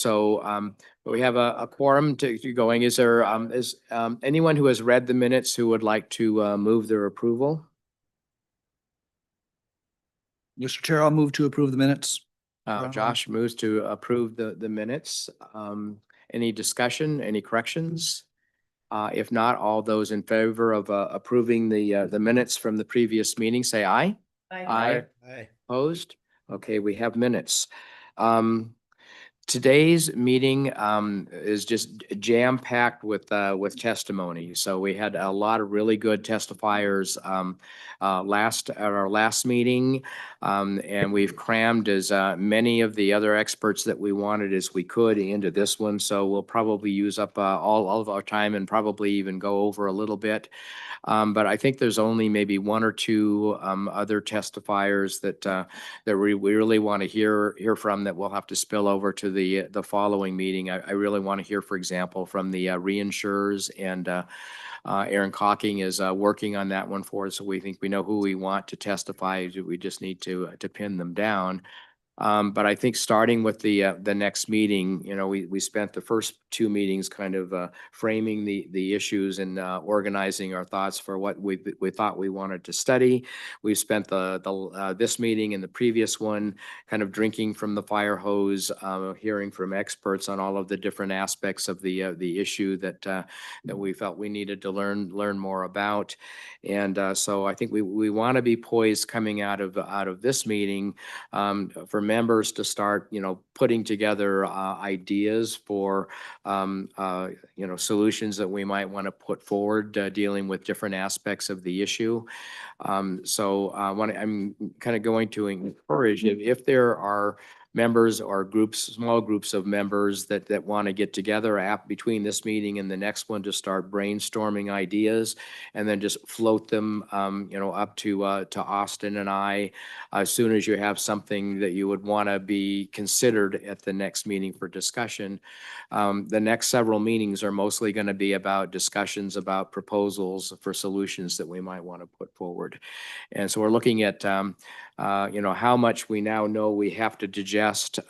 So we have a quorum to going. Is there anyone who has read the minutes who would like to move their approval? Mr. Chair, I'll move to approve the minutes. Josh moves to approve the minutes. Any discussion, any corrections? If not, all those in favor of approving the minutes from the previous meeting, say aye. Aye. Aye. Opposed? Okay, we have minutes. Today's meeting is just jam-packed with testimony. So we had a lot of really good testifiers at our last meeting, and we've crammed as many of the other experts that we wanted as we could into this one. So we'll probably use up all of our time and probably even go over a little bit. But I think there's only maybe one or two other testifiers that we really want to hear from that we'll have to spill over to the following meeting. I really want to hear, for example, from the reinsurers, and Aaron Cocking is working on that one for us. So we think we know who we want to testify. We just need to pin them down. But I think starting with the next meeting, we spent the first two meetings kind of framing the issues and organizing our thoughts for what we thought we wanted to study. We spent this meeting and the previous one kind of drinking from the fire hose, hearing from experts on all of the different aspects of the issue that we felt we needed to learn more about. And so I think we want to be poised coming out of this meeting for members to start, putting together ideas for, solutions that we might want to put forward dealing with different aspects of the issue. So I'm kind of going to encourage, if there are members or small groups of members that want to get together between this meeting and the next one to start brainstorming ideas, and then just float them, up to Austin and I, as soon as you have something that you would want to be considered at the next meeting for discussion. The next several meetings are mostly going to be about discussions about proposals for solutions that we might want to put forward. And so we're looking at, how much we now know we have to digest,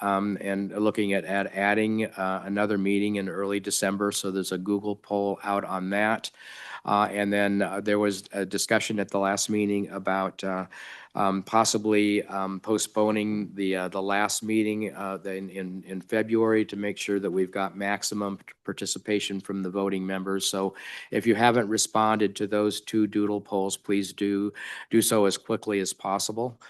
and looking at adding another meeting in early December. So there's a Google poll out on that. And then there was a discussion at the last meeting about possibly postponing the last meeting in February to make sure that we've got maximum participation from the voting members. So if you haven't responded to those two doodle polls, please do so as quickly as possible.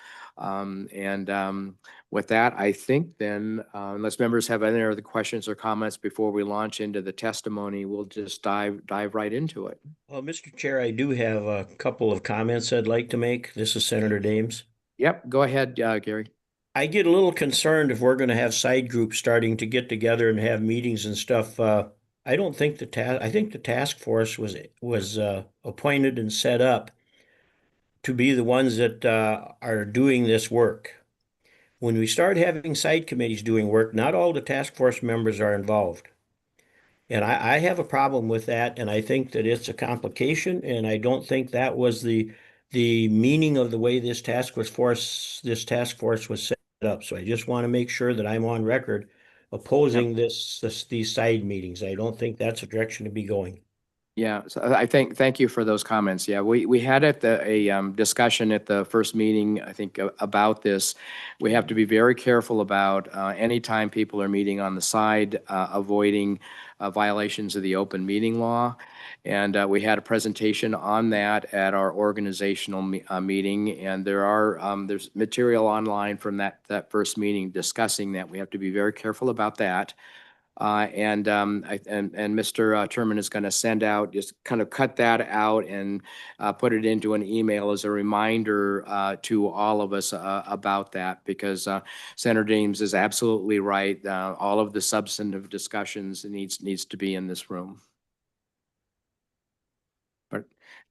With that, I think then, unless members have any other questions or comments before we launch into the testimony, we'll just dive right into it. Well, Mr. Chair, I do have a couple of comments I'd like to make. This is Senator Dames. Yep, go ahead, Gary. I get a little concerned if we're going to have side groups starting to get together and have meetings and stuff. I don't think I think the task force was appointed and set up to be the ones that are doing this work. When we start having side committees doing work, not all the task force members are involved. And I have a problem with that, and I think that it's a complication, and I don't think that was the meaning of the way this task force was set up. So I just want to make sure that I'm on record opposing these side meetings. I don't think that's a direction to be going. Yeah, so thank you for those comments. Yeah, we had a discussion at the first meeting, I think, about this. We have to be very careful about anytime people are meeting on the side, avoiding violations of the open meeting law. And we had a presentation on that at our organizational meeting, and there's material online from that first meeting discussing that. We have to be very careful about that. And Mr. Turman is going to send out, just kind of cut that out and put it into an email as a reminder to all of us about that, because Senator Dames is absolutely right. All of the substantive discussions needs to be in this room.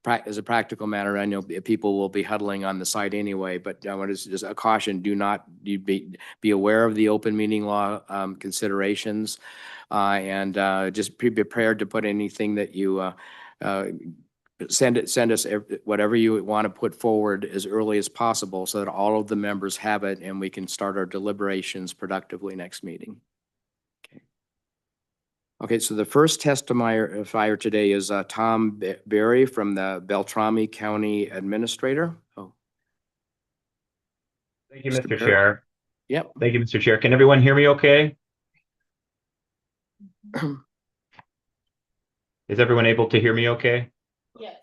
But as a practical matter, I know people will be huddling on the side anyway, but I want to just a caution: do not be aware of the open meeting law considerations, and just be prepared to put anything that you send us whatever you want to put forward as early as possible, so that all of the members have it and we can start our deliberations productively next meeting. Okay. Okay, so the first testifier today is Tom Berry from the Beltrami County Administrator. Oh, Thank you, Mr. Mr. Barrett? Chair. yep. Thank you, Mr. Chair. Can everyone hear me okay? Is everyone able to hear me okay? Yes.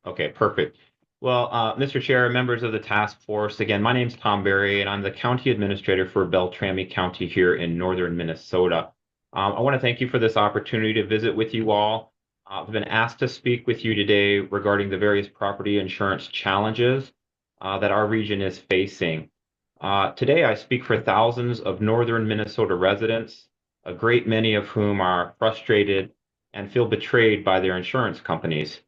Okay, perfect. Well, Mr. Chair, members of the task force, again, my name's Tom Berry, and I'm the County Administrator for Beltrami County here in northern Minnesota. I want to thank you for this opportunity to visit with you all. I've been asked to speak with you today regarding the various property insurance challenges that our region is facing. Today, I speak for thousands of northern Minnesota residents, a great many of whom are frustrated and feel betrayed by their insurance companies.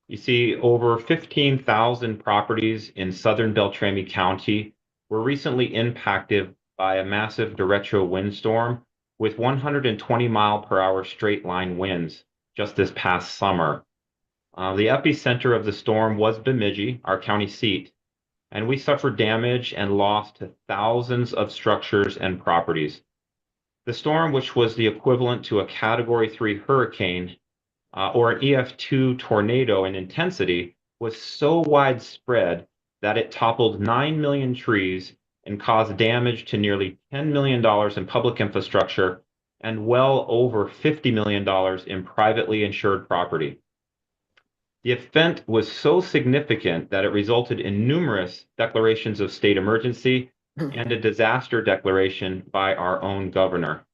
You see, over 15,000 properties in southern Beltrami County were recently impacted by a massive derecho windstorm with 120-mile-per-hour straight line winds just this past summer. The epicenter of the storm was Bemidji, our county seat, and we suffered damage and loss to thousands of structures and properties. The storm, which was the equivalent to a Category 3 hurricane, or an EF2 tornado in intensity, was so widespread that it toppled 9 million trees and caused damage to nearly $10 million in public infrastructure and well over $50 million in privately insured property. The event was so significant that it resulted in numerous declarations of state emergency and a disaster declaration by our own governor.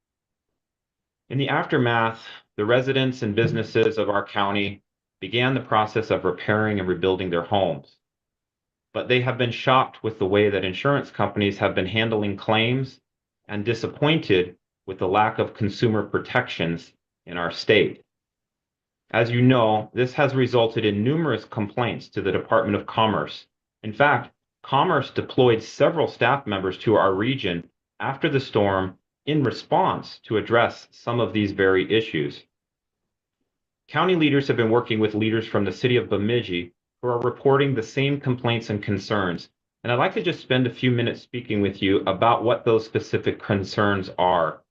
In the aftermath, the residents and businesses of our county began the process of repairing and rebuilding their homes. But they have been shocked with the way that insurance companies have been handling claims and disappointed with the lack of consumer protections in our state. As you know, this has resulted in numerous complaints to the Department of Commerce. In fact, Commerce deployed several staff members to our region after the storm in response to address some of these very issues. County leaders have been working with leaders from the city of Bemidji who are reporting the same complaints and concerns. And I'd like to just spend a few minutes speaking with you about what those specific concerns are.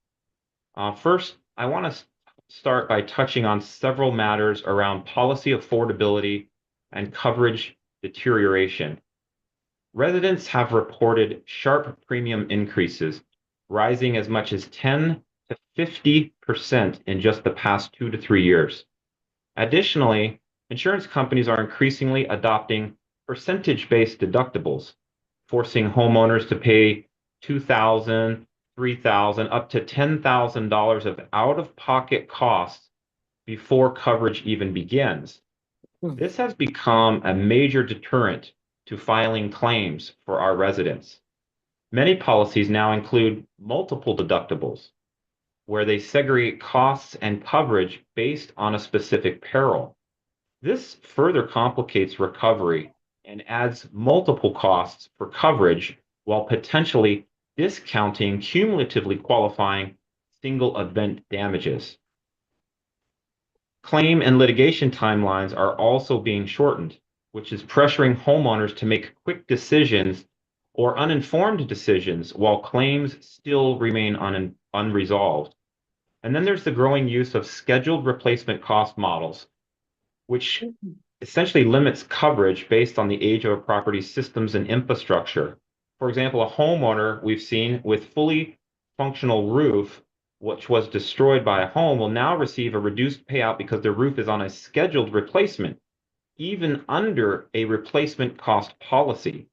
First, I want to start by touching on several matters around policy affordability and coverage deterioration. Residents have reported sharp premium increases, rising as much as 10 to 50% in just the past 2 to 3 years. Additionally, insurance companies are increasingly adopting percentage-based deductibles, forcing homeowners to pay $2,000, $3,000, up to $10,000 of out-of-pocket costs before coverage even begins. This has become a major deterrent to filing claims for our residents. Many policies now include multiple deductibles, where they segregate costs and coverage based on a specific peril. This further complicates recovery and adds multiple costs for coverage while potentially discounting cumulatively qualifying single event damages. Claim and litigation timelines are also being shortened, which is pressuring homeowners to make quick decisions or uninformed decisions while claims still remain unresolved. And then there's the growing use of scheduled replacement cost models, which essentially limits coverage based on the age of a property's systems and infrastructure. For example, a homeowner we've seen with fully functional roof, which was destroyed by a home, will now receive a reduced payout because their roof is on a scheduled replacement, even under a replacement cost policy.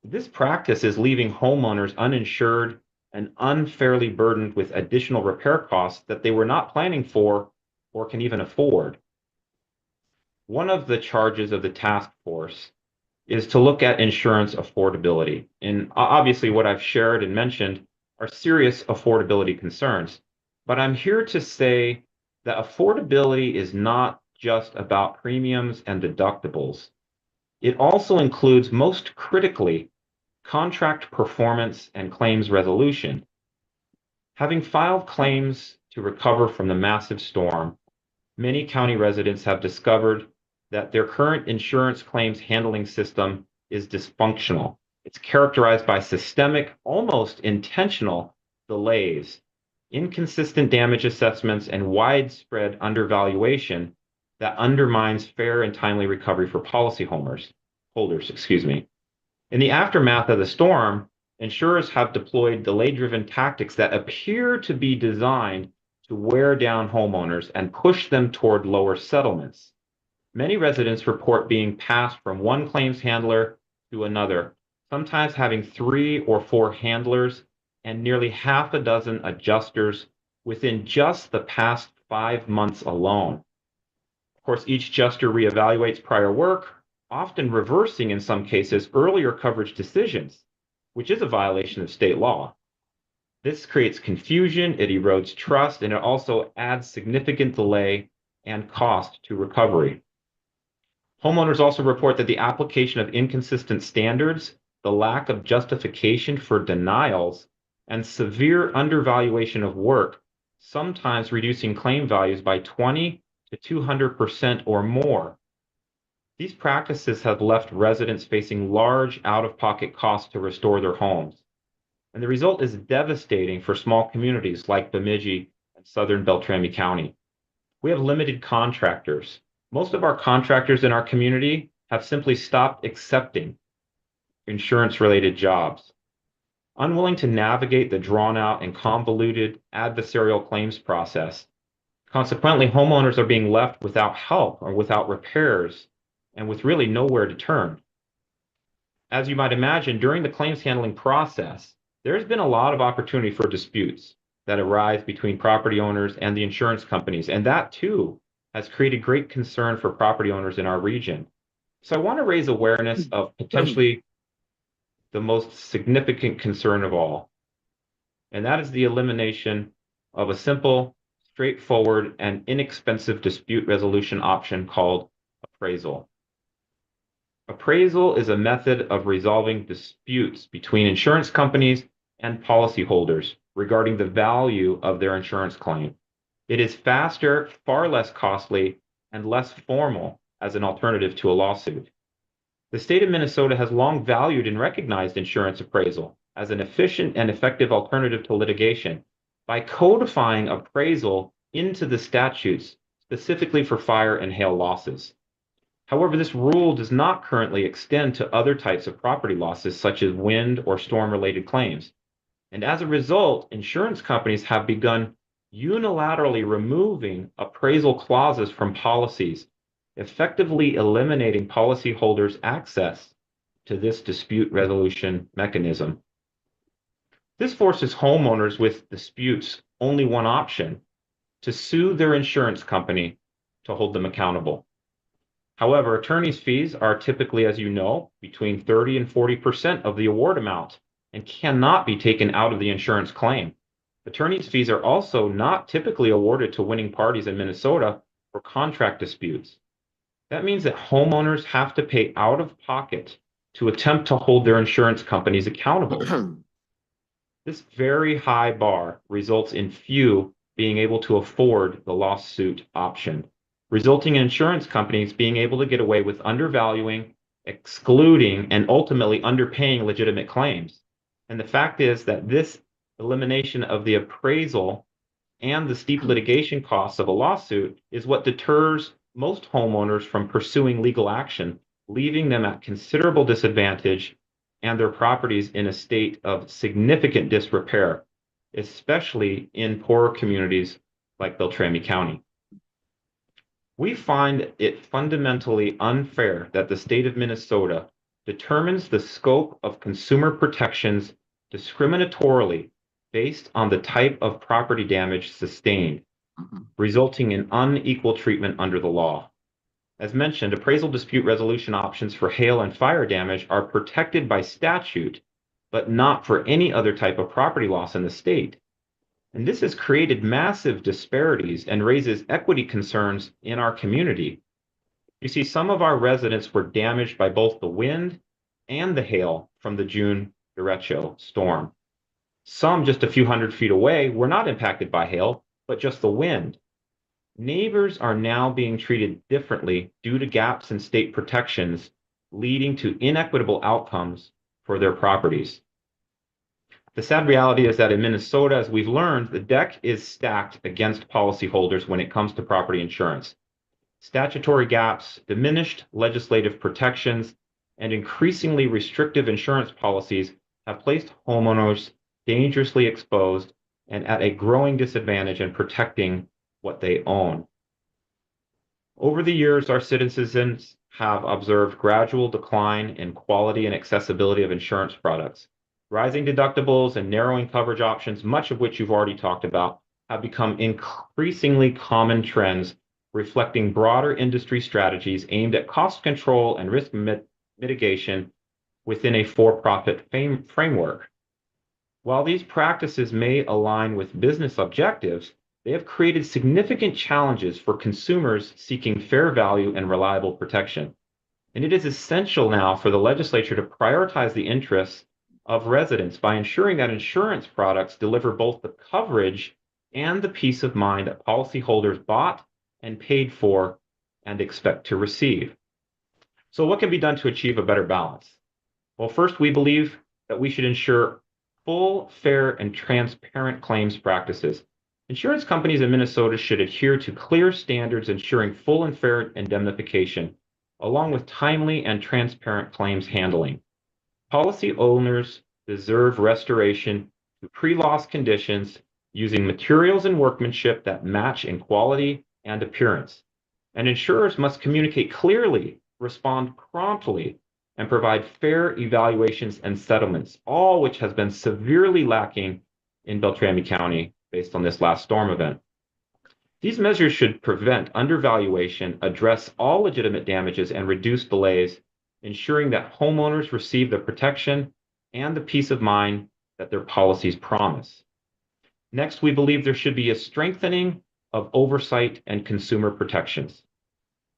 This practice is leaving homeowners uninsured and unfairly burdened with additional repair costs that they were not planning for or can even afford. One of the charges of the task force is to look at insurance affordability. And obviously what I've shared and mentioned are serious affordability concerns. But I'm here to say that affordability is not just about premiums and deductibles. It also includes, most critically, contract performance and claims resolution. Having filed claims to recover from the massive storm, many county residents have discovered that their current insurance claims handling system is dysfunctional. It's characterized by systemic, almost intentional delays inconsistent damage assessments, and widespread undervaluation that undermines fair and timely recovery for holders. In the aftermath of the storm, insurers have deployed delay-driven tactics that appear to be designed to wear down homeowners and push them toward lower settlements. Many residents report being passed from one claims handler to another, sometimes having 3 or 4 handlers and nearly half a dozen adjusters within just the past 5 months alone. Of course, each adjuster reevaluates prior work, often reversing in some cases earlier coverage decisions, which is a violation of state law. This creates confusion, it erodes trust, and it also adds significant delay and cost to recovery. Homeowners also report that the application of inconsistent standards, the lack of justification for denials, and severe undervaluation of work, sometimes reducing claim values by 20 to 200% or more. These practices have left residents facing large out-of-pocket costs to restore their homes. And the result is devastating for small communities like Bemidji and southern Beltrami County. We have limited contractors. Most of our contractors in our community have simply stopped accepting insurance-related jobs. Unwilling to navigate the drawn-out and convoluted adversarial claims process, consequently, homeowners are being left without help or without repairs and with really nowhere to turn. As you might imagine, during the claims handling process, there's been a lot of opportunity for disputes that arise between property owners and the insurance companies, and that too has created great concern for property owners in our region. So I want to raise awareness of potentially the most significant concern of all, and that is the elimination of a simple, straightforward, and inexpensive dispute resolution option called appraisal. Appraisal is a method of resolving disputes between insurance companies and policyholders regarding the value of their insurance claim. It is faster, far less costly, and less formal as an alternative to a lawsuit. The state of Minnesota has long valued and recognized insurance appraisal as an efficient and effective alternative to litigation by codifying appraisal into the statutes specifically for fire and hail losses. However, this rule does not currently extend to other types of property losses such as wind or storm-related claims. And as a result, insurance companies have begun unilaterally removing appraisal clauses from policies, effectively eliminating policyholders' access to this dispute resolution mechanism. This forces homeowners with disputes only one option: to sue their insurance company to hold them accountable. However, attorney's fees are typically, as you know, between 30 and 40% of the award amount and cannot be taken out of the insurance claim. Attorney's fees are also not typically awarded to winning parties in Minnesota for contract disputes. That means that homeowners have to pay out of pocket to attempt to hold their insurance companies accountable. This very high bar results in few being able to afford the lawsuit option, resulting in insurance companies being able to get away with undervaluing, excluding, and ultimately underpaying legitimate claims. And the fact is that this elimination of the appraisal and the steep litigation costs of a lawsuit is what deters most homeowners from pursuing legal action, leaving them at considerable disadvantage and their properties in a state of significant disrepair, especially in poorer communities like Beltrami County. We find it fundamentally unfair that the state of Minnesota determines the scope of consumer protections discriminatorily based on the type of property damage sustained, resulting in unequal treatment under the law. As mentioned, appraisal dispute resolution options for hail and fire damage are protected by statute, but not for any other type of property loss in the state. And this has created massive disparities and raises equity concerns in our community. You see, some of our residents were damaged by both the wind and the hail from the June derecho storm. Some just a few hundred feet away were not impacted by hail, but just the wind. Neighbors are now being treated differently due to gaps in state protections, leading to inequitable outcomes for their properties. The sad reality is that in Minnesota, as we've learned, the deck is stacked against policyholders when it comes to property insurance. Statutory gaps, diminished legislative protections, and increasingly restrictive insurance policies have placed homeowners dangerously exposed and at a growing disadvantage in protecting what they own. Over the years, our citizens have observed gradual decline in quality and accessibility of insurance products. Rising deductibles and narrowing coverage options, much of which you've already talked about, have become increasingly common trends reflecting broader industry strategies aimed at cost control and risk mitigation within a for-profit framework. While these practices may align with business objectives, they have created significant challenges for consumers seeking fair value and reliable protection. And it is essential now for the legislature to prioritize the interests of residents by ensuring that insurance products deliver both the coverage and the peace of mind that policyholders bought and paid for and expect to receive. So what can be done to achieve a better balance? Well, first, we believe that we should ensure full, fair, and transparent claims practices. Insurance companies in Minnesota should adhere to clear standards ensuring full and fair indemnification, along with timely and transparent claims handling. Policy owners deserve restoration to pre-loss conditions using materials and workmanship that match in quality and appearance. And insurers must communicate clearly, respond promptly, and provide fair evaluations and settlements, all which has been severely lacking in Beltrami County based on this last storm event. These measures should prevent undervaluation, address all legitimate damages, and reduce delays, ensuring that homeowners receive the protection and the peace of mind that their policies promise. Next, we believe there should be a strengthening of oversight and consumer protections.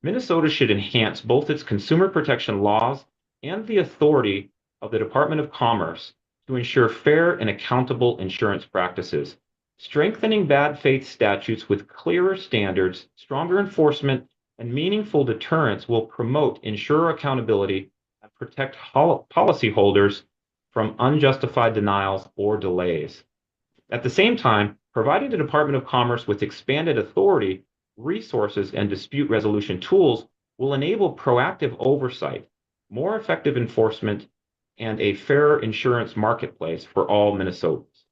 Minnesota should enhance both its consumer protection laws and the authority of the Department of Commerce to ensure fair and accountable insurance practices. Strengthening bad faith statutes with clearer standards, stronger enforcement, and meaningful deterrence will promote insurer accountability and protect policyholders from unjustified denials or delays. At the same time, providing the Department of Commerce with expanded authority, resources, and dispute resolution tools will enable proactive oversight, more effective enforcement, and a fairer insurance marketplace for all Minnesotans.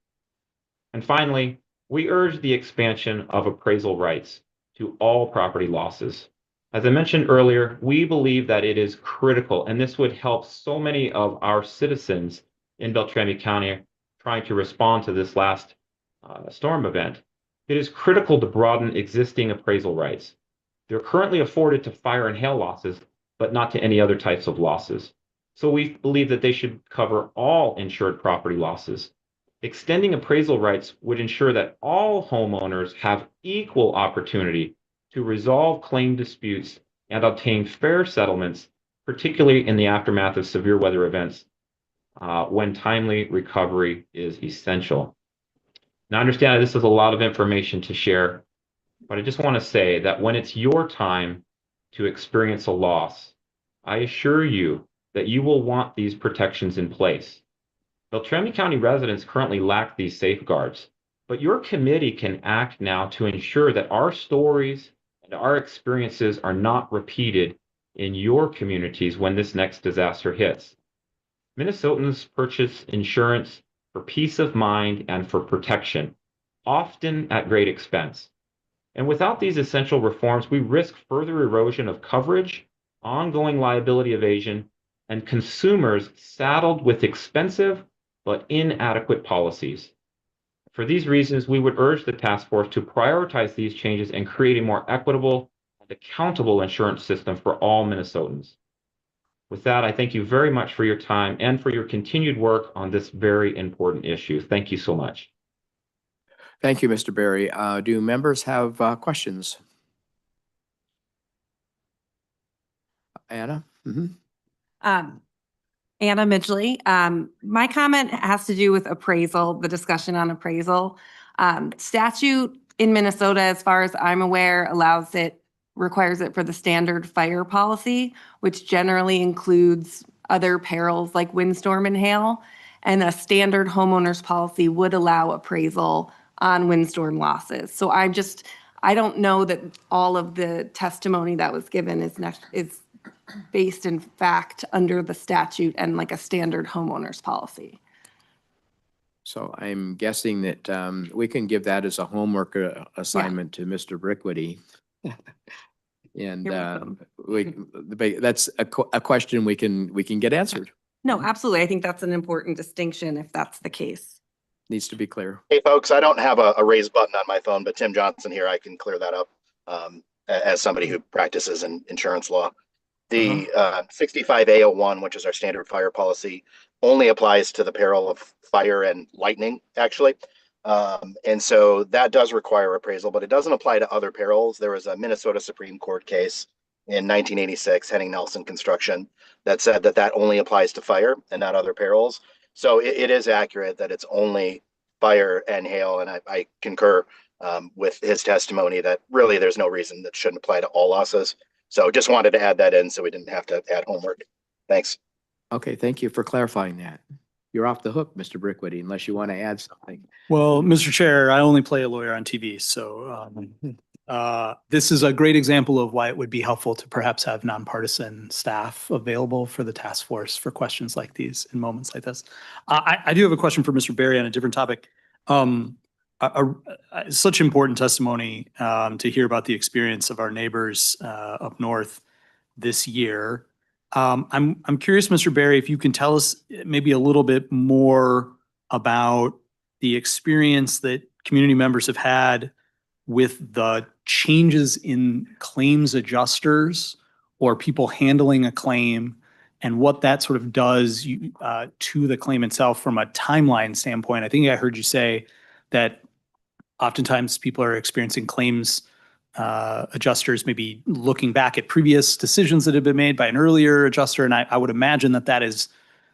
And finally, we urge the expansion of appraisal rights to all property losses. As I mentioned earlier, we believe that it is critical, and this would help so many of our citizens in Beltrami County trying to respond to this last storm event. It is critical to broaden existing appraisal rights. They're currently afforded to fire and hail losses, but not to any other types of losses. So we believe that they should cover all insured property losses. Extending appraisal rights would ensure that all homeowners have equal opportunity to resolve claim disputes and obtain fair settlements, particularly in the aftermath of severe weather events, when timely recovery is essential. Now, I understand this is a lot of information to share, but I just want to say that when it's your time to experience a loss, I assure you that you will want these protections in place. Beltrami County residents currently lack these safeguards, but your committee can act now to ensure that our stories and our experiences are not repeated in your communities when this next disaster hits. Minnesotans purchase insurance for peace of mind and for protection, often at great expense. And without these essential reforms, we risk further erosion of coverage, ongoing liability evasion, and consumers saddled with expensive but inadequate policies. For these reasons, we would urge the task force to prioritize these changes and create a more equitable and accountable insurance system for all Minnesotans. With that, I thank you very much for your time and for your continued work on this very important issue. Thank you so much. Thank you, Mr. Berry. Do members have questions? Anna? Anna Midgley. My comment has to do with appraisal, the discussion on appraisal. Statute in Minnesota, as far as I'm aware, requires it for the standard fire policy, which generally includes other perils like windstorm and hail. And a standard homeowners policy would allow appraisal on windstorm losses. So I don't know that all of the testimony that was given is based in fact under the statute and like a standard homeowners policy. So I'm guessing that we can give that as a homework assignment to Mr. Brickwitty. And You're welcome. that's a question we can get answered. No, absolutely. I think that's an important distinction if that's the case. Needs to be clear. Hey, folks, I don't have a raise button on my phone, but Tim Johnson here, I can clear that up as somebody who practices in insurance law. The 65A01, which is our standard fire policy, only applies to the peril of fire and lightning, actually. And so that does require appraisal, but it doesn't apply to other perils. There was a Minnesota Supreme Court case in 1986, Henning Nelson Construction, that said that only applies to fire and not other perils. So it is accurate that it's only fire and hail. And I concur with his testimony that really there's no reason that shouldn't apply to all losses. So just wanted to add that in so we didn't have to add homework. Thanks. Okay, thank you for clarifying that. You're off the hook, Mr. Brickwitty, unless you want to add something. Well, Mr. Chair, I only play a lawyer on TV, so this is a great example of why it would be helpful to perhaps have nonpartisan staff available for the task force for questions like these in moments like this. I do have a question for Mr. Berry on a different topic. Such important testimony to hear about the experience of our neighbors up north this year. I'm curious, Mr. Berry, if you can tell us maybe a little bit more about the experience that community members have had with the changes in claims adjusters or people handling a claim and what that sort of does to the claim itself from a timeline standpoint. I think I heard you say that oftentimes people are experiencing claims adjusters maybe looking back at previous decisions that have been made by an earlier adjuster. And I would imagine that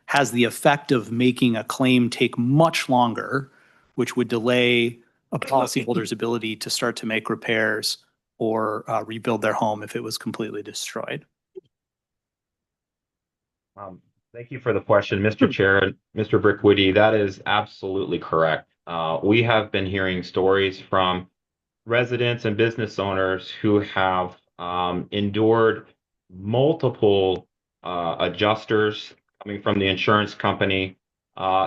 has the effect of making a claim take much longer, which would delay a policyholder's ability to start to make repairs or rebuild their home if it was completely destroyed. Thank you for the question, Mr. Chair. Mr. Brickwitty, that is absolutely correct. We have been hearing stories from residents and business owners who have endured multiple adjusters coming from the insurance company,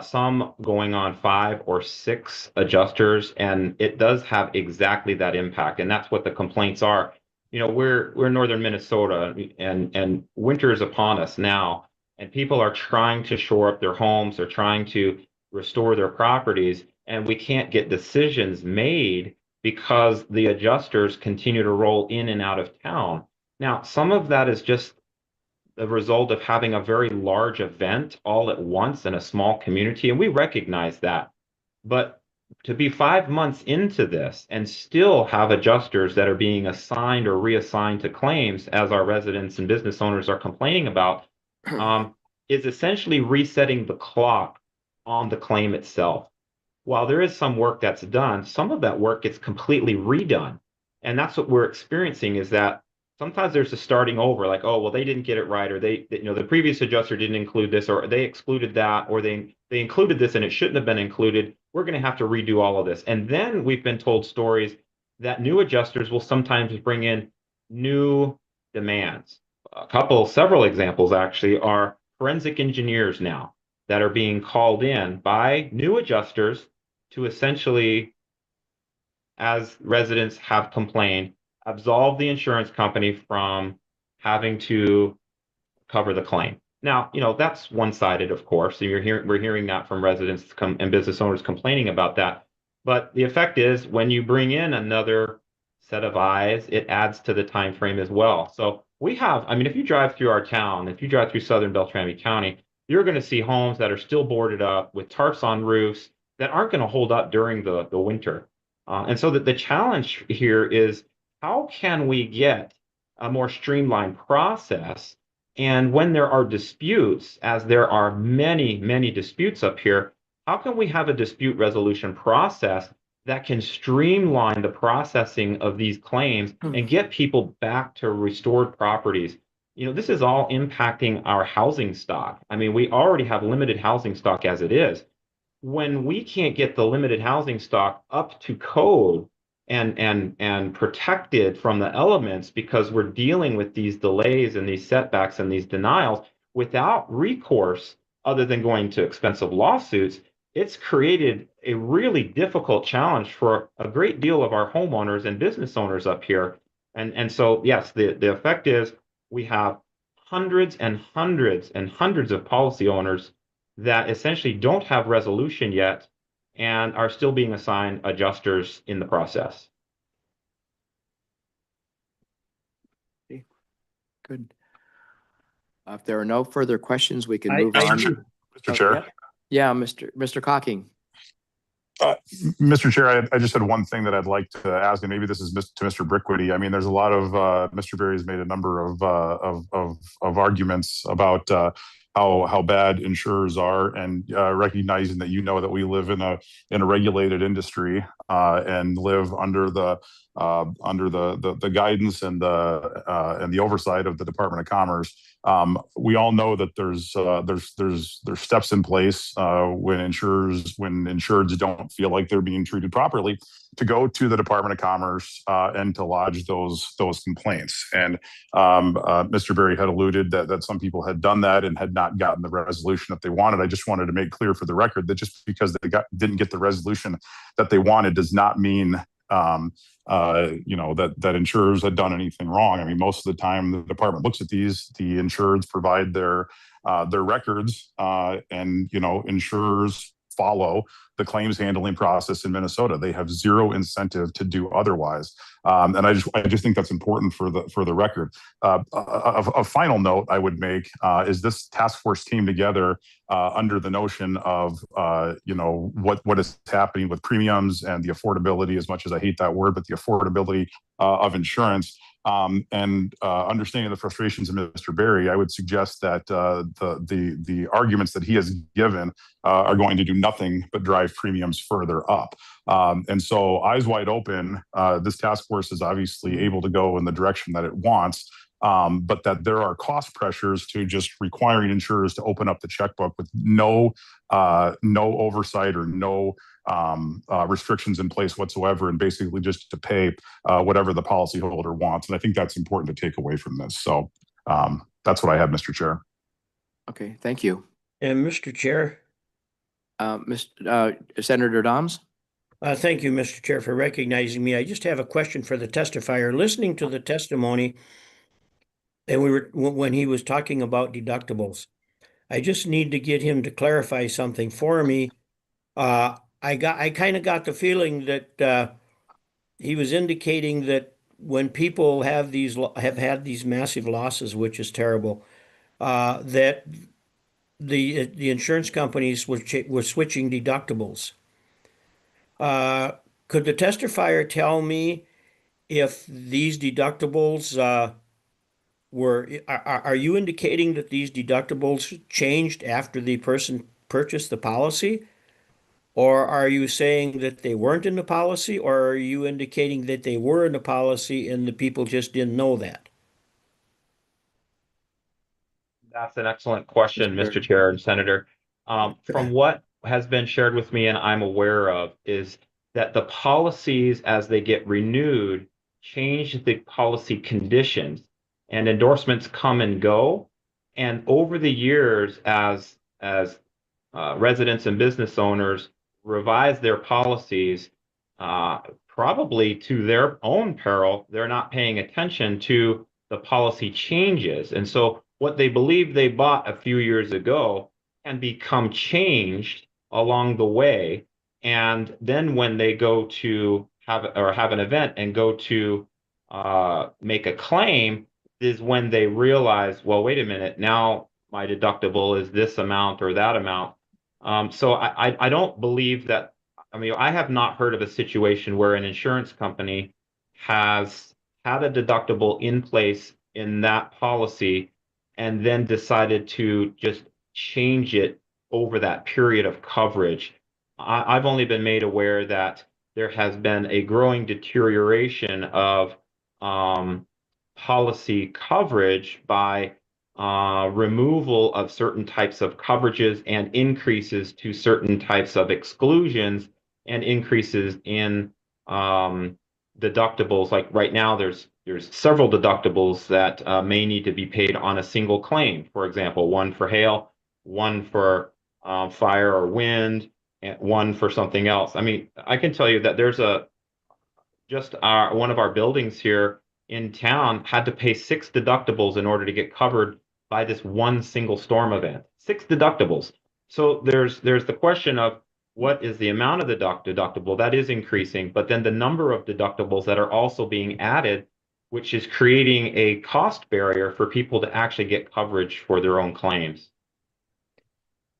some going on 5 or 6 adjusters, and it does have exactly that impact. And that's what the complaints are. You know, we're northern Minnesota, and winter is upon us now, and people are trying to shore up their homes, they're trying to restore their properties, and we can't get decisions made because the adjusters continue to roll in and out of town. Now, some of that is just the result of having a very large event all at once in a small community, and we recognize that. But to be 5 months into this and still have adjusters that are being assigned or reassigned to claims, as our residents and business owners are complaining about, is essentially resetting the clock on the claim itself. While there is some work that's done, some of that work gets completely redone. And that's what we're experiencing, is that sometimes there's a starting over, like, oh, well, they didn't get it right, or they the previous adjuster didn't include this, or they excluded that, or they included this and it shouldn't have been included. We're going to have to redo all of this. And then we've been told stories that new adjusters will sometimes bring in new demands. Several examples actually are forensic engineers now that are being called in by new adjusters to essentially, as residents have complained, absolve the insurance company from having to cover the claim. Now, that's one-sided, of course. So we're hearing that from residents and business owners complaining about that. But the effect is, when you bring in another set of eyes, it adds to the time frame as well. So we have, if you drive through our town, if you drive through southern Beltrami County, you're going to see homes that are still boarded up with tarps on roofs that aren't going to hold up during the winter. And so the challenge here is, how can we get a more streamlined process? And when there are disputes, as there are many, many disputes up here, how can we have a dispute resolution process that can streamline the processing of these claims and get people back to restored properties this is all impacting our housing stock. I mean, we already have limited housing stock as it is. When we can't get the limited housing stock up to code and protected from the elements because we're dealing with these delays and these setbacks and these denials without recourse other than going to expensive lawsuits, it's created a really difficult challenge for a great deal of our homeowners and business owners up here. And so, yes, the effect is we have hundreds and hundreds and hundreds of policy owners that essentially don't have resolution yet and are still being assigned adjusters in the process. Good. If there are no further questions, we can I- move I on. do. Mr. Chair. Yep. Yeah, Mr. Cocking. Mr. Chair, I just had one thing that I'd like to ask, and maybe this is to Mr. Brickwitty. I mean, there's a lot of Mr. Berry's made a number of arguments about how bad insurers are, and recognizing that that we live in a regulated industry and live under the guidance and the oversight of the Department of Commerce. We all know that there's steps in place when insureds don't feel like they're being treated properly, to go to the Department of Commerce and to lodge those complaints. And Mr. Berry had alluded that some people had done that and had not gotten the resolution that they wanted. I just wanted to make clear for the record that just because they didn't get the resolution that they wanted does not mean that insurers had done anything wrong. I mean, most of the time the department looks at the insureds provide their records, and insurers follow the claims handling process in Minnesota. They have zero incentive to do otherwise. And I just think that's important for the record. A final note I would make is this task force came together under the notion of what is happening with premiums and the affordability, as much as I hate that word, but the affordability of insurance. And understanding the frustrations of Mr. Berry, I would suggest that the arguments that he has given are going to do nothing but drive premiums further up. And so, eyes wide open, this task force is obviously able to go in the direction that it wants. But that there are cost pressures to just requiring insurers to open up the checkbook with no oversight or no restrictions in place whatsoever, and basically just to pay whatever the policyholder wants. And I think that's important to take away from this. So that's what I have, Mr. Chair. Okay, thank you. And Mr. Chair. Senator Doms? Thank you, Mr. Chair, for recognizing me. I just have a question for the testifier. Listening to the testimony, and when he was talking about deductibles, I just need to get him to clarify something for me. I kind of got the feeling that he was indicating that when people have had these massive losses, which is terrible, that the insurance companies were switching deductibles. Could the testifier tell me if these deductibles are you indicating that these deductibles changed after the person purchased the policy? Or are you saying that they weren't in the policy? Or are you indicating that they were in the policy and the people just didn't know that? That's an excellent question, Mr. Chair and Senator. From what has been shared with me and I'm aware of is that the policies, as they get renewed, change the policy conditions, and endorsements come and go. And over the years, as residents and business owners revise their policies, probably to their own peril, they're not paying attention to the policy changes. And so what they believe they bought a few years ago can become changed along the way. And then when they go to have an event and go to make a claim, is when they realize, well, wait a minute, now my deductible is this amount or that amount. So I don't believe that. I mean, I have not heard of a situation where an insurance company has had a deductible in place in that policy and then decided to just change it over that period of coverage. I've only been made aware that there has been a growing deterioration of policy coverage by removal of certain types of coverages and increases to certain types of exclusions and increases in deductibles. Like right now, there's several deductibles that may need to be paid on a single claim. For example, one for hail, one for fire or wind, and one for something else. I mean, I can tell you that there's one of our buildings here in town had to pay 6 deductibles in order to get covered by this one single storm event. 6 deductibles. So there's the question of what is the amount of the deductible that is increasing, but then the number of deductibles that are also being added, which is creating a cost barrier for people to actually get coverage for their own claims.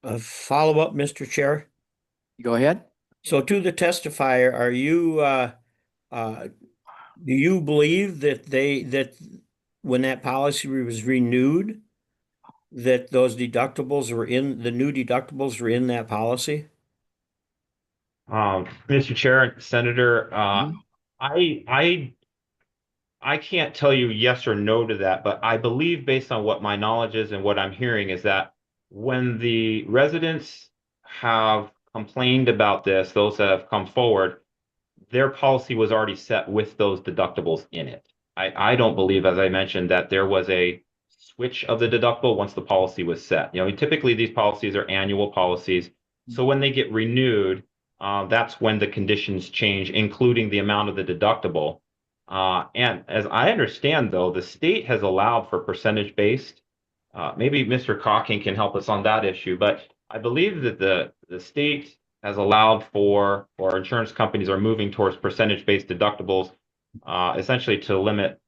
A follow-up, Mr. Chair. Go ahead. So to the testifier, are you, do you believe that when that policy was renewed, that those deductibles the new deductibles were in that policy? Mr. Chair, Senator, I can't tell you yes or no to that, but I believe based on what my knowledge is and what I'm hearing is that when the residents have complained about this, those that have come forward, their policy was already set with those deductibles in it. I don't believe, as I mentioned, that there was a switch of the deductible once the policy was set. You know, typically these policies are annual policies. So when they get renewed, that's when the conditions change, including the amount of the deductible. And as I understand, though, the state has allowed for percentage-based. Maybe Mr. Cocking can help us on that issue, but I believe that the state has allowed for, or insurance companies are moving towards percentage-based deductibles, essentially to limit,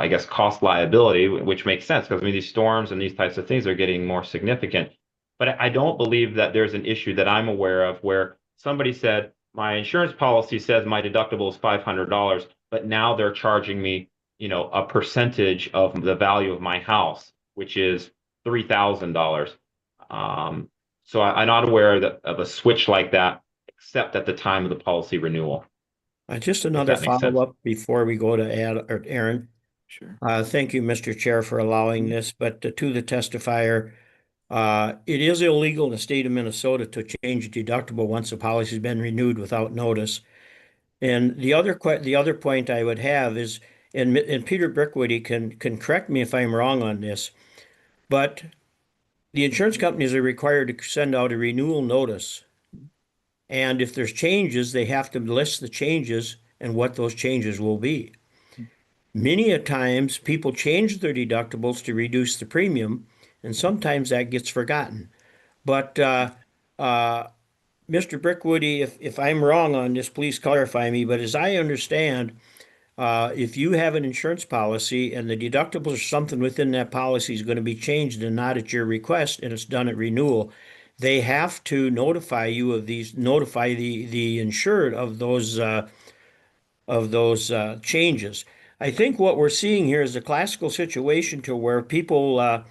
I guess cost liability, which makes sense because I mean these storms and these types of things are getting more significant. But I don't believe that there's an issue that I'm aware of where somebody said, my insurance policy says my deductible is $500, but now they're charging me, a percentage of the value of my house, which is $3,000. So I'm not aware of a switch like that, except at the time of the policy renewal. Just another that makes sense. follow-up before we go to Aaron. Sure. Thank you, Mr. Chair, for allowing this, but to the testifier, it is illegal in the state of Minnesota to change deductible once a policy has been renewed without notice. And the other point I would have is, and Peter Brickwitty can correct me if I'm wrong on this, but the insurance companies are required to send out a renewal notice. And if there's changes, they have to list the changes and what those changes will be. Many a times people change their deductibles to reduce the premium, and sometimes that gets forgotten. But Mr. Brickwitty, if I'm wrong on this, please clarify me. But as I understand, if you have an insurance policy and the deductibles or something within that policy is going to be changed and not at your request, and it's done at renewal, they have to notify you of these, notify the insured of those changes. I think what we're seeing here is a classical situation to where people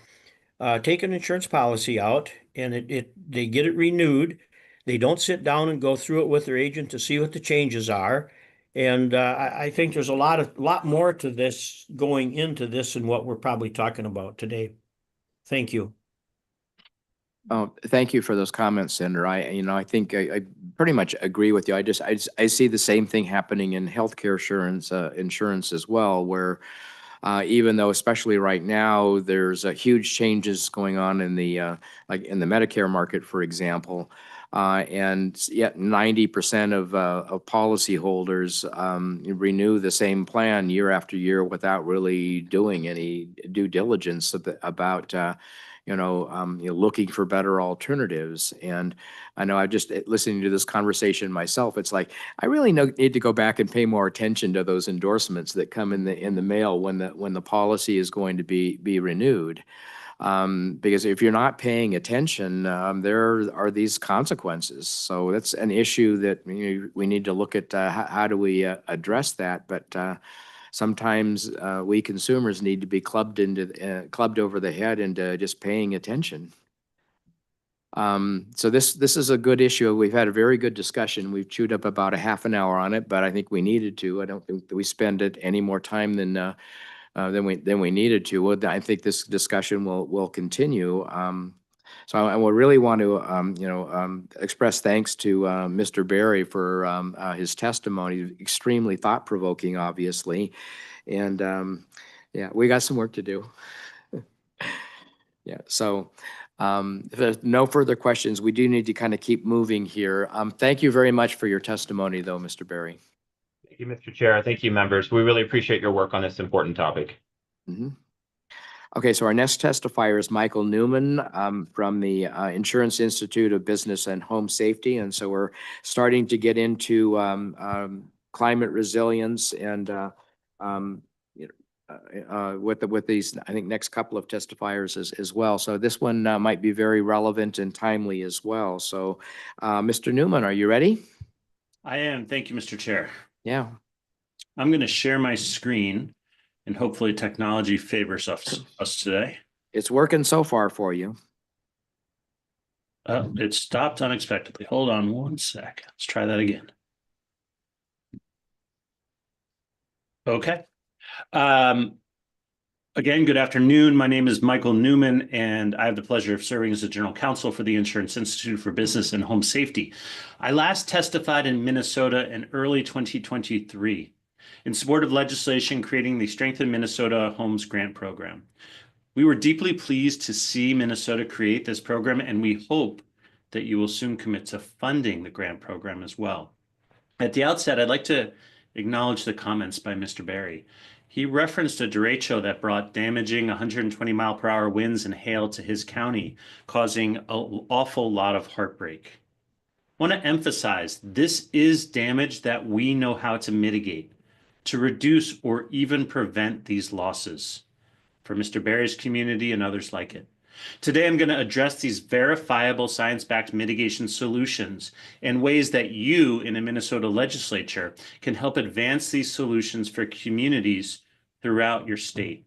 take an insurance policy out and they get it renewed. They don't sit down and go through it with their agent to see what the changes are. And I think there's a lot more to this going into this than what we're probably talking about today. Thank you. Oh, thank you for those comments, Senator. I think I pretty much agree with you. I see the same thing happening in healthcare insurance as well, where even though, especially right now, there's huge changes going on in the like in the Medicare market, for example, and yet 90% of policyholders renew the same plan year after year without really doing any due diligence about looking for better alternatives. And I know I'm just listening to this conversation myself. It's like I really need to go back and pay more attention to those endorsements that come in the mail when the policy is going to be renewed. Because if you're not paying attention, there are these consequences. So that's an issue that we need to look at. How do we address that? But sometimes we consumers need to be clubbed over the head into just paying attention. So this is a good issue. We've had a very good discussion. We've chewed up about a half an hour on it, but I think we needed to. I don't think that we spend it any more time than we needed to. Well, I think this discussion will continue. So I will really want to express thanks to Mr. Berry for his testimony. Extremely thought provoking, obviously, and yeah, we got some work to do. Yeah. So. If there's no further questions, we do need to kind of keep moving here. Thank you very much for your testimony, though, Mr. Berry. Thank you, Mr. Chair. Thank you, members. We really appreciate your work on this important topic. Mm-hmm. Okay, so our next testifier is Michael Newman from the Insurance Institute of Business and Home Safety. And so we're starting to get into climate resilience and with these, I think, next couple of testifiers as well. So this one might be very relevant and timely as well. So Mr. Newman, are you ready? I am. Thank you, Mr. Chair. Yeah. I'm going to share my screen and hopefully technology favors us today. It's working so far for you. It stopped unexpectedly. Hold on one sec. Let's try that again. Okay. Again, good afternoon. My name is Michael Newman, and I have the pleasure of serving as the General Counsel for the Insurance Institute for Business and Home Safety. I last testified in Minnesota in early 2023 in support of legislation creating the Strengthen Minnesota Homes Grant Program. We were deeply pleased to see Minnesota create this program, and we hope that you will soon commit to funding the grant program as well. At the outset, I'd like to acknowledge the comments by Mr. Berry. He referenced a derecho that brought damaging 120-mile-per-hour winds and hail to his county, causing an awful lot of heartbreak. I want to emphasize this is damage that we know how to mitigate, to reduce or even prevent these losses for Mr. Berry's community and others like it. Today, I'm going to address these verifiable science-backed mitigation solutions and ways that you in a Minnesota legislature can help advance these solutions for communities throughout your state.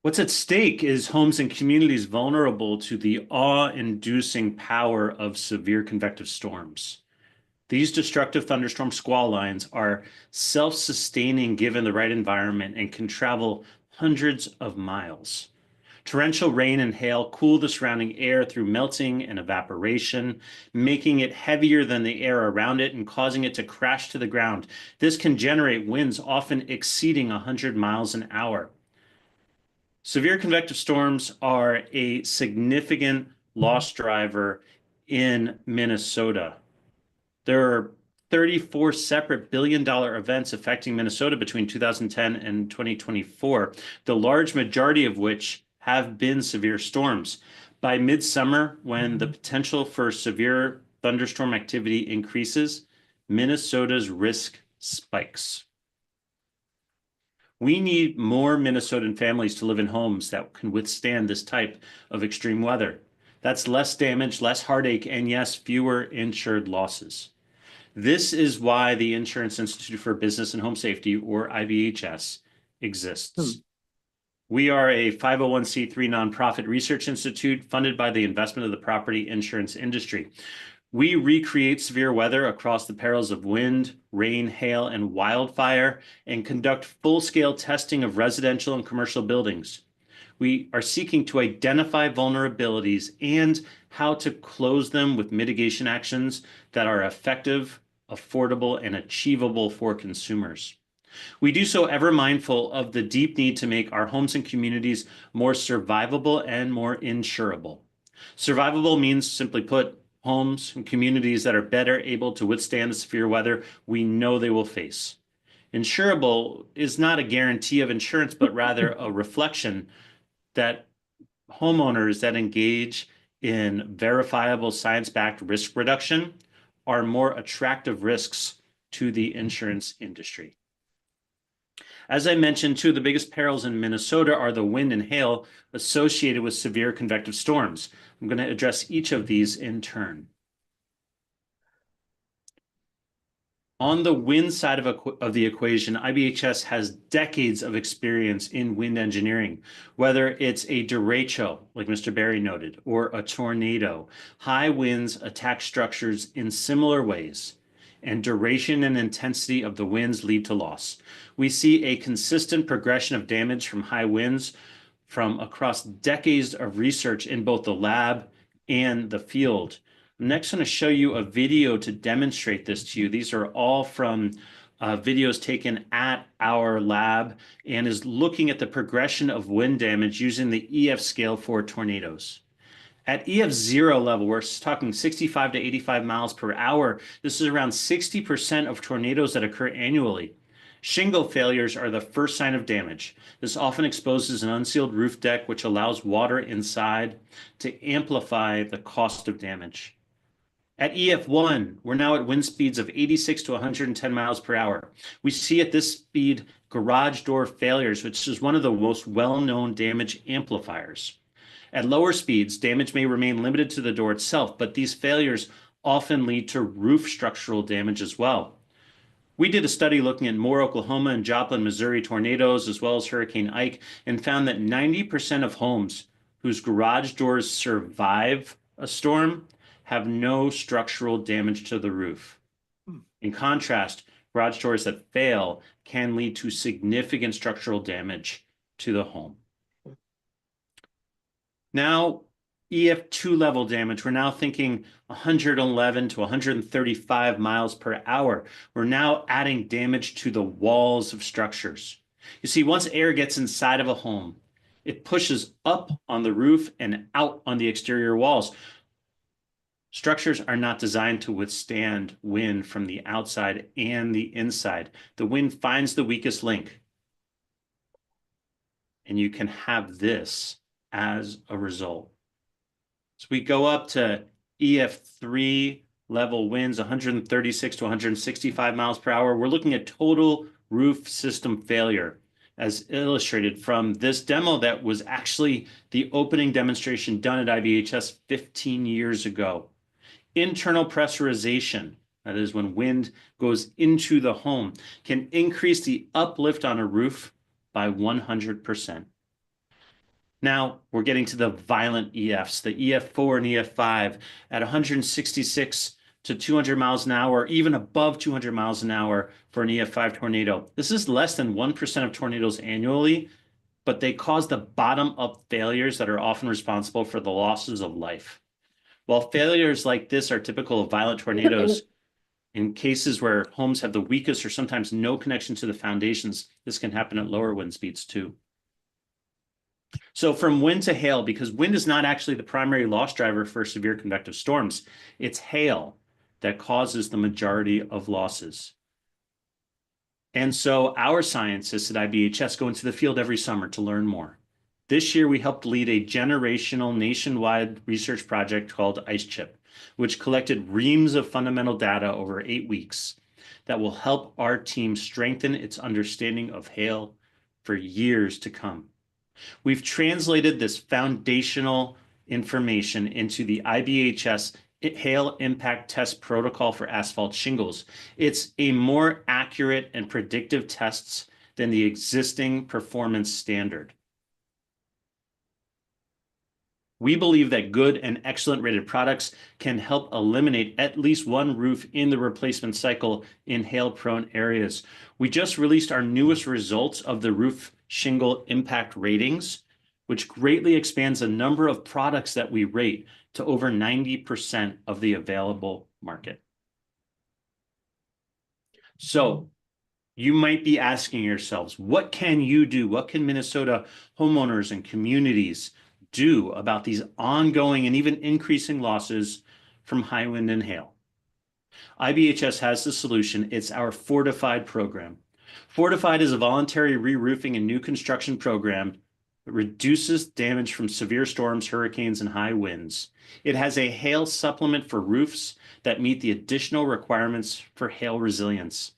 What's at stake is homes and communities vulnerable to the awe-inducing power of severe convective storms. These destructive thunderstorm squall lines are self-sustaining given the right environment and can travel hundreds of miles. Torrential rain and hail cool the surrounding air through melting and evaporation, making it heavier than the air around it and causing it to crash to the ground. This can generate winds often exceeding 100 miles an hour. Severe convective storms are a significant loss driver in Minnesota. There are 34 separate billion-dollar events affecting Minnesota between 2010 and 2024, the large majority of which have been severe storms. By midsummer, when the potential for severe thunderstorm activity increases, Minnesota's risk spikes. We need more Minnesotan families to live in homes that can withstand this type of extreme weather. That's less damage, less heartache, and yes, fewer insured losses. This is why the Insurance Institute for Business and Home Safety, or IBHS, exists. We are a 501c3 nonprofit research institute funded by the investment of the property insurance industry. We recreate severe weather across the perils of wind, rain, hail, and wildfire, and conduct full-scale testing of residential and commercial buildings. We are seeking to identify vulnerabilities and how to close them with mitigation actions that are effective, affordable, and achievable for consumers. We do so ever mindful of the deep need to make our homes and communities more survivable and more insurable. Survivable means, simply put, homes and communities that are better able to withstand the severe weather we know they will face. Insurable is not a guarantee of insurance, but rather a reflection that homeowners that engage in verifiable science-backed risk reduction are more attractive risks to the insurance industry. As I mentioned, two of the biggest perils in Minnesota are the wind and hail associated with severe convective storms. I'm going to address each of these in turn. On the wind side of the equation, IBHS has decades of experience in wind engineering, whether it's a derecho, like Mr. Barry noted, or a tornado. High winds attack structures in similar ways, and duration and intensity of the winds lead to loss. We see a consistent progression of damage from high winds from across decades of research in both the lab and the field. I'm next going to show you a video to demonstrate this to you. These are all from videos taken at our lab and is looking at the progression of wind damage using the EF scale for tornadoes. At EF 0 level, we're talking 65 to 85 miles per hour. This is around 60% of tornadoes that occur annually. Shingle failures are the first sign of damage. This often exposes an unsealed roof deck, which allows water inside to amplify the cost of damage. At EF1, we're now at wind speeds of 86 to 110 miles per hour. We see at this speed garage door failures, which is one of the most well-known damage amplifiers. At lower speeds, damage may remain limited to the door itself, but these failures often lead to roof structural damage as well. We did a study looking at Moore, Oklahoma and Joplin, Missouri tornadoes, as well as Hurricane Ike, and found that 90% of homes whose garage doors survive a storm have no structural damage to the roof. In contrast, garage doors that fail can lead to significant structural damage to the home. Now, EF2 level damage, we're now thinking 111 to 135 miles per hour. We're now adding damage to the walls of structures. You see, once air gets inside of a home, it pushes up on the roof and out on the exterior walls. Structures are not designed to withstand wind from the outside and the inside. The wind finds the weakest link. And you can have this as a result. So we go up to EF3 level winds, 136 to 165 miles per hour. We're looking at total roof system failure, as illustrated from this demo that was actually the opening demonstration done at IBHS 15 years ago. Internal pressurization, that is when wind goes into the home, can increase the uplift on a roof by 100%. Now we're getting to the violent EFs, the EF4 and EF5 at 166 to 200 miles an hour, even above 200 miles an hour for an EF5 tornado. This is less than 1% of tornadoes annually, but they cause the bottom-up failures that are often responsible for the losses of life. While failures like this are typical of violent tornadoes, in cases where homes have the weakest or sometimes no connection to the foundations, this can happen at lower wind speeds too. So from wind to hail, because wind is not actually the primary loss driver for severe convective storms, it's hail that causes the majority of losses. And so our scientists at IBHS go into the field every summer to learn more. This year, we helped lead a generational nationwide research project called IceChip, which collected reams of fundamental data over 8 weeks that will help our team strengthen its understanding of hail for years to come. We've translated this foundational information into the IBHS Hail Impact Test Protocol for asphalt shingles. It's a more accurate and predictive tests than the existing performance standard. We believe that good and excellent rated products can help eliminate at least one roof in the replacement cycle in hail-prone areas. We just released our newest results of the roof shingle impact ratings, which greatly expands the number of products that we rate to over 90% of the available market. So you might be asking yourselves, what can you do? What can Minnesota homeowners and communities do about these ongoing and even increasing losses from high wind and hail? IBHS has the solution. It's our Fortified program. Fortified is a voluntary re-roofing and new construction program that reduces damage from severe storms, hurricanes, and high winds. It has a hail supplement for roofs that meet the additional requirements for hail resilience.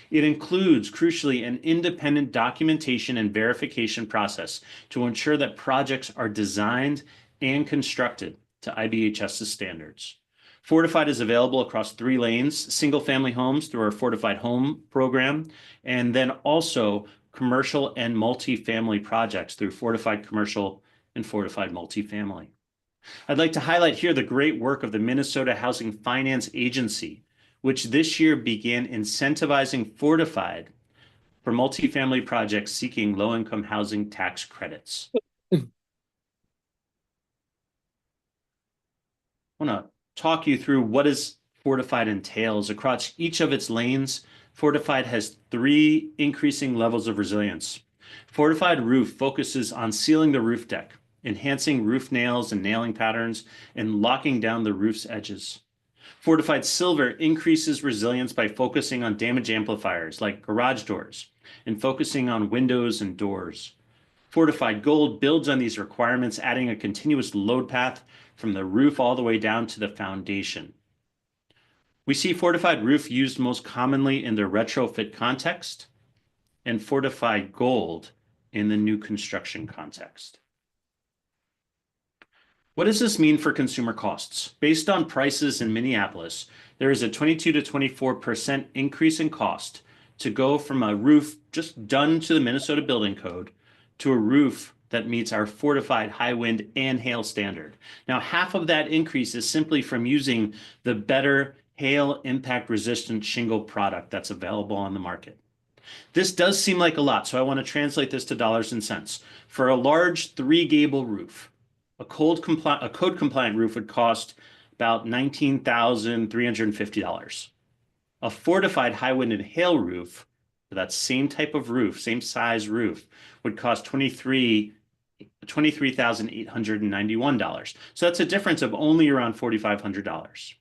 It includes, crucially, an independent documentation and verification process to ensure that projects are designed and constructed to IBHS's standards. Fortified is available across 3 lanes, single-family homes through our Fortified Home program, and then also commercial and multifamily projects through Fortified Commercial and Fortified Multifamily. I'd like to highlight here the great work of the Minnesota Housing Finance Agency, which this year began incentivizing Fortified for multifamily projects seeking low-income housing tax credits. I want to talk you through what is Fortified entails. Across each of its lanes, Fortified has 3 increasing levels of resilience. Fortified Roof focuses on sealing the roof deck, enhancing roof nails and nailing patterns, and locking down the roof's edges. Fortified Silver increases resilience by focusing on damage amplifiers like garage doors and focusing on windows and doors. Fortified Gold builds on these requirements, adding a continuous load path from the roof all the way down to the foundation. We see Fortified Roof used most commonly in the retrofit context and Fortified Gold in the new construction context. What does this mean for consumer costs? Based on prices in Minneapolis, there is a 22 to 24% increase in cost to go from a roof just done to the Minnesota Building Code to a roof that meets our Fortified high wind and hail standard. Now, half of that increase is simply from using the better hail impact resistant shingle product that's available on the market. This does seem like a lot, so I want to translate this to dollars and cents. For a large 3-gable roof, a code compliant roof would cost about $19,350. A Fortified high wind and hail roof for that same type of roof, same size roof, would cost $23,891. So that's a difference of only around $4,500.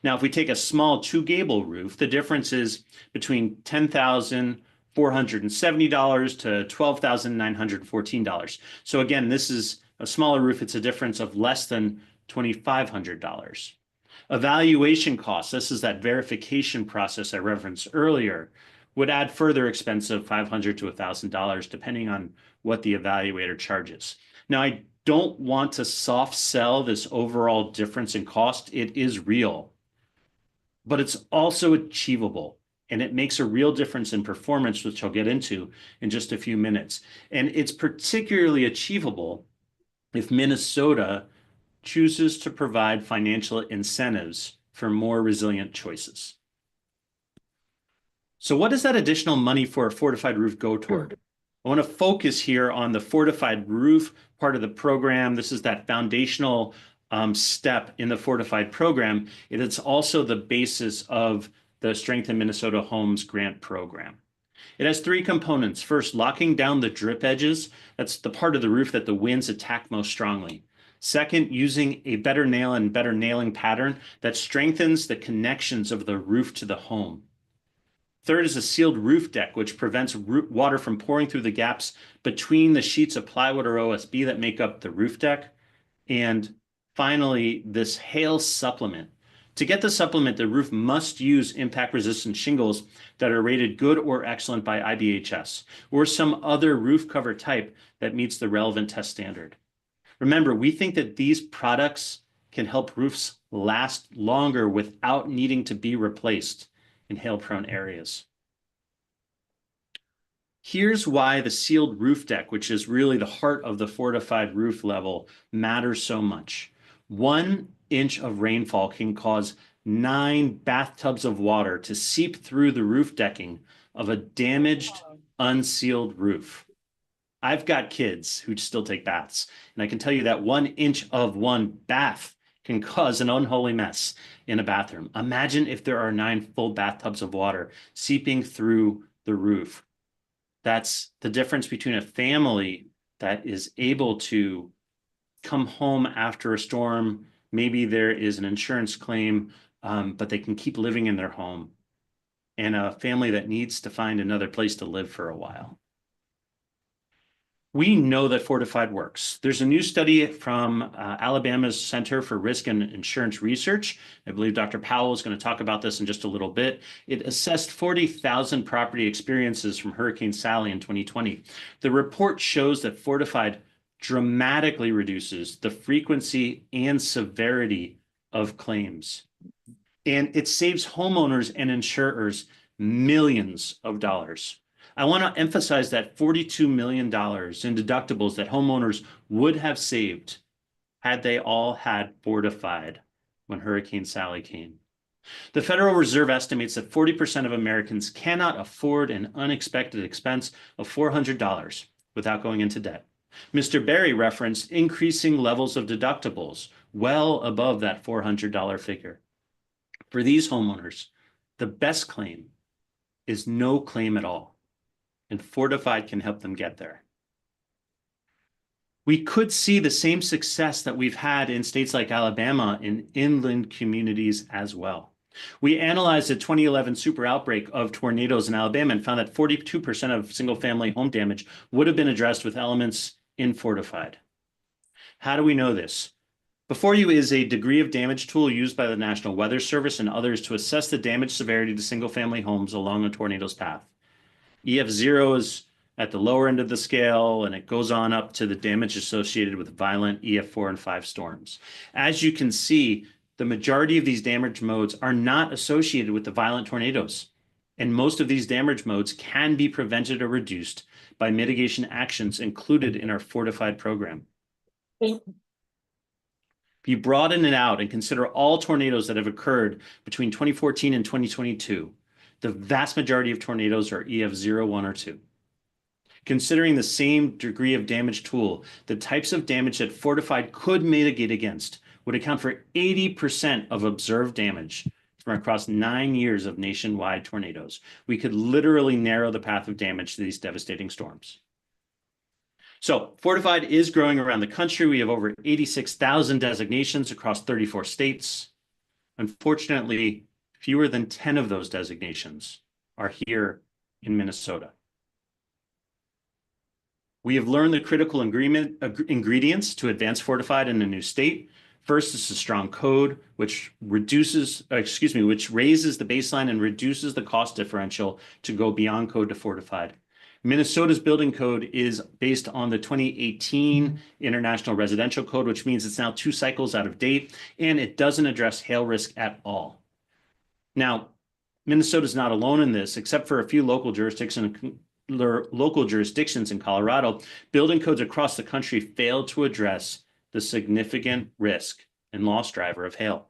Now, if we take a small 2-gable roof, the difference is between $10,470 to $12,914. So again, this is a smaller roof. It's a difference of less than $2,500. Evaluation costs, this is that verification process I referenced earlier, would add further expense of $500 to $1,000, depending on what the evaluator charges. Now, I don't want to soft sell this overall difference in cost. It is real, but it's also achievable, and it makes a real difference in performance, which I'll get into in just a few minutes. And it's particularly achievable if Minnesota chooses to provide financial incentives for more resilient choices. So what does that additional money for a Fortified roof go toward? I want to focus here on the Fortified roof part of the program. This is that foundational step in the Fortified program. It is also the basis of the Strengthen Minnesota Homes grant program. It has 3 components. First, locking down the drip edges. That's the part of the roof that the winds attack most strongly. Second, using a better nail and better nailing pattern that strengthens the connections of the roof to the home. Third is a sealed roof deck, which prevents water from pouring through the gaps between the sheets of plywood or OSB that make up the roof deck. And finally, this hail supplement. To get the supplement, the roof must use impact-resistant shingles that are rated good or excellent by IBHS, or some other roof cover type that meets the relevant test standard. Remember, we think that these products can help roofs last longer without needing to be replaced in hail-prone areas. Here's why the sealed roof deck, which is really the heart of the Fortified roof level, matters so much. 1 inch of rainfall can cause 9 bathtubs of water to seep through the roof decking of a damaged, unsealed roof. I've got kids who still take baths, and I can tell you that 1 inch of one bath can cause an unholy mess in a bathroom. Imagine if there are 9 full bathtubs of water seeping through the roof. That's the difference between a family that is able to come home after a storm. Maybe there is an insurance claim, but they can keep living in their home, and a family that needs to find another place to live for a while. We know that Fortified works. There's a new study from Alabama's Center for Risk and Insurance Research. I believe Dr. Powell is going to talk about this in just a little bit. It assessed 40,000 property experiences from Hurricane Sally in 2020. The report shows that Fortified dramatically reduces the frequency and severity of claims. And it saves homeowners and insurers millions of dollars. I want to emphasize that $42 million in deductibles that homeowners would have saved had they all had Fortified when Hurricane Sally came. The Federal Reserve estimates that 40% of Americans cannot afford an unexpected expense of $400 without going into debt. Mr. Berry referenced increasing levels of deductibles well above that $400 figure. For these homeowners, the best claim is no claim at all, and Fortified can help them get there. We could see the same success that we've had in states like Alabama in inland communities as well. We analyzed the 2011 super outbreak of tornadoes in Alabama and found that 42% of single-family home damage would have been addressed with elements in Fortified. How do we know this? Before you is a degree of damage tool used by the National Weather Service and others to assess the damage severity to single-family homes along a tornado's path. EF0 is at the lower end of the scale, and it goes on up to the damage associated with violent EF4 and 5 storms. As you can see, the majority of these damage modes are not associated with the violent tornadoes, and most of these damage modes can be prevented or reduced by mitigation actions included in our Fortified program. If you broaden it out and consider all tornadoes that have occurred between 2014 and 2022, the vast majority of tornadoes are EF0, 1, or 2. Considering the same degree of damage tool, the types of damage that Fortified could mitigate against would account for 80% of observed damage from across 9 years of nationwide tornadoes. We could literally narrow the path of damage to these devastating storms. So Fortified is growing around the country. We have over 86,000 designations across 34 states. Unfortunately, fewer than 10 of those designations are here in Minnesota. We have learned the critical ingredients to advance Fortified in a new state. First is a strong code, which raises the baseline and reduces the cost differential to go beyond code to Fortified. Minnesota's building code is based on the 2018 International Residential Code, which means it's now 2 cycles out of date, and it doesn't address hail risk at all. Now, Minnesota's not alone in this, except for a few local jurisdictions in Colorado. Building codes across the country fail to address the significant risk and loss driver of hail.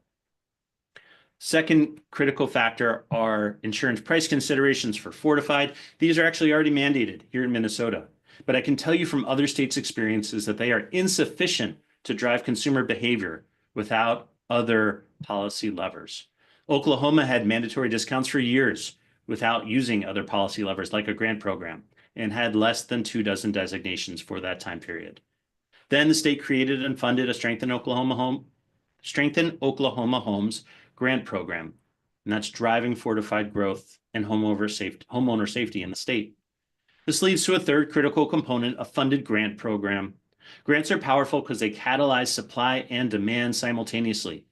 Second critical factor are insurance price considerations for Fortified. These are actually already mandated here in Minnesota, but I can tell you from other states' experiences that they are insufficient to drive consumer behavior without other policy levers. Oklahoma had mandatory discounts for years without using other policy levers like a grant program and had less than 2 dozen designations for that time period. Then the state created and funded a Strengthen Oklahoma Homes grant program, and that's driving Fortified growth and homeowner safety in the state. This leads to a third critical component, a funded grant program. Grants are powerful because they catalyze supply and demand simultaneously.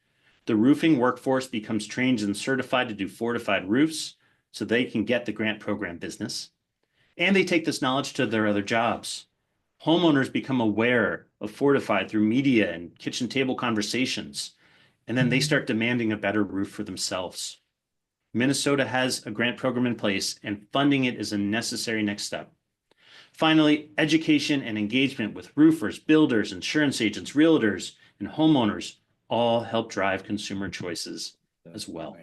The roofing workforce becomes trained and certified to do Fortified roofs so they can get the grant program business. And they take this knowledge to their other jobs. Homeowners become aware of Fortified through media and kitchen table conversations, and then they start demanding a better roof for themselves. Minnesota has a grant program in place, and funding it is a necessary next step. Finally, education and engagement with roofers, builders, insurance agents, realtors, and homeowners all help drive consumer choices as well.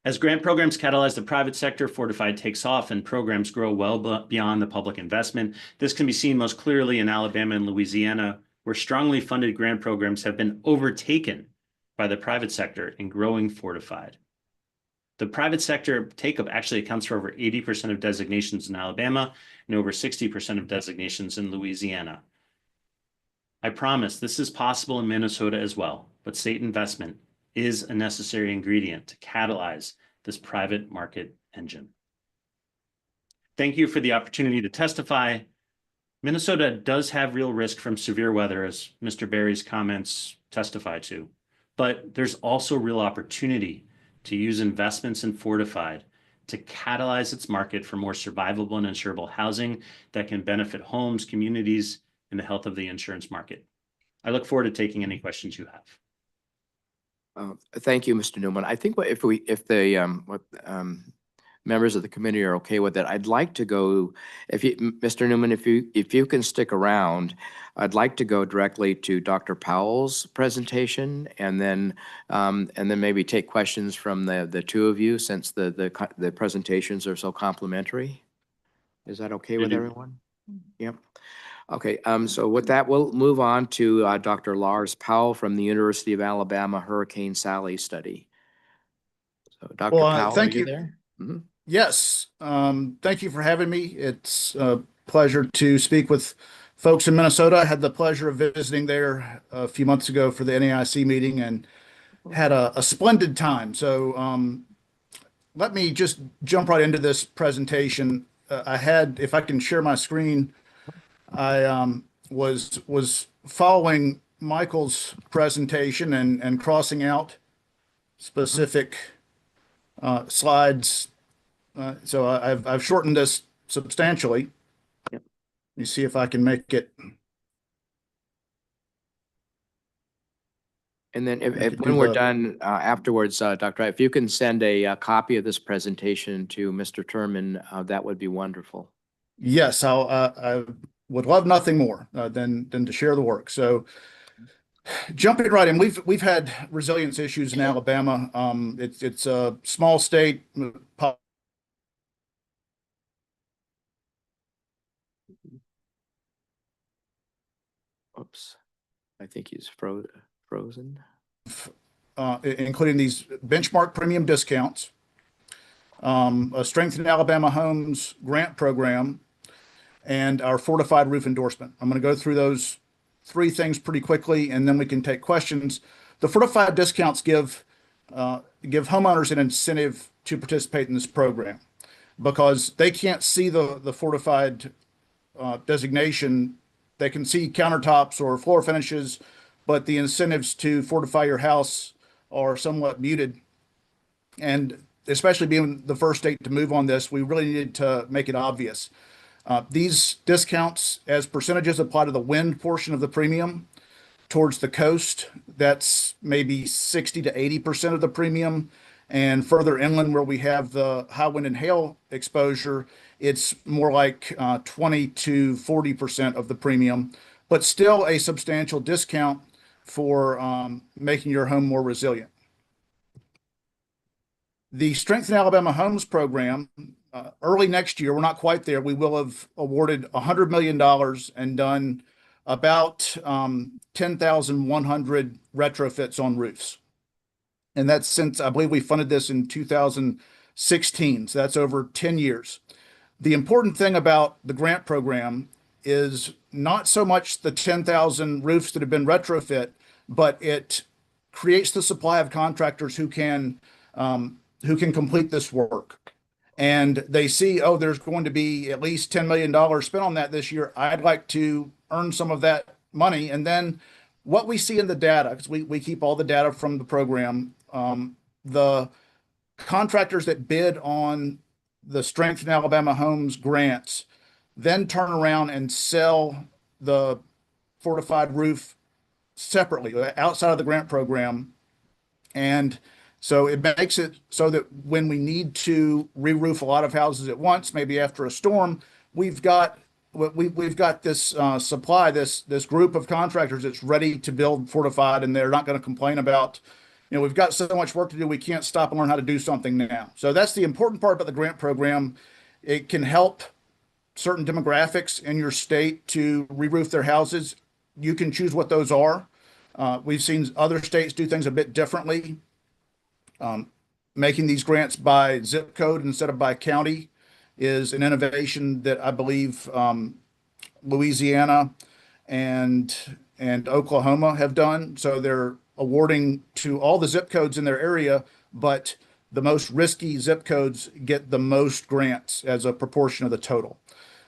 As grant programs catalyze the private sector, Fortified takes off and programs grow well beyond the public investment. This can be seen most clearly in Alabama and Louisiana, where strongly funded grant programs have been overtaken by the private sector in growing Fortified. The private sector take-up actually accounts for over 80% of designations in Alabama and over 60% of designations in Louisiana. I promise this is possible in Minnesota as well, but state investment is a necessary ingredient to catalyze this private market engine. Thank you for the opportunity to testify. Minnesota does have real risk from severe weather, as Mr. Berry's comments testify to, but there's also real opportunity to use investments in Fortified to catalyze its market for more survivable and insurable housing that can benefit homes, communities, in the health of the insurance market. I look forward to taking any questions you have. Thank you, Mr. Newman. I think if the members of the committee are okay with it, I'd like to go, Mr. Newman, if you can stick around, I'd like to go directly to Dr. Powell's presentation and then maybe take questions from the two of you since the presentations are so complimentary. Is that okay with everyone? Yep. Okay, so with that, we'll move on to Dr. Lars Powell from the University of Alabama Hurricane Sally study. So Dr. Powell, thank are you you. there? Mhm. Yes, thank you for having me. It's a pleasure to speak with folks in Minnesota. I had the pleasure of visiting there a few months ago for the NAIC meeting and had a splendid time. So let me just jump right into this presentation. If I can share my screen, I was following Michael's presentation and crossing out specific slides. So I've shortened this substantially. Yep. Let me see if I can make it. And then I could when do we're the- done afterwards, Dr. If you can send a copy of this presentation to Mr. Turman, that would be wonderful. Yes, I would love nothing more than to share the work. So jumping right in, we've had resilience issues in Alabama. It's a small state. Oops, I think he's frozen. Including these benchmark premium discounts, a strengthened Alabama Homes grant program, and our fortified roof endorsement. I'm going to go through those three things pretty quickly, and then we can take questions. The fortified discounts give homeowners an incentive to participate in this program because they can't see the fortified designation. They can see countertops or floor finishes, but the incentives to fortify your house are somewhat muted. And especially being the first state to move on this, we really needed to make it obvious. These discounts as percentages apply to the wind portion of the premium. Towards the coast, that's maybe 60 to 80% of the premium. And further inland where we have the high wind and hail exposure, it's more like 20 to 40% of the premium, but still a substantial discount for making your home more resilient. The Strengthen Alabama Homes program, early next year, we're not quite there, we will have awarded $100 million and done about 10,100 retrofits on roofs. And that's since, I believe we funded this in 2016, so that's over 10 years. The important thing about the grant program is not so much the 10,000 roofs that have been retrofit, but it creates the supply of contractors who can complete this work. And they see, oh, there's going to be at least $10 million spent on that this year. I'd like to earn some of that money. And then what we see in the data, because we keep all the data from the program, the contractors that bid on the Strengthen Alabama Homes grants then turn around and sell the fortified roof separately outside of the grant program. And so it makes it so that when we need to re-roof a lot of houses at once, maybe after a storm, we've got this supply, this group of contractors that's ready to build fortified, and they're not going to complain about, we've got so much work to do, we can't stop and learn how to do something now. So that's the important part about the grant program. It can help certain demographics in your state to re-roof their houses. You can choose what those are. We've seen other states do things a bit differently. Making these grants by zip code instead of by county is an innovation that I believe Louisiana and Oklahoma have done. So they're awarding to all the zip codes in their area, but the most risky zip codes get the most grants as a proportion of the total.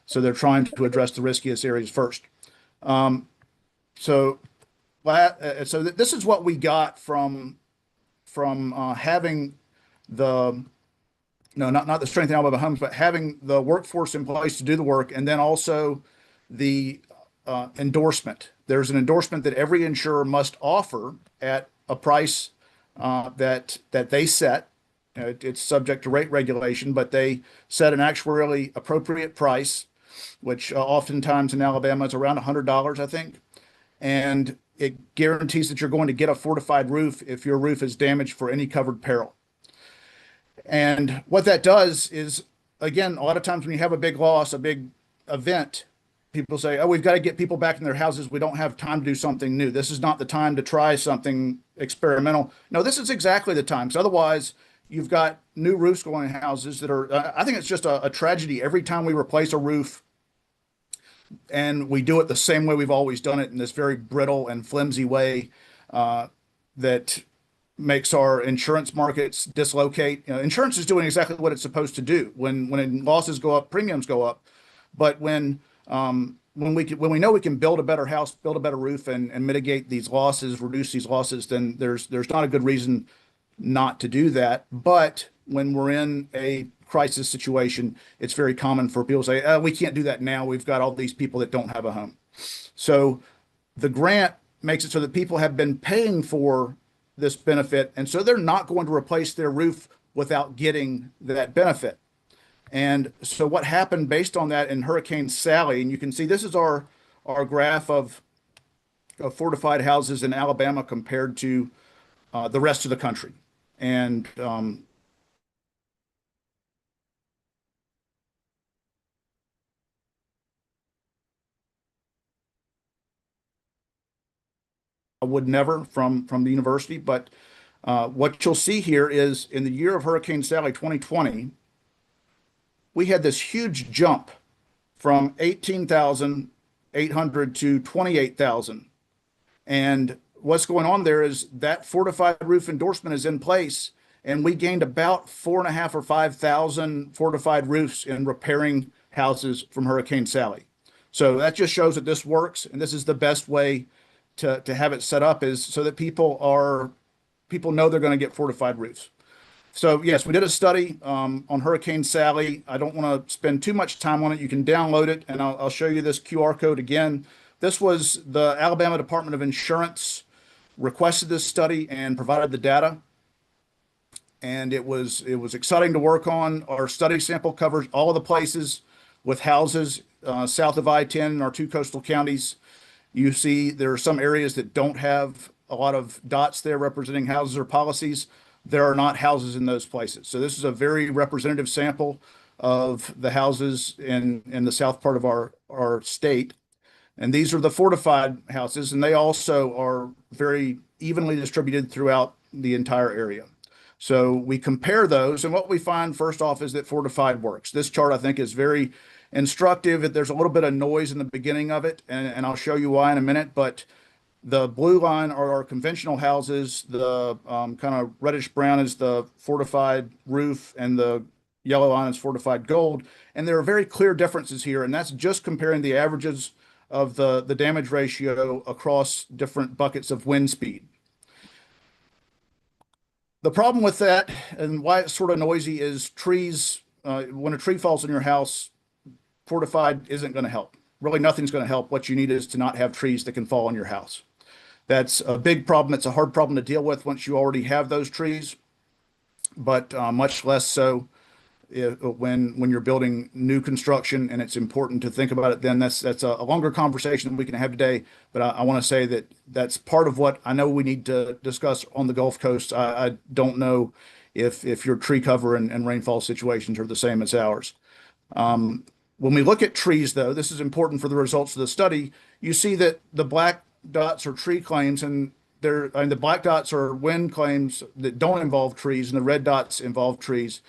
So they're trying to address the riskiest areas first. So this is what we got from having not the Strength in Alabama Homes, but having the workforce in place to do the work, and then also the endorsement. There's an endorsement that every insurer must offer at a price that they set. It's subject to rate regulation, but they set an actuarially appropriate price, which oftentimes in Alabama is around $100, I think. And it guarantees that you're going to get a fortified roof if your roof is damaged for any covered peril. And what that does is, again, a lot of times when you have a big loss, a big event, people say, oh, we've got to get people back in their houses. We don't have time to do something new. This is not the time to try something experimental. No, this is exactly the time. So otherwise, you've got new roofs going in houses that are, I think it's just a tragedy every time we replace a roof, and we do it the same way we've always done it, in this very brittle and flimsy way that makes our insurance markets dislocate. Insurance is doing exactly what it's supposed to do. When losses go up, premiums go up. But when we know we can build a better house, build a better roof, and mitigate these losses, reduce these losses, then there's not a good reason not to do that. But when we're in a crisis situation, it's very common for people to say, we can't do that now. We've got all these people that don't have a home. So the grant makes it so that people have been paying for this benefit, and so they're not going to replace their roof without getting that benefit. And so what happened based on that in Hurricane Sally, and you can see this is our graph of fortified houses in Alabama compared to the rest of the country. And I would never from the university, but what you'll see here is in the year of Hurricane Sally 2020, we had this huge jump from 18,800 to 28,000. And what's going on there is that fortified roof endorsement is in place, and we gained about 4,500 or 5,000 fortified roofs in repairing houses from Hurricane Sally. So that just shows that this works, and this is the best way to have it set up, is so that people know they're going to get fortified roofs. So yes, we did a study on Hurricane Sally. I don't want to spend too much time on it. You can download it, and I'll show you this QR code again. This was the Alabama Department of Insurance requested this study and provided the data. And it was exciting to work on. Our study sample covers all of the places with houses south of I-10 in our two coastal counties. You see there are some areas that don't have a lot of dots there representing houses or policies. There are not houses in those places. So this is a very representative sample of the houses in the south part of our state. And these are the fortified houses, and they also are very evenly distributed throughout the entire area. So we compare those, and what we find first off is that fortified works. This chart I think is very instructive. There's a little bit of noise in the beginning of it, and I'll show you why in a minute, but the blue line are our conventional houses. The kind of reddish brown is the fortified roof, and the yellow line is fortified gold. And there are very clear differences here, and that's just comparing the averages of the damage ratio across different buckets of wind speed. The problem with that, and why it's sort of noisy, is trees. When a tree falls on your house, fortified isn't going to help. Really, nothing's going to help. What you need is to not have trees that can fall on your house. That's a big problem. It's a hard problem to deal with once you already have those trees, but much less so when you're building new construction, and it's important to think about it then. That's a longer conversation than we can have today, but I want to say that that's part of what I know we need to discuss on the Gulf Coast. I don't know if your tree cover and rainfall situations are the same as ours. When we look at trees, though, this is important for the results of the study. You see that the black dots are tree claims, and the black dots are wind claims that don't involve trees, and the red dots involve trees.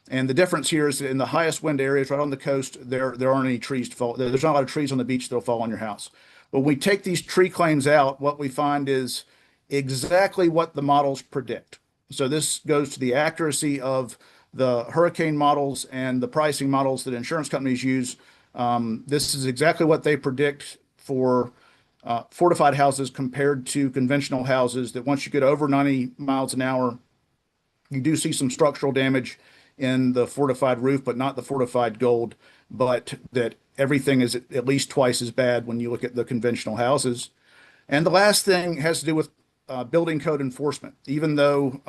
And the difference here is that in the highest wind areas right on the coast, there aren't any trees to fall. There's not a lot of trees on the beach that'll fall on your house. But when we take these tree claims out, what we find is exactly what the models predict. So this goes to the accuracy of the hurricane models and the pricing models that insurance companies use. This is exactly what they predict for fortified houses compared to conventional houses, that once you get over 90 miles an hour, you do see some structural damage in the fortified roof, but not the fortified gold. But that everything is at least twice as bad when you look at the conventional houses. And the last thing has to do with building code enforcement. Even though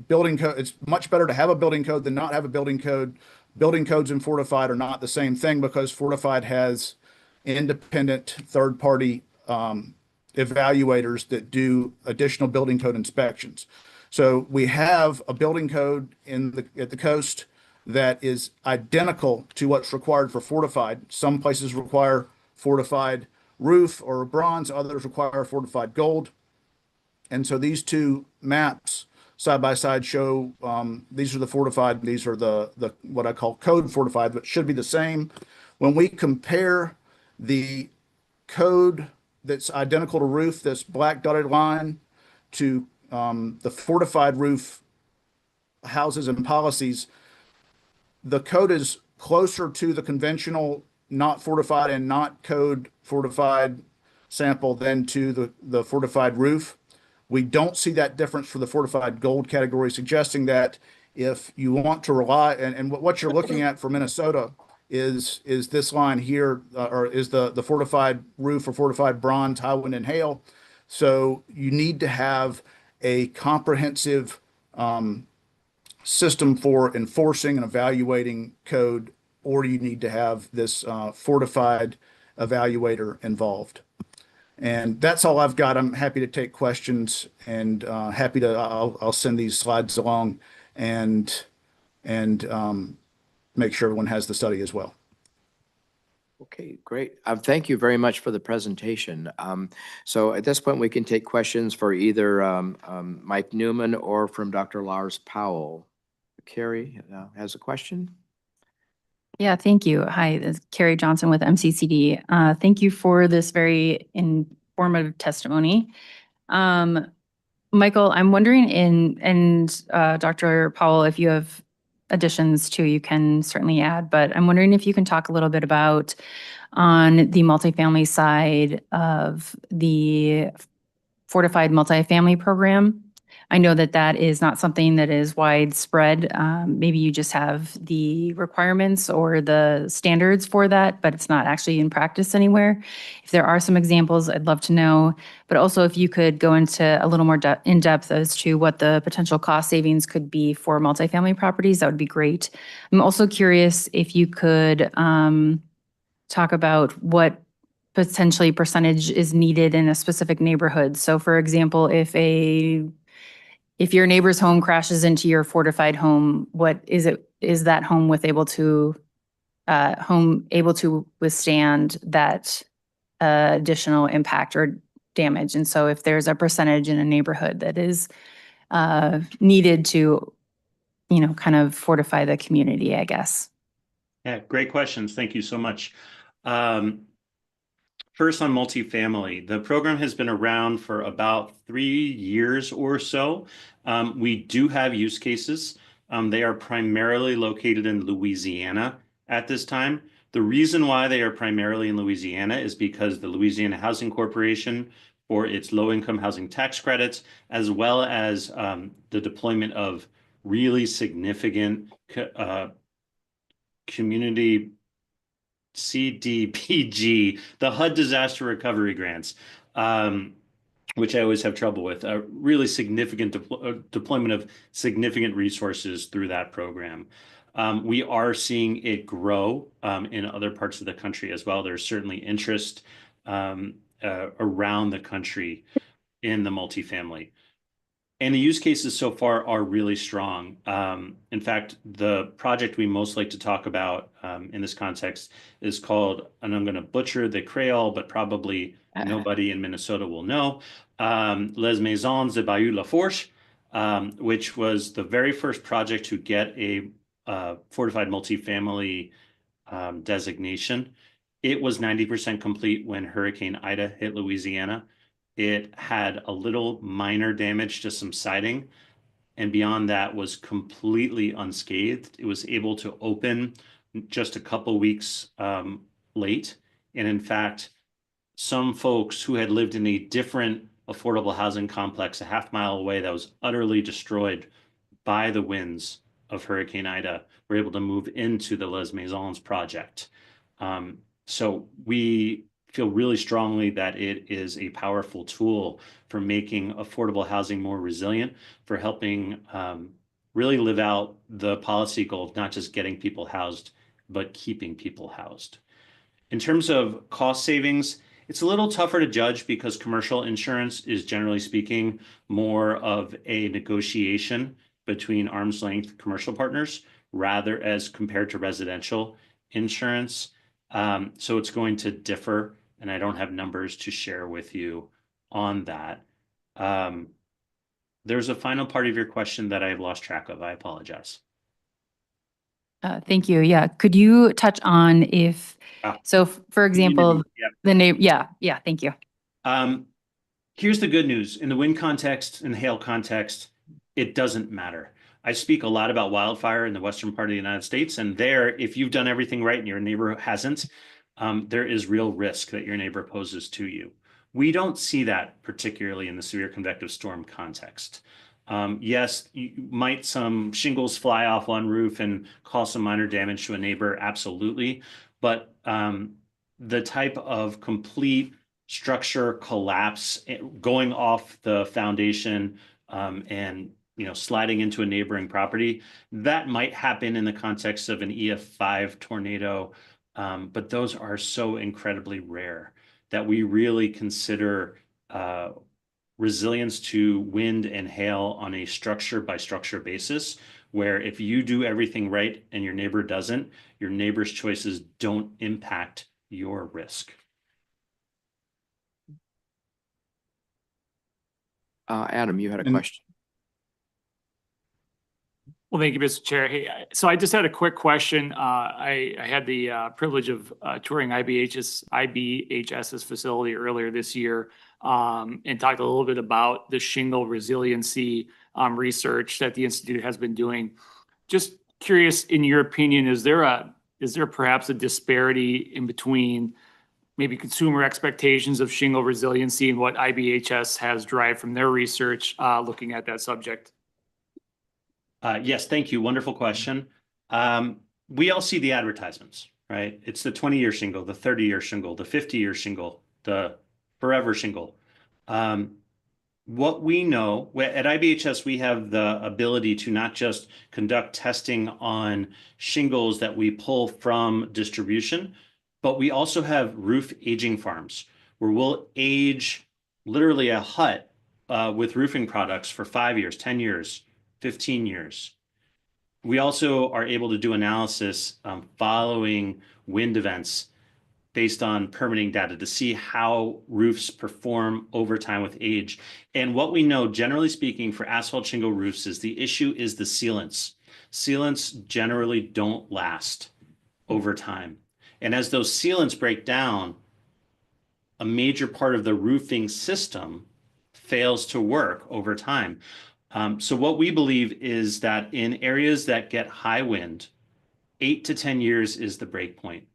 building code, it's much better to have a building code than not have a building code. Building codes and fortified are not the same thing because fortified has independent third-party evaluators that do additional building code inspections. So we have a building code at the coast that is identical to what's required for fortified. Some places require fortified roof or bronze, others require fortified gold. And so these two maps side by side show these are the fortified, these are the what I call code fortified, but should be the same. When we compare the code that's identical to roof, this black dotted line, to the fortified roof houses and policies, the code is closer to the conventional not fortified and not code fortified sample than to the fortified roof. We don't see that difference for the fortified gold category, suggesting that if you want to rely, and what you're looking at for Minnesota is this line here, or is the fortified roof or fortified bronze, high wind and hail. So you need to have a comprehensive system for enforcing and evaluating code, or you need to have this fortified evaluator involved. And that's all I've got. I'm happy to take questions and happy to, I'll send these slides along and make sure everyone has the study as well. Okay, great. Thank you very much for the presentation. So at this point, we can take questions for either Mike Newman or from Dr. Lars Powell. Carrie has a question. Yeah, thank you. Hi, this is Carrie Johnson with MCCD. Thank you for this very informative testimony. Michael, I'm wondering and Dr. Powell, if you have additions too, you can certainly add, but I'm wondering if you can talk a little bit about on the multifamily side of the fortified multifamily program. I know that that is not something that is widespread. Maybe you just have the requirements or the standards for that, but it's not actually in practice anywhere. If there are some examples, I'd love to know. But also if you could go into a little more in depth as to what the potential cost savings could be for multifamily properties, that would be great. I'm also curious if you could talk about what potentially percentage is needed in a specific neighborhood. So for example, if your neighbor's home crashes into your fortified home, what is it? Is that home able to withstand that additional impact or damage? And so if there's a percentage in a neighborhood that is needed to, kind of fortify the community, I guess. Yeah, great questions. Thank you so much. First on multifamily, the program has been around for about 3 years or so. We do have use cases. They are primarily located in Louisiana at this time. The reason why they are primarily in Louisiana is because the Louisiana Housing Corporation, for its low-income housing tax credits, as well as the deployment of really significant community CDPG, the HUD disaster recovery grants, which I always have trouble with, a really significant deployment of significant resources through that program. We are seeing it grow in other parts of the country as well. There's certainly interest around the country in the multifamily. And the use cases so far are really strong. In fact, the project we most like to talk about in this context is called, and I'm going to butcher the Creole, but probably nobody in Minnesota will know, Les Maisons de Bayou La Fourche, which was the very first project to get a fortified multifamily designation. It was 90% complete when Hurricane Ida hit Louisiana. It had a little minor damage to some siding, and beyond that was completely unscathed. It was able to open just a couple weeks late. And in fact, some folks who had lived in a different affordable housing complex a half-mile away that was utterly destroyed by the winds of Hurricane Ida were able to move into the Les Maisons project. So we feel really strongly that it is a powerful tool for making affordable housing more resilient, for helping really live out the policy goal of not just getting people housed, but keeping people housed. In terms of cost savings, it's a little tougher to judge because commercial insurance is, generally speaking, more of a negotiation between arm's length commercial partners rather as compared to residential insurance. So it's going to differ, and I don't have numbers to share with you on that. There's a final part of your question that I've lost track of. I apologize. Thank you. Yeah. Could you touch on if, so for example, the neighbor, yeah, thank you. Here's the good news. In the wind context and the hail context, it doesn't matter. I speak a lot about wildfire in the western part of the United States, and there, if you've done everything right and your neighbor hasn't, there is real risk that your neighbor poses to you. We don't see that particularly in the severe convective storm context. Yes, might some shingles fly off one roof and cause some minor damage to a neighbor? Absolutely. But the type of complete structure collapse going off the foundation and sliding into a neighboring property, that might happen in the context of an EF5 tornado. But those are so incredibly rare that we really consider resilience to wind and hail on a structure by structure basis, where if you do everything right and your neighbor doesn't, your neighbor's choices don't impact your risk. Adam, you had a And- question. Well, thank you, Mr. Chair. Hey, so I just had a quick question. I had the privilege of touring IBHS's facility earlier this year and talked a little bit about the shingle resiliency research that the Institute has been doing. Just curious, in your opinion, is there perhaps a disparity in between maybe consumer expectations of shingle resiliency and what IBHS has derived from their research looking at that subject? Yes, thank you. Wonderful question. We all see the advertisements, right? It's the 20-year shingle, the 30-year shingle, the 50-year shingle, the forever shingle. What we know, at IBHS, we have the ability to not just conduct testing on shingles that we pull from distribution, but we also have roof aging farms where we'll age literally a hut with roofing products for 5 years, 10 years, 15 years. We also are able to do analysis following wind events based on permitting data to see how roofs perform over time with age. And what we know, generally speaking, for asphalt shingle roofs is the issue is the sealants. Sealants generally don't last over time. And as those sealants break down, a major part of the roofing system fails to work over time. So what we believe is that in areas that get high wind, 8 to 10 years is the break point.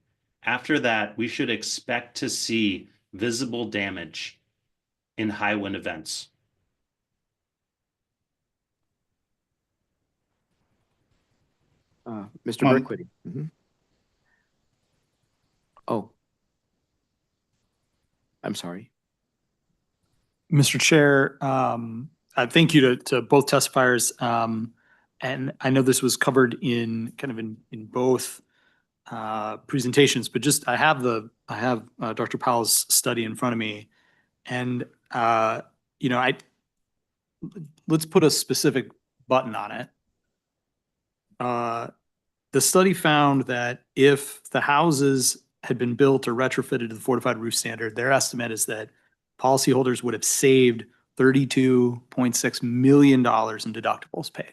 After that, we should expect to see visible damage in high wind events. Mr. Berkwitty. Oh, I'm sorry. Mr. Chair, thank you to both testifiers. And I know this was covered in both presentations, but just I have Dr. Powell's study in front of me, and let's put a specific button on it. The study found that if the houses had been built or retrofitted to the fortified roof standard, their estimate is that policyholders would have saved $32.6 million in deductibles paid.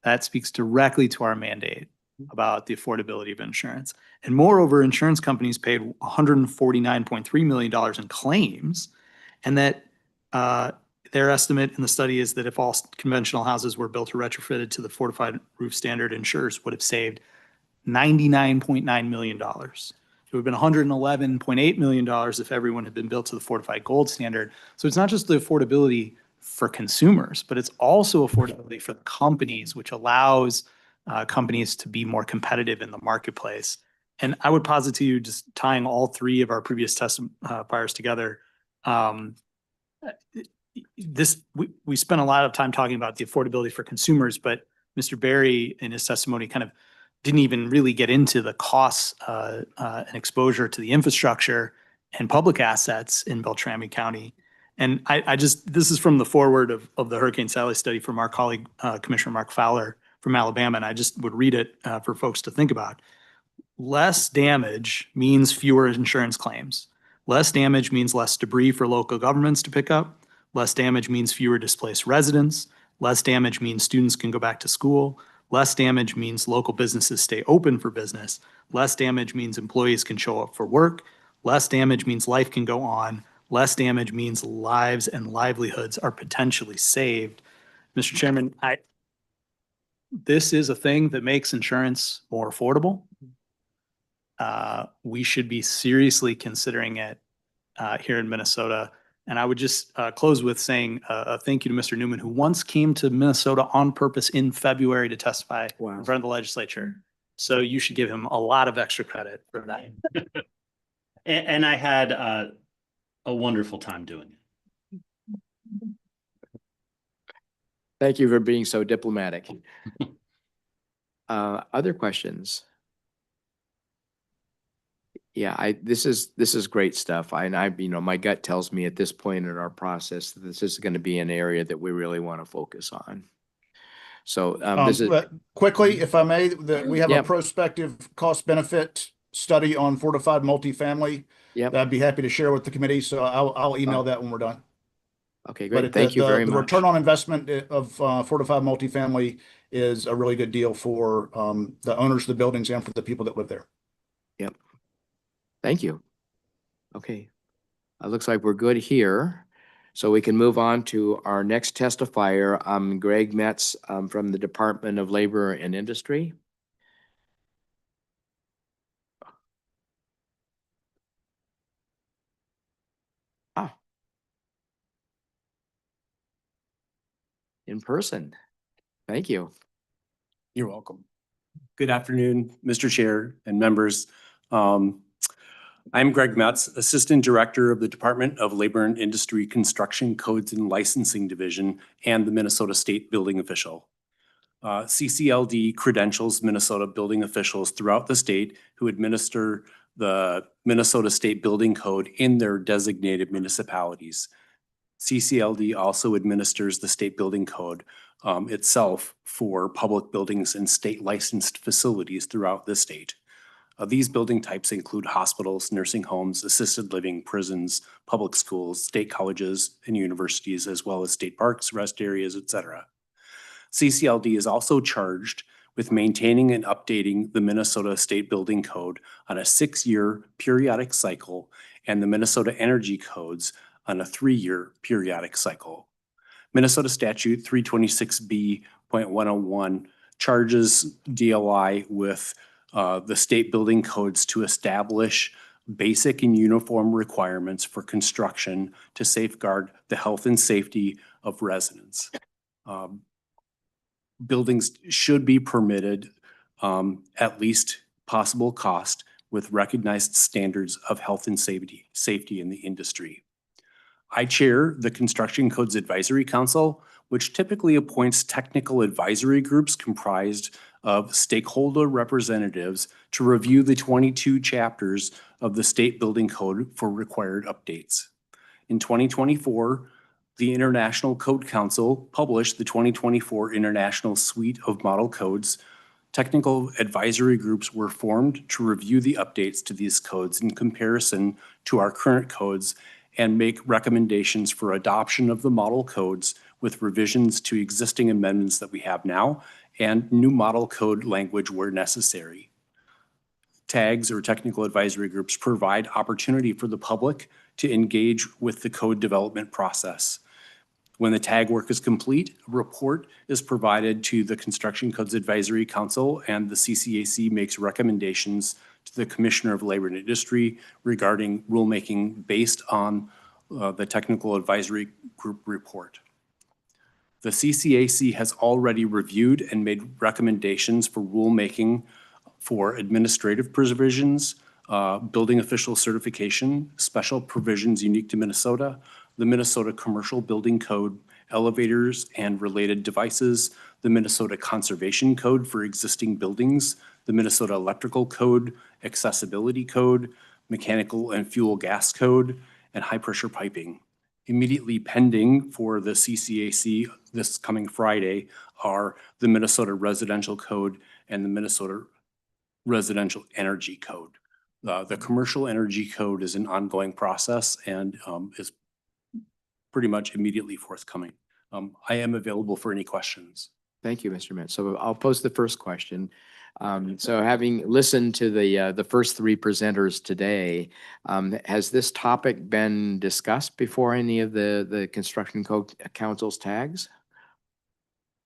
That speaks directly to our mandate about the affordability of insurance. And moreover, insurance companies paid $149.3 million in claims, and that their estimate in the study is that if all conventional houses were built or retrofitted to the fortified roof standard, insurers would have saved $99.9 million. It would have been $111.8 million if everyone had been built to the fortified gold standard. So it's not just the affordability for consumers, but it's also affordability for the companies, which allows companies to be more competitive in the marketplace. And I would posit to you, just tying all three of our previous testifiers together, we spent a lot of time talking about the affordability for consumers, but Mr. Berry in his testimony kind of didn't even really get into the costs and exposure to the infrastructure and public assets in Beltrami County. And this is from the foreword of the Hurricane Sally study from our colleague, Commissioner Mark Fowler from Alabama, and I just would read it for folks to think about. Less damage means fewer insurance claims. Less damage means less debris for local governments to pick up. Less damage means fewer displaced residents. Less damage means students can go back to school. Less damage means local businesses stay open for business. Less damage means employees can show up for work. Less damage means life can go on. Less damage means lives and livelihoods are potentially saved. Mr. Chairman, this is a thing that makes insurance more affordable. We should be seriously considering it here in Minnesota. And I would just close with saying a thank you to Mr. Newman, who once came to Minnesota on purpose in February to testify in front of the legislature. So you should give him a lot of extra credit for that. And I had a wonderful time doing it. Thank you for being so diplomatic. Other questions? Yeah, this is great stuff. My gut tells me at this point in our process that this is going to be an area that we really want to focus on. So this is quickly, if I may, we have Yep. a prospective cost benefit study on fortified multifamily. Yep. that I'd be happy to share with the committee. So I'll email that when we're done. Okay, But great. Thank you very the much. return on investment of fortified multifamily is a really good deal for the owners of the buildings and for the people that live there. Yep. Thank you. Okay. Looks like we're good here. So we can move on to our next testifier, Greg Metz from the Department of Labor and Industry. In person. Thank you. You're welcome. Good afternoon, Mr. Chair and members. I'm Greg Metz, Assistant Director of the Department of Labor and Industry Construction Codes and Licensing Division and the Minnesota State Building Official. CCLD credentials Minnesota building officials throughout the state who administer the Minnesota State Building Code in their designated municipalities. CCLD also administers the state building code itself for public buildings and state licensed facilities throughout the state. These building types include hospitals, nursing homes, assisted living, prisons, public schools, state colleges and universities, as well as state parks, rest areas, etc. CCLD is also charged with maintaining and updating the Minnesota State Building Code on a 6-year periodic cycle and the Minnesota Energy Codes on a 3-year periodic cycle. Minnesota Statute 326B.101 charges DLI with the state building codes to establish basic and uniform requirements for construction to safeguard the health and safety of residents. Buildings should be permitted at least possible cost with recognized standards of health and safety in the industry. I chair the Construction Codes Advisory Council, which typically appoints technical advisory groups comprised of stakeholder representatives to review the 22 chapters of the State Building Code for required updates. In 2024, the International Code Council published the 2024 International Suite of Model Codes. Technical advisory groups were formed to review the updates to these codes in comparison to our current codes and make recommendations for adoption of the model codes with revisions to existing amendments that we have now and new model code language where necessary. TAGs, or technical advisory groups, provide opportunity for the public to engage with the code development process. When the TAG work is complete, a report is provided to the Construction Codes Advisory Council, and the CCAC makes recommendations to the Commissioner of Labor and Industry regarding rulemaking based on the Technical Advisory Group report. The CCAC has already reviewed and made recommendations for rulemaking for administrative provisions, building official certification, special provisions unique to Minnesota, the Minnesota Commercial Building Code, elevators and related devices, the Minnesota Conservation Code for existing buildings, the Minnesota Electrical Code, Accessibility Code, Mechanical and Fuel Gas Code, and high-pressure piping. Immediately pending for the CCAC this coming Friday are the Minnesota Residential Code and the Minnesota Residential Energy Code. The Commercial Energy Code is an ongoing process and is pretty much immediately forthcoming. I am available for any questions. Thank you, Mr. Metz. So I'll pose the first question. So having listened to the first three presenters today, has this topic been discussed before any of the construction code council's tags?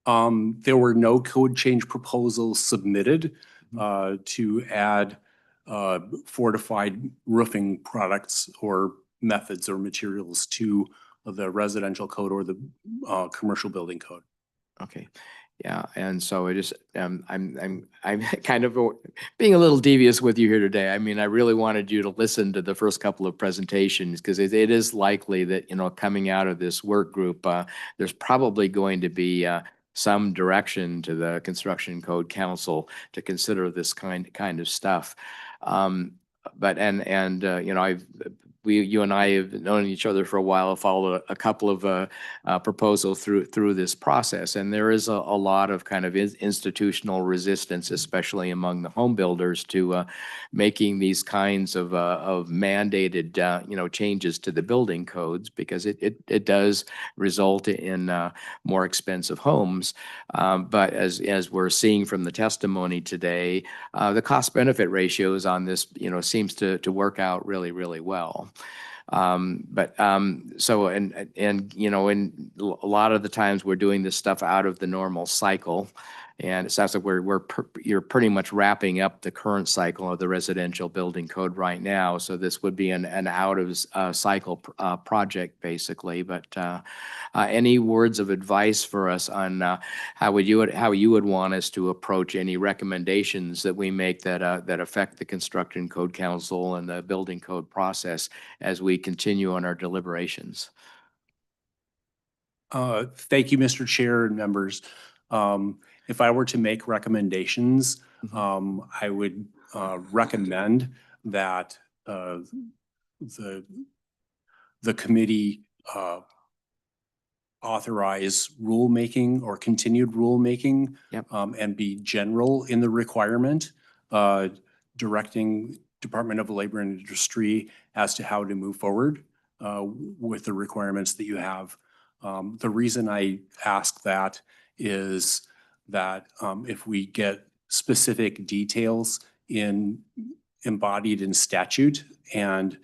There were no code change proposals submitted to add fortified roofing products or methods or materials to the residential code or the commercial building code. Okay. Yeah, and so I just I'm kind of being a little devious with you here today. I mean, I really wanted you to listen to the first couple of presentations because it is likely that, you know, coming out of this work group, there's probably going to be some direction to the Construction Code Council to consider this kind of stuff. But you know, you and I have known each other for a while, followed a couple of proposals through this process, and there is a lot of kind of institutional resistance, especially among the home builders, to making these kinds of mandated you know, changes to the building codes, because it does result in more expensive homes. But as we're seeing from the testimony today, the cost benefit ratios on this, you know, seems to work out really well. So you know, in a lot of the times we're doing this stuff out of the normal cycle, and it sounds like you're pretty much wrapping up the current cycle of the residential building code right now. So this would be an out of cycle project basically. But any words of advice for us on how you would want us to approach any recommendations that we make that affect the Construction Code Council and the building code process as we continue on our deliberations? Thank you, Mr. Chair and members. If I were to make recommendations, I would recommend that the committee authorize rulemaking or continued rulemaking. Yep. And be general in the requirement, directing Department of Labor and Industry as to how to move forward with the requirements that you have. The reason I ask that is that if we get specific details embodied in statute and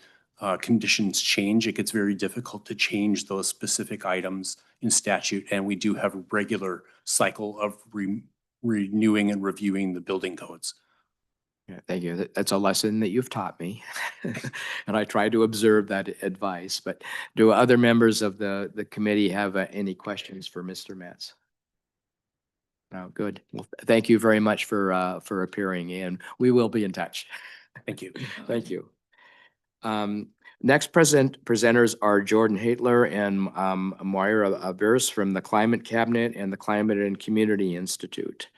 conditions change, it gets very difficult to change those specific items in statute. And we do have a regular cycle of renewing and reviewing the building codes. Yeah, thank you. That's a lesson that you've taught me. And I try to observe that advice. But do other members of the committee have any questions for Mr. Metz? No, good. Well, thank you very much for appearing, and we will be in touch. Thank you. Thank you. Next presenters are Jordan Haitler and Moira Beers from the Climate Cabinet and the Climate and Community Institute.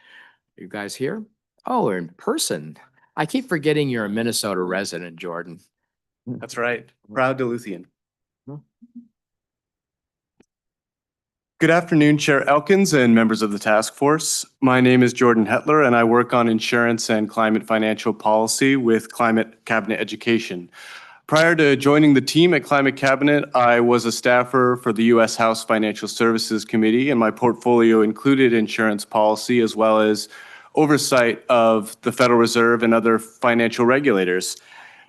You guys here? Oh, in person. I keep forgetting you're a Minnesota resident, Jordan. That's right. Proud Duluthian. Good afternoon, Chair Elkins and members of the task force. My name is Jordan Hetler, and I work on insurance and climate financial policy with Climate Cabinet Education. Prior to joining the team at Climate Cabinet, I was a staffer for the U.S. House Financial Services Committee, and my portfolio included insurance policy as well as oversight of the Federal Reserve and other financial regulators.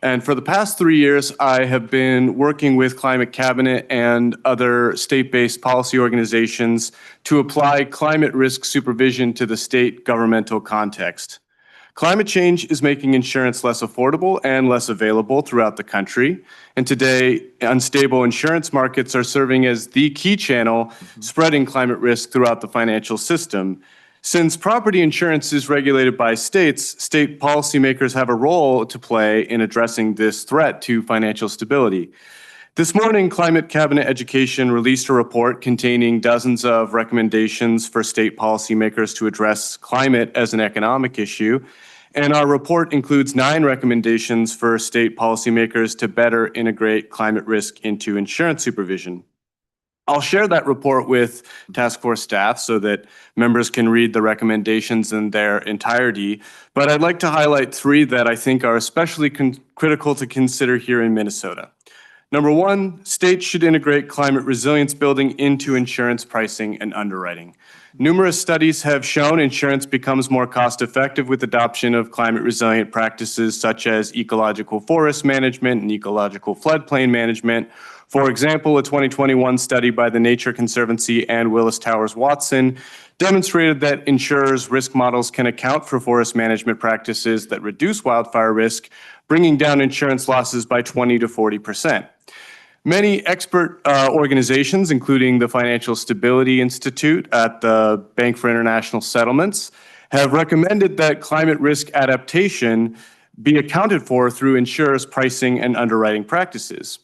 And for the past 3 years, I have been working with Climate Cabinet and other state-based policy organizations to apply climate risk supervision to the state governmental context. Climate change is making insurance less affordable and less available throughout the country. And today, unstable insurance markets are serving as the key channel spreading climate risk throughout the financial system. Since property insurance is regulated by states, state policymakers have a role to play in addressing this threat to financial stability. This morning, Climate Cabinet Education released a report containing dozens of recommendations for state policymakers to address climate as an economic issue. And our report includes 9 recommendations for state policymakers to better integrate climate risk into insurance supervision. I'll share that report with task force staff so that members can read the recommendations in their entirety, but I'd like to highlight 3 that I think are especially critical to consider here in Minnesota. Number 1, states should integrate climate resilience building into insurance pricing and underwriting. Numerous studies have shown insurance becomes more cost-effective with adoption of climate-resilient practices such as ecological forest management and ecological floodplain management. For example, a 2021 study by the Nature Conservancy and Willis Towers Watson demonstrated that insurers' risk models can account for forest management practices that reduce wildfire risk, bringing down insurance losses by 20 to 40%. Many expert organizations, including the Financial Stability Institute at the Bank for International Settlements, have recommended that climate risk adaptation be accounted for through insurers' pricing and underwriting practices.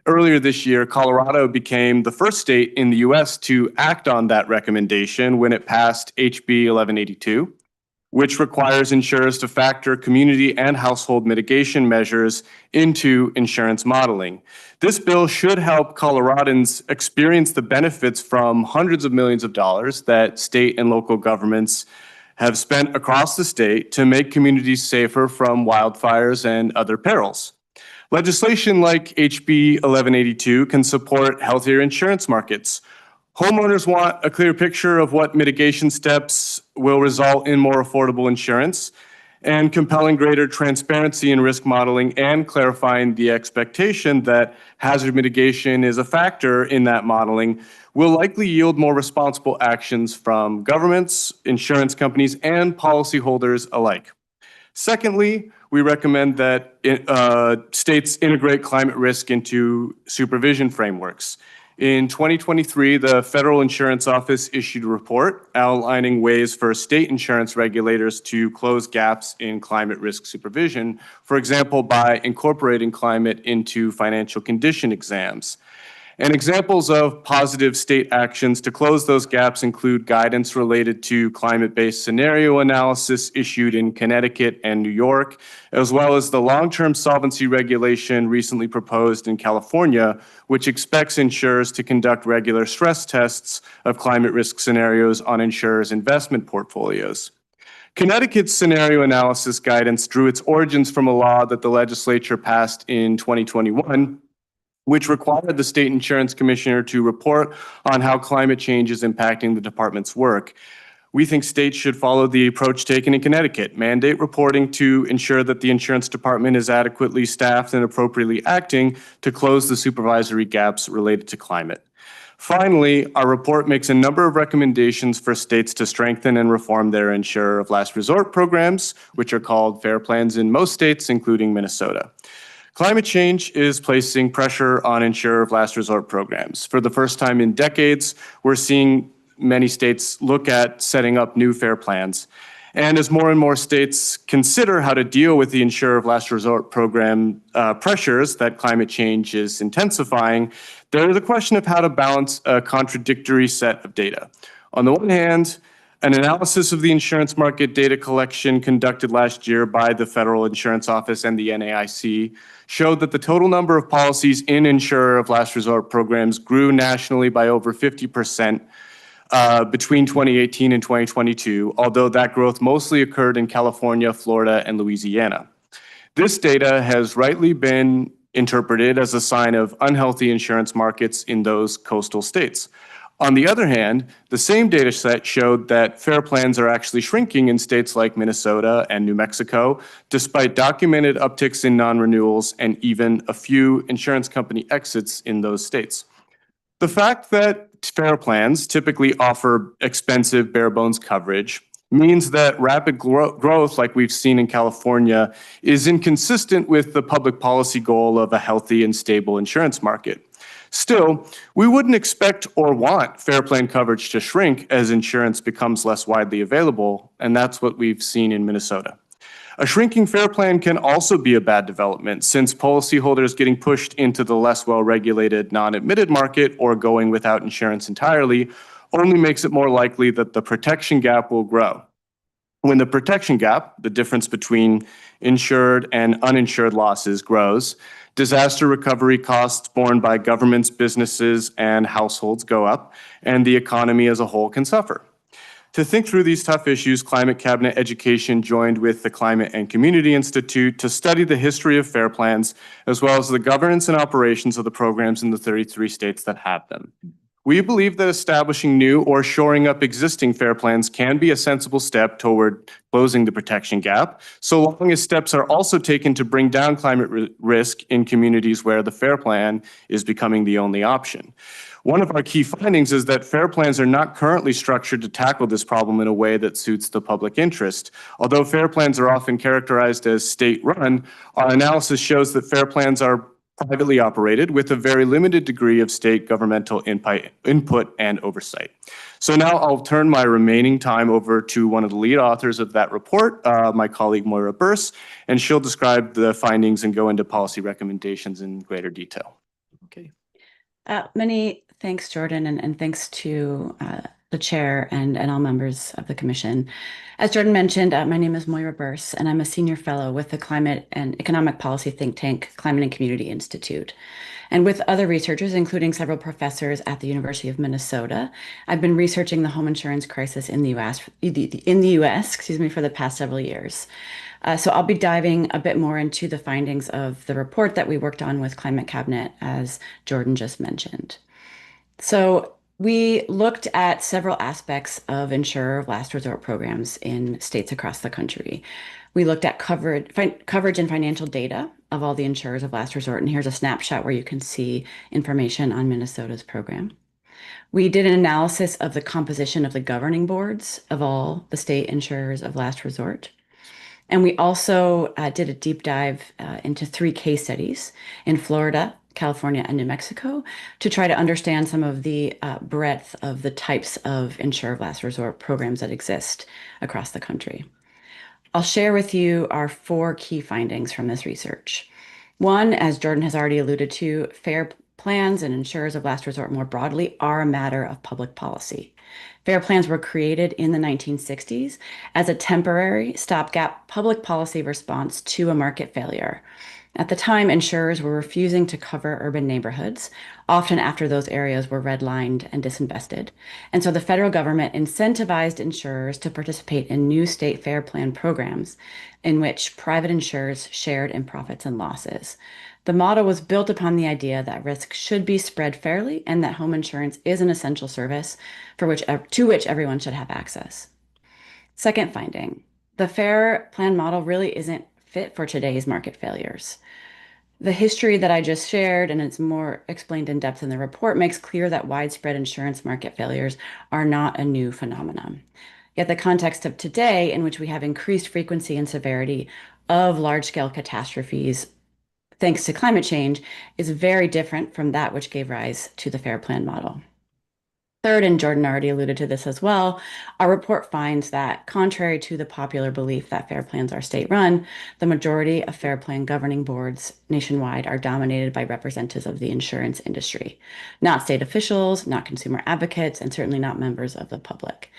Earlier this year, Colorado became the first state in the U.S. to act on that recommendation when it passed HB 1182. Which requires insurers to factor community and household mitigation measures into insurance modeling. This bill should help Coloradans experience the benefits from hundreds of millions of dollars that state and local governments have spent across the state to make communities safer from wildfires and other perils. Legislation like HB 1182 can support healthier insurance markets. Homeowners want a clear picture of what mitigation steps will result in more affordable insurance, and compelling greater transparency in risk modeling and clarifying the expectation that hazard mitigation is a factor in that modeling will likely yield more responsible actions from governments, insurance companies, and policyholders alike. Secondly, we recommend that states integrate climate risk into supervision frameworks. In 2023, the Federal Insurance Office issued a report outlining ways for state insurance regulators to close gaps in climate risk supervision, for example, by incorporating climate into financial condition exams. And examples of positive state actions to close those gaps include guidance related to climate-based scenario analysis issued in Connecticut and New York, as well as the long-term solvency regulation recently proposed in California, which expects insurers to conduct regular stress tests of climate risk scenarios on insurers' investment portfolios. Connecticut's scenario analysis guidance drew its origins from a law that the legislature passed in 2021, which required the state insurance commissioner to report on how climate change is impacting the department's work. We think states should follow the approach taken in Connecticut, mandate reporting to ensure that the insurance department is adequately staffed and appropriately acting to close the supervisory gaps related to climate. Finally, our report makes a number of recommendations for states to strengthen and reform their insurer of last resort programs, which are called FAIR plans in most states, including Minnesota. Climate change is placing pressure on insurer of last resort programs. For the first time in decades, we're seeing many states look at setting up new FAIR plans. And as more and more states consider how to deal with the insurer of last resort program pressures that climate change is intensifying, there is a question of how to balance a contradictory set of data. On the one hand, an analysis of the insurance market data collection conducted last year by the Federal Insurance Office and the NAIC showed that the total number of policies in insurer of last resort programs grew nationally by over 50% between 2018 and 2022, although that growth mostly occurred in California, Florida, and Louisiana. This data has rightly been interpreted as a sign of unhealthy insurance markets in those coastal states. On the other hand, the same data set showed that FAIR plans are actually shrinking in states like Minnesota and New Mexico, despite documented upticks in non-renewals and even a few insurance company exits in those states. The fact that FAIR plans typically offer expensive bare bones coverage means that rapid growth like we've seen in California is inconsistent with the public policy goal of a healthy and stable insurance market. Still, we wouldn't expect or want fair plan coverage to shrink as insurance becomes less widely available, and that's what we've seen in Minnesota. A shrinking fair plan can also be a bad development since policyholders getting pushed into the less well-regulated non-admitted market or going without insurance entirely only makes it more likely that the protection gap will grow. When the protection gap, the difference between insured and uninsured losses, grows, disaster recovery costs borne by governments, businesses, and households go up, and the economy as a whole can suffer. To think through these tough issues, Climate Cabinet Education joined with the Climate and Community Institute to study the history of FAIR plans, as well as the governance and operations of the programs in the 33 states that have them. We believe that establishing new or shoring up existing FAIR plans can be a sensible step toward closing the protection gap, so long as steps are also taken to bring down climate risk in communities where the FAIR plan is becoming the only option. One of our key findings is that FAIR plans are not currently structured to tackle this problem in a way that suits the public interest. Although FAIR plans are often characterized as state-run, our analysis shows that FAIR plans are privately operated with a very limited degree of state governmental input and oversight. So now I'll turn my remaining time over to one of the lead authors of that report, my colleague Moira Burse, and she'll describe the findings and go into policy recommendations in greater detail. Okay. Many thanks, Jordan, and thanks to the chair and all members of the commission. As Jordan mentioned, my name is Moira Burse, and I'm a senior fellow with the Climate and Economic Policy think tank, Climate and Community Institute. And with other researchers, including several professors at the University of Minnesota, I've been researching the home insurance crisis in the U.S. For the past several years. So I'll be diving a bit more into the findings of the report that we worked on with Climate Cabinet, as Jordan just mentioned. So we looked at several aspects of insurer of last resort programs in states across the country. We looked at coverage and financial data of all the insurers of last resort, and here's a snapshot where you can see information on Minnesota's program. We did an analysis of the composition of the governing boards of all the state insurers of last resort. And we also did a deep dive into 3 case studies in Florida, California, and New Mexico to try to understand some of the breadth of the types of insurer of last resort programs that exist across the country. I'll share with you our 4 key findings from this research. One, as Jordan has already alluded to, FAIR plans and insurers of last resort more broadly are a matter of public policy. FAIR plans were created in the 1960s as a temporary stopgap public policy response to a market failure. At the time, insurers were refusing to cover urban neighborhoods, often after those areas were redlined and disinvested. And so the federal government incentivized insurers to participate in new state FAIR plan programs in which private insurers shared in profits and losses. The model was built upon the idea that risk should be spread fairly and that home insurance is an essential service to which everyone should have access. Second finding, the FAIR plan model really isn't fit for today's market failures. The history that I just shared, and it's more explained in depth in the report, makes clear that widespread insurance market failures are not a new phenomenon. Yet the context of today, in which we have increased frequency and severity of large-scale catastrophes thanks to climate change, is very different from that which gave rise to the FAIR plan model. Third, and Jordan already alluded to this as well, our report finds that contrary to the popular belief that FAIR plans are state-run, the majority of FAIR plan governing boards nationwide are dominated by representatives of the insurance industry, not state officials, not consumer advocates, and certainly not members of the public.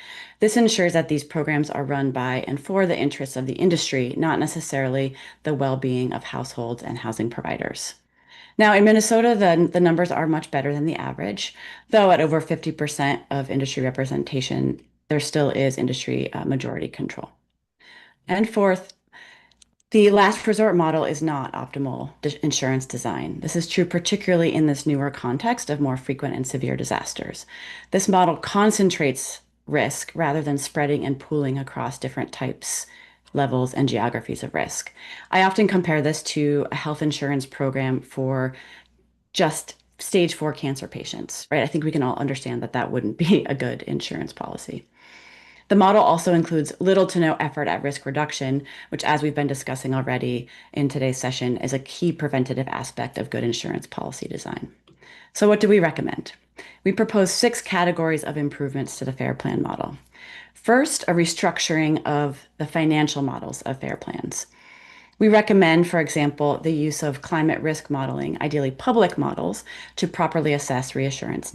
This ensures that these programs are run by and for the interests of the industry, not necessarily the well-being of households and housing providers. Now, in Minnesota, the numbers are much better than the average, though at over 50% of industry representation, there still is industry majority control. And fourth, the last resort model is not optimal insurance design. This is true particularly in this newer context of more frequent and severe disasters. This model concentrates risk rather than spreading and pooling across different types, levels, and geographies of risk. I often compare this to a health insurance program for just stage 4 cancer patients, right? I think we can all understand that that wouldn't be a good insurance policy. The model also includes little to no effort at risk reduction, which, as we've been discussing already in today's session, is a key preventative aspect of good insurance policy design. So what do we recommend? We propose 6 categories of improvements to the FAIR Plan model. First, a restructuring of the financial models of FAIR plans. We recommend, for example, the use of climate risk modeling, ideally public models, to properly assess reassurance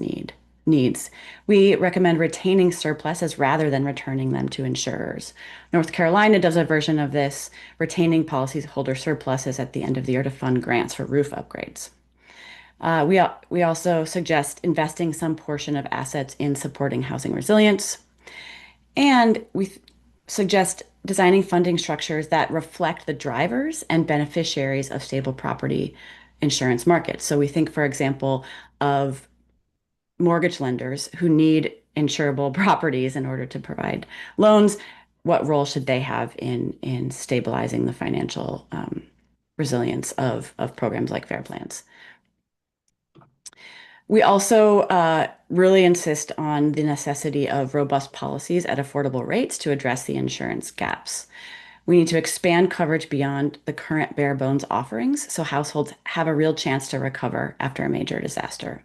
needs. We recommend retaining surpluses rather than returning them to insurers. North Carolina does a version of this, retaining policyholder surpluses at the end of the year to fund grants for roof upgrades. We also suggest investing some portion of assets in supporting housing resilience. And we suggest designing funding structures that reflect the drivers and beneficiaries of stable property insurance markets. So we think, for example, of mortgage lenders who need insurable properties in order to provide loans. What role should they have in stabilizing the financial resilience of programs like FAIR plans? We also really insist on the necessity of robust policies at affordable rates to address the insurance gaps. We need to expand coverage beyond the current bare bones offerings so households have a real chance to recover after a major disaster.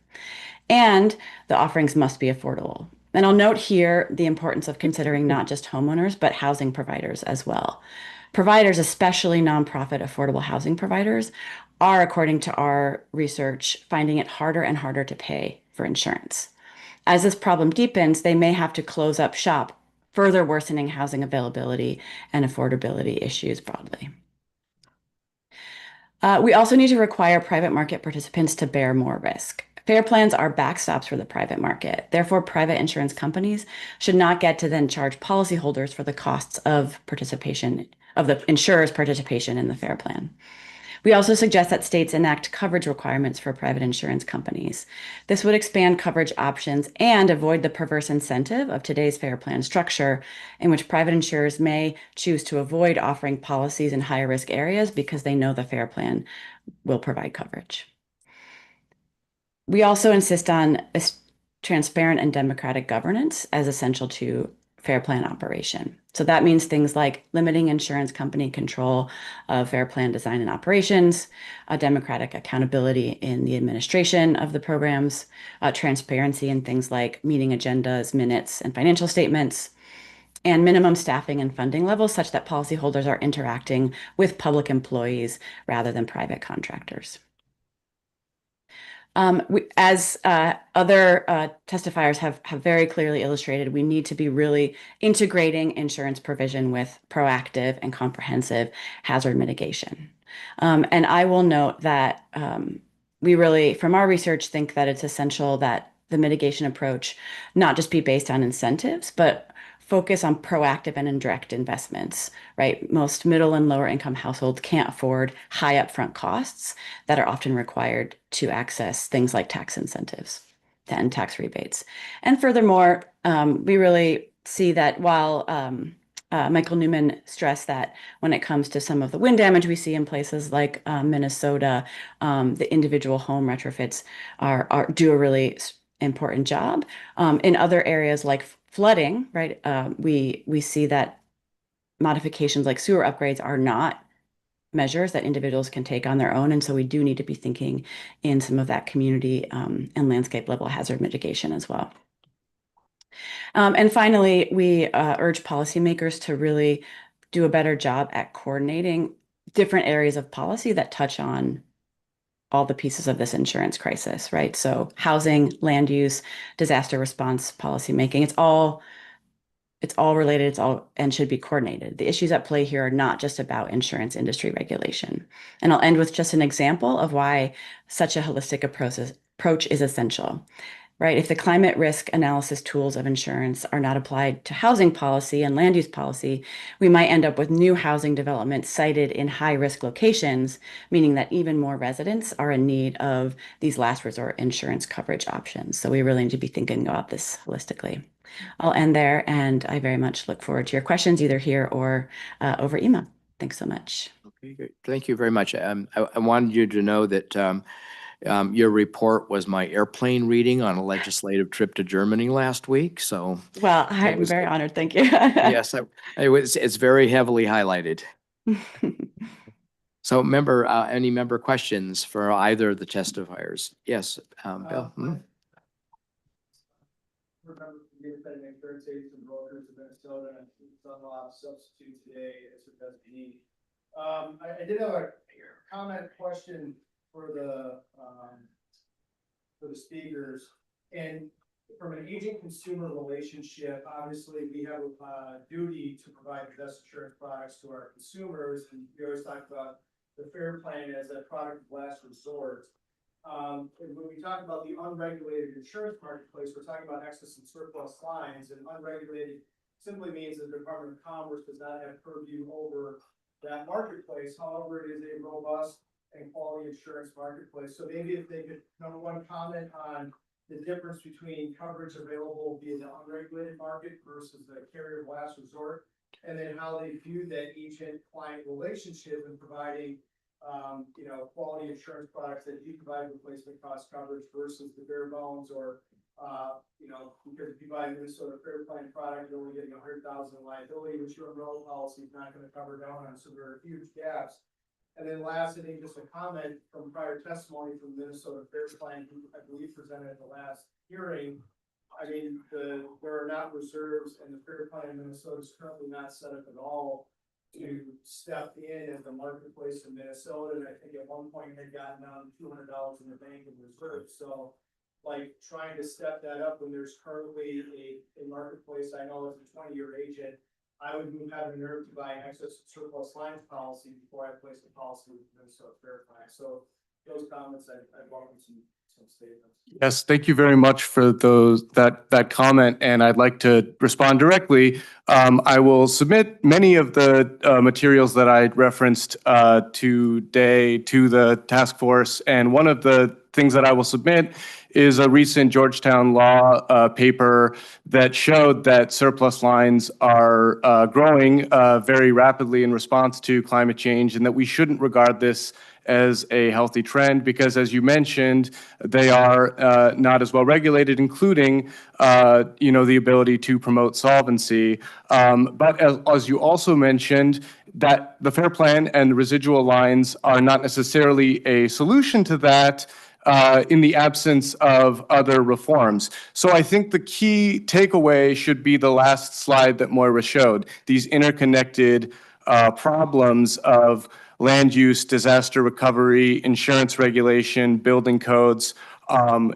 And the offerings must be affordable. And I'll note here the importance of considering not just homeowners, but housing providers as well. Providers, especially nonprofit affordable housing providers, are, according to our research, finding it harder and harder to pay for insurance. As this problem deepens, they may have to close up shop, further worsening housing availability and affordability issues broadly. We also need to require private market participants to bear more risk. FAIR plans are backstops for the private market. Therefore, private insurance companies should not get to then charge policyholders for the costs of participation, of the insurer's participation in the FAIR plan. We also suggest that states enact coverage requirements for private insurance companies. This would expand coverage options and avoid the perverse incentive of today's FAIR plan structure, in which private insurers may choose to avoid offering policies in higher risk areas because they know the FAIR plan will provide coverage. We also insist on transparent and democratic governance as essential to FAIR plan operation. So that means things like limiting insurance company control of FAIR plan design and operations, democratic accountability in the administration of the programs, transparency in things like meeting agendas, minutes, and financial statements, and minimum staffing and funding levels such that policyholders are interacting with public employees rather than private contractors. As other testifiers have very clearly illustrated, we need to be really integrating insurance provision with proactive and comprehensive hazard mitigation. And I will note that we really, from our research, think that it's essential that the mitigation approach not just be based on incentives, but focus on proactive and indirect investments, right? Most middle and lower income households can't afford high upfront costs that are often required to access things like tax incentives and tax rebates. And furthermore, we really see that while Michael Newman stressed that when it comes to some of the wind damage we see in places like Minnesota, the individual home retrofits do a really important job. In other areas like flooding, right, we see that modifications like sewer upgrades are not measures that individuals can take on their own. And so we do need to be thinking in some of that community and landscape level hazard mitigation as well. And finally, we urge policymakers to really do a better job at coordinating different areas of policy that touch on all the pieces of this insurance crisis, right? So housing, land use, disaster response, policymaking, it's all related, and should be coordinated. The issues at play here are not just about insurance industry regulation. And I'll end with just an example of why such a holistic approach is essential. Right? If the climate risk analysis tools of insurance are not applied to housing policy and land use policy, we might end up with new housing development sited in high risk locations, meaning that even more residents are in need of these last resort insurance coverage options. So we really need to be thinking about this holistically. I'll end there, and I very much look forward to your questions either here or over email. Thanks so much. Okay, great. Thank you very much. I wanted you to know that your report was my airplane reading on a legislative trip to Germany last week. So, well, I'm very honored. Thank you. Yes, it's very heavily highlighted. So any member questions for either of the testifiers? Yes, Bill. Remember from the independent insurance agents and brokers of Minnesota, and it's on a lot of substitute today as it does me. I did have a comment question for the speakers. And from an agent consumer relationship, obviously we have a duty to provide the best insurance products to our consumers. And we always talk about the FAIR plan as a product of last resort. And when we talk about the unregulated insurance marketplace, we're talking about excess and surplus lines, and unregulated simply means the Department of Commerce does not have purview over that marketplace. However, it is a robust and quality insurance marketplace. So maybe if they could, number one, comment on the difference between coverage available via the unregulated market versus the carrier of last resort, and then how they view that agent-client relationship in providing quality insurance products that do provide replacement cost coverage versus the bare bones, or because if you buy a Minnesota Fair Plan product, you're only getting 100,000 in liability, which your umbrella policy is not going to cover down on. So there are huge gaps. And then last, I think just a comment from prior testimony from Minnesota Fair Plan, who I believe presented at the last hearing. I mean, there are not reserves, and the Fair Plan in Minnesota is currently not set up at all to step in as the marketplace in Minnesota. And I think at one point had gotten down $200 in the bank in reserves. So like trying to step that up when there's currently a marketplace, I know as a 20-year agent, I would have the nerve to buy an excess surplus lines policy before I place the policy with Minnesota Fair Plan. So those comments, I'd welcome some statements. Yes, thank you very much for that comment, and I'd like to respond directly. I will submit many of the materials that I referenced today to the task force, and one of the things that I will submit is a recent Georgetown law paper that showed that surplus lines are growing very rapidly in response to climate change, and that we shouldn't regard this as a healthy trend because, as you mentioned, they are not as well regulated, including the ability to promote solvency. But as you also mentioned, that the FAIR Plan and the residual lines are not necessarily a solution to that in the absence of other reforms. So I think the key takeaway should be the last slide that Moira showed, these interconnected problems of land use, disaster recovery, insurance regulation, building codes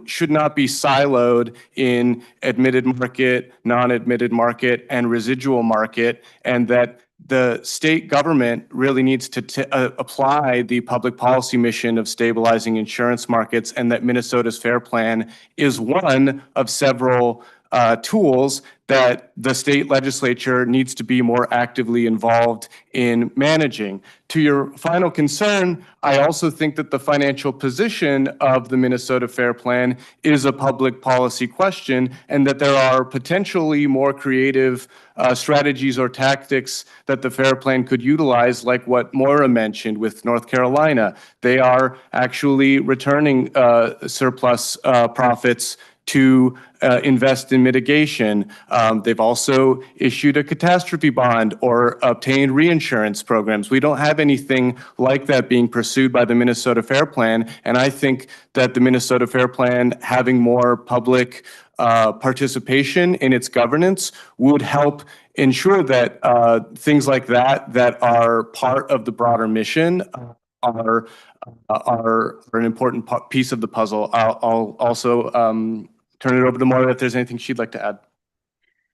should not be siloed in admitted market, non-admitted market, and residual market, and that the state government really needs to apply the public policy mission of stabilizing insurance markets, and that Minnesota's FAIR Plan is one of several tools that the state legislature needs to be more actively involved in managing. To your final concern, I also think that the financial position of the Minnesota FAIR Plan is a public policy question, and that there are potentially more creative strategies or tactics that the FAIR Plan could utilize, like what Moira mentioned with North Carolina. They are actually returning surplus profits to invest in mitigation. They've also issued a catastrophe bond or obtained reinsurance programs. We don't have anything like that being pursued by the Minnesota FAIR Plan, and I think that the Minnesota FAIR Plan having more public participation in its governance would help ensure that things like that are part of the broader mission are an important piece of the puzzle. I'll also turn it over to Moira if there's anything she'd like to add.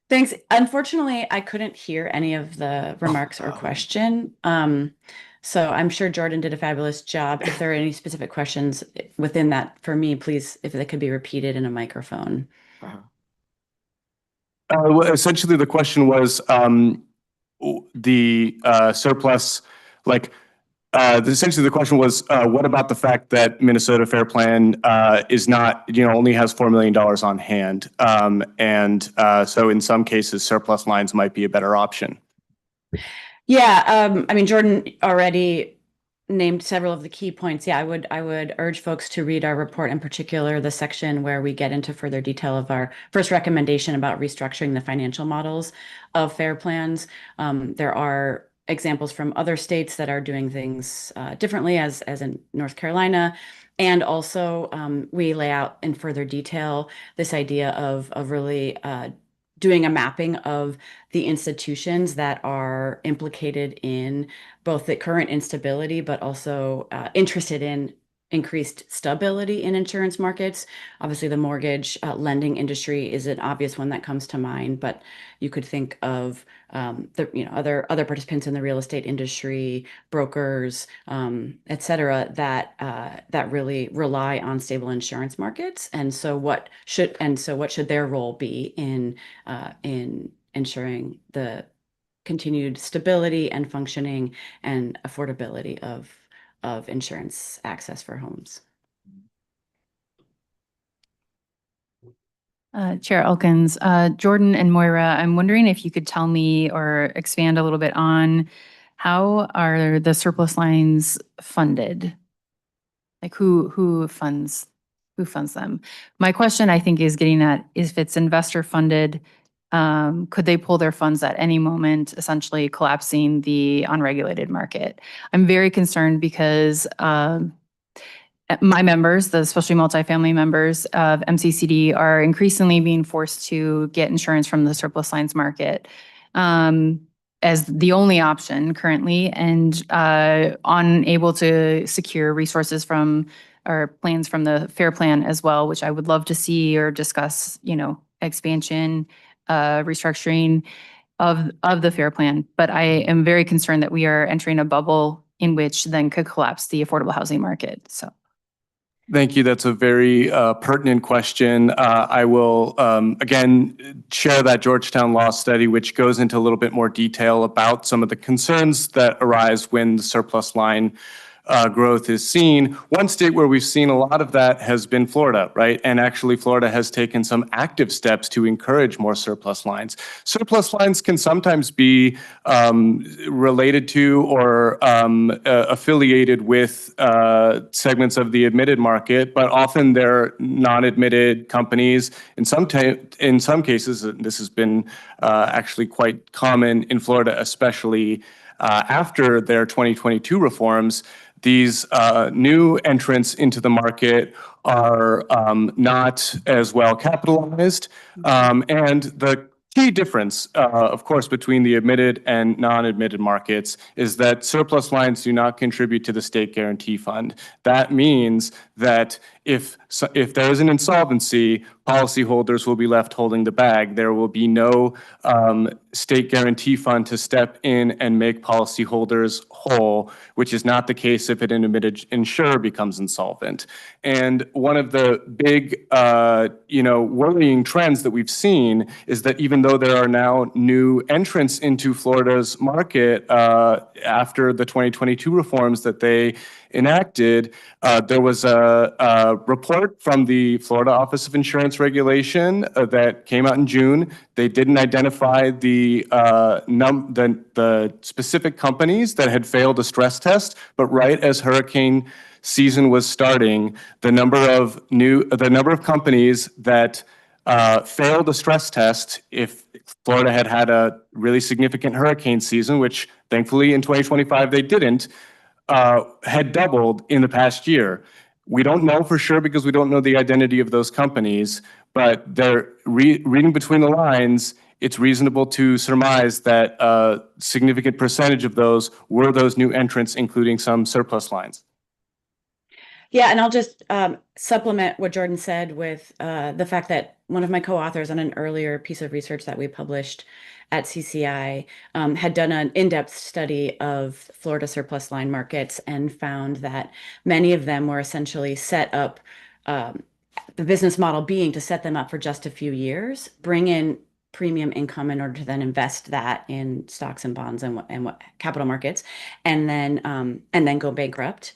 Thanks. Unfortunately, I couldn't hear any of the remarks or question. So I'm sure Jordan did a fabulous job. If there are any specific questions within that for me, please, if they could be repeated in a microphone. Well, essentially, the question was the surplus, essentially the question was, what about the fact that Minnesota FAIR Plan is not, only has $4 million on hand? So in some cases, surplus lines might be a better option. Yeah, I mean, Jordan already named several of the key points. Yeah, I would urge folks to read our report, in particular the section where we get into further detail of our first recommendation about restructuring the financial models of FAIR Plans. There are examples from other states that are doing things differently, as in North Carolina. And also, we lay out in further detail this idea of really doing a mapping of the institutions that are implicated in both the current instability, but also interested in increased stability in insurance markets. Obviously, the mortgage lending industry is an obvious one that comes to mind, but you could think of other participants in the real estate industry, brokers, et cetera, that really rely on stable insurance markets. And so what should their role be in ensuring the continued stability and functioning and affordability of insurance access for homes? Chair Elkins, Jordan and Moira, I'm wondering if you could tell me or expand a little bit on how are the surplus lines funded? Like who funds them? My question, I think, is getting at if it's investor funded, could they pull their funds at any moment, essentially collapsing the unregulated market? I'm very concerned because my members, the especially multifamily members of MCCD, are increasingly being forced to get insurance from the surplus lines market as the only option currently, and unable to secure resources from or plans from the FAIR Plan as well, which I would love to see or discuss, expansion, restructuring of the FAIR Plan. But I am very concerned that we are entering a bubble in which then could collapse the affordable housing market. So. Thank you. That's a very pertinent question. I will, again, share that Georgetown Law study, which goes into a little bit more detail about some of the concerns that arise when the surplus line growth is seen. One state where we've seen a lot of that has been Florida, right? And actually, Florida has taken some active steps to encourage more surplus lines. Surplus lines can sometimes be related to or affiliated with segments of the admitted market, but often they're non-admitted companies. In some cases, this has been actually quite common in Florida, especially after their 2022 reforms. These new entrants into the market are not as well capitalized. And the key difference, of course, between the admitted and non-admitted markets is that surplus lines do not contribute to the state guarantee fund. That means that if there is an insolvency, policyholders will be left holding the bag. There will be no state guarantee fund to step in and make policyholders whole, which is not the case if an admitted insurer becomes insolvent. And one of the big, worrying trends that we've seen is that even though there are now new entrants into Florida's market after the 2022 reforms that they enacted, there was a report from the Florida Office of Insurance Regulation that came out in June. They didn't identify the specific companies that had failed a stress test, but right as hurricane season was starting, the number of companies that failed a stress test, if Florida had a really significant hurricane season, which thankfully in 2025 they didn't, had doubled in the past year. We don't know for sure because we don't know the identity of those companies, but they're reading between the lines. It's reasonable to surmise that a significant percentage of those were those new entrants, including some surplus lines. Yeah, and I'll just supplement what Jordan said with the fact that one of my co-authors on an earlier piece of research that we published at CCI had done an in-depth study of Florida surplus line markets and found that many of them were essentially set up, the business model being to set them up for just a few years, bring in premium income in order to then invest that in stocks and bonds and what capital markets, and then go bankrupt,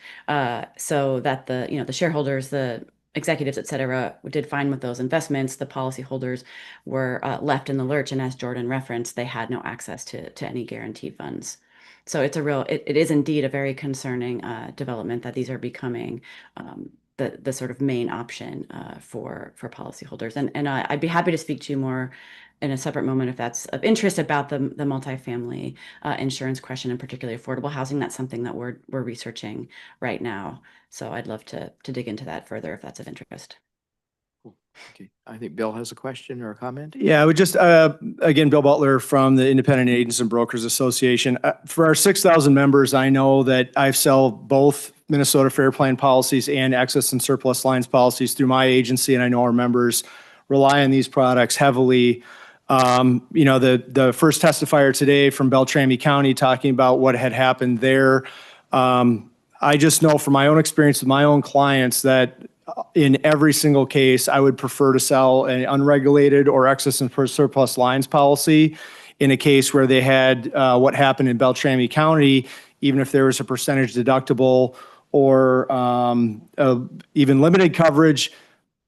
so that the shareholders, the executives, et cetera, did fine with those investments. The policyholders were left in the lurch, and as Jordan referenced, they had no access to any guarantee funds. So it is indeed a very concerning development that these are becoming the sort of main option for policyholders. And I'd be happy to speak to you more in a separate moment, if that's of interest, about the multifamily insurance question, and particularly affordable housing. That's something that we're researching right now. So I'd love to dig into that further if that's of interest. Okay, I think Bill has a question or a comment. Yeah, I would just, again, Bill Butler from the Independent Agents and Brokers Association. For our 6,000 members, I know that I sell both Minnesota Fair Plan policies and excess and surplus lines policies through my agency, and I know our members rely on these products heavily. The first testifier today from Beltrami County talking about what had happened there. I just know from my own experience with my own clients that in every single case, I would prefer to sell an unregulated or excess and surplus lines policy in a case where they had what happened in Beltrami County, even if there was a percentage deductible or even limited coverage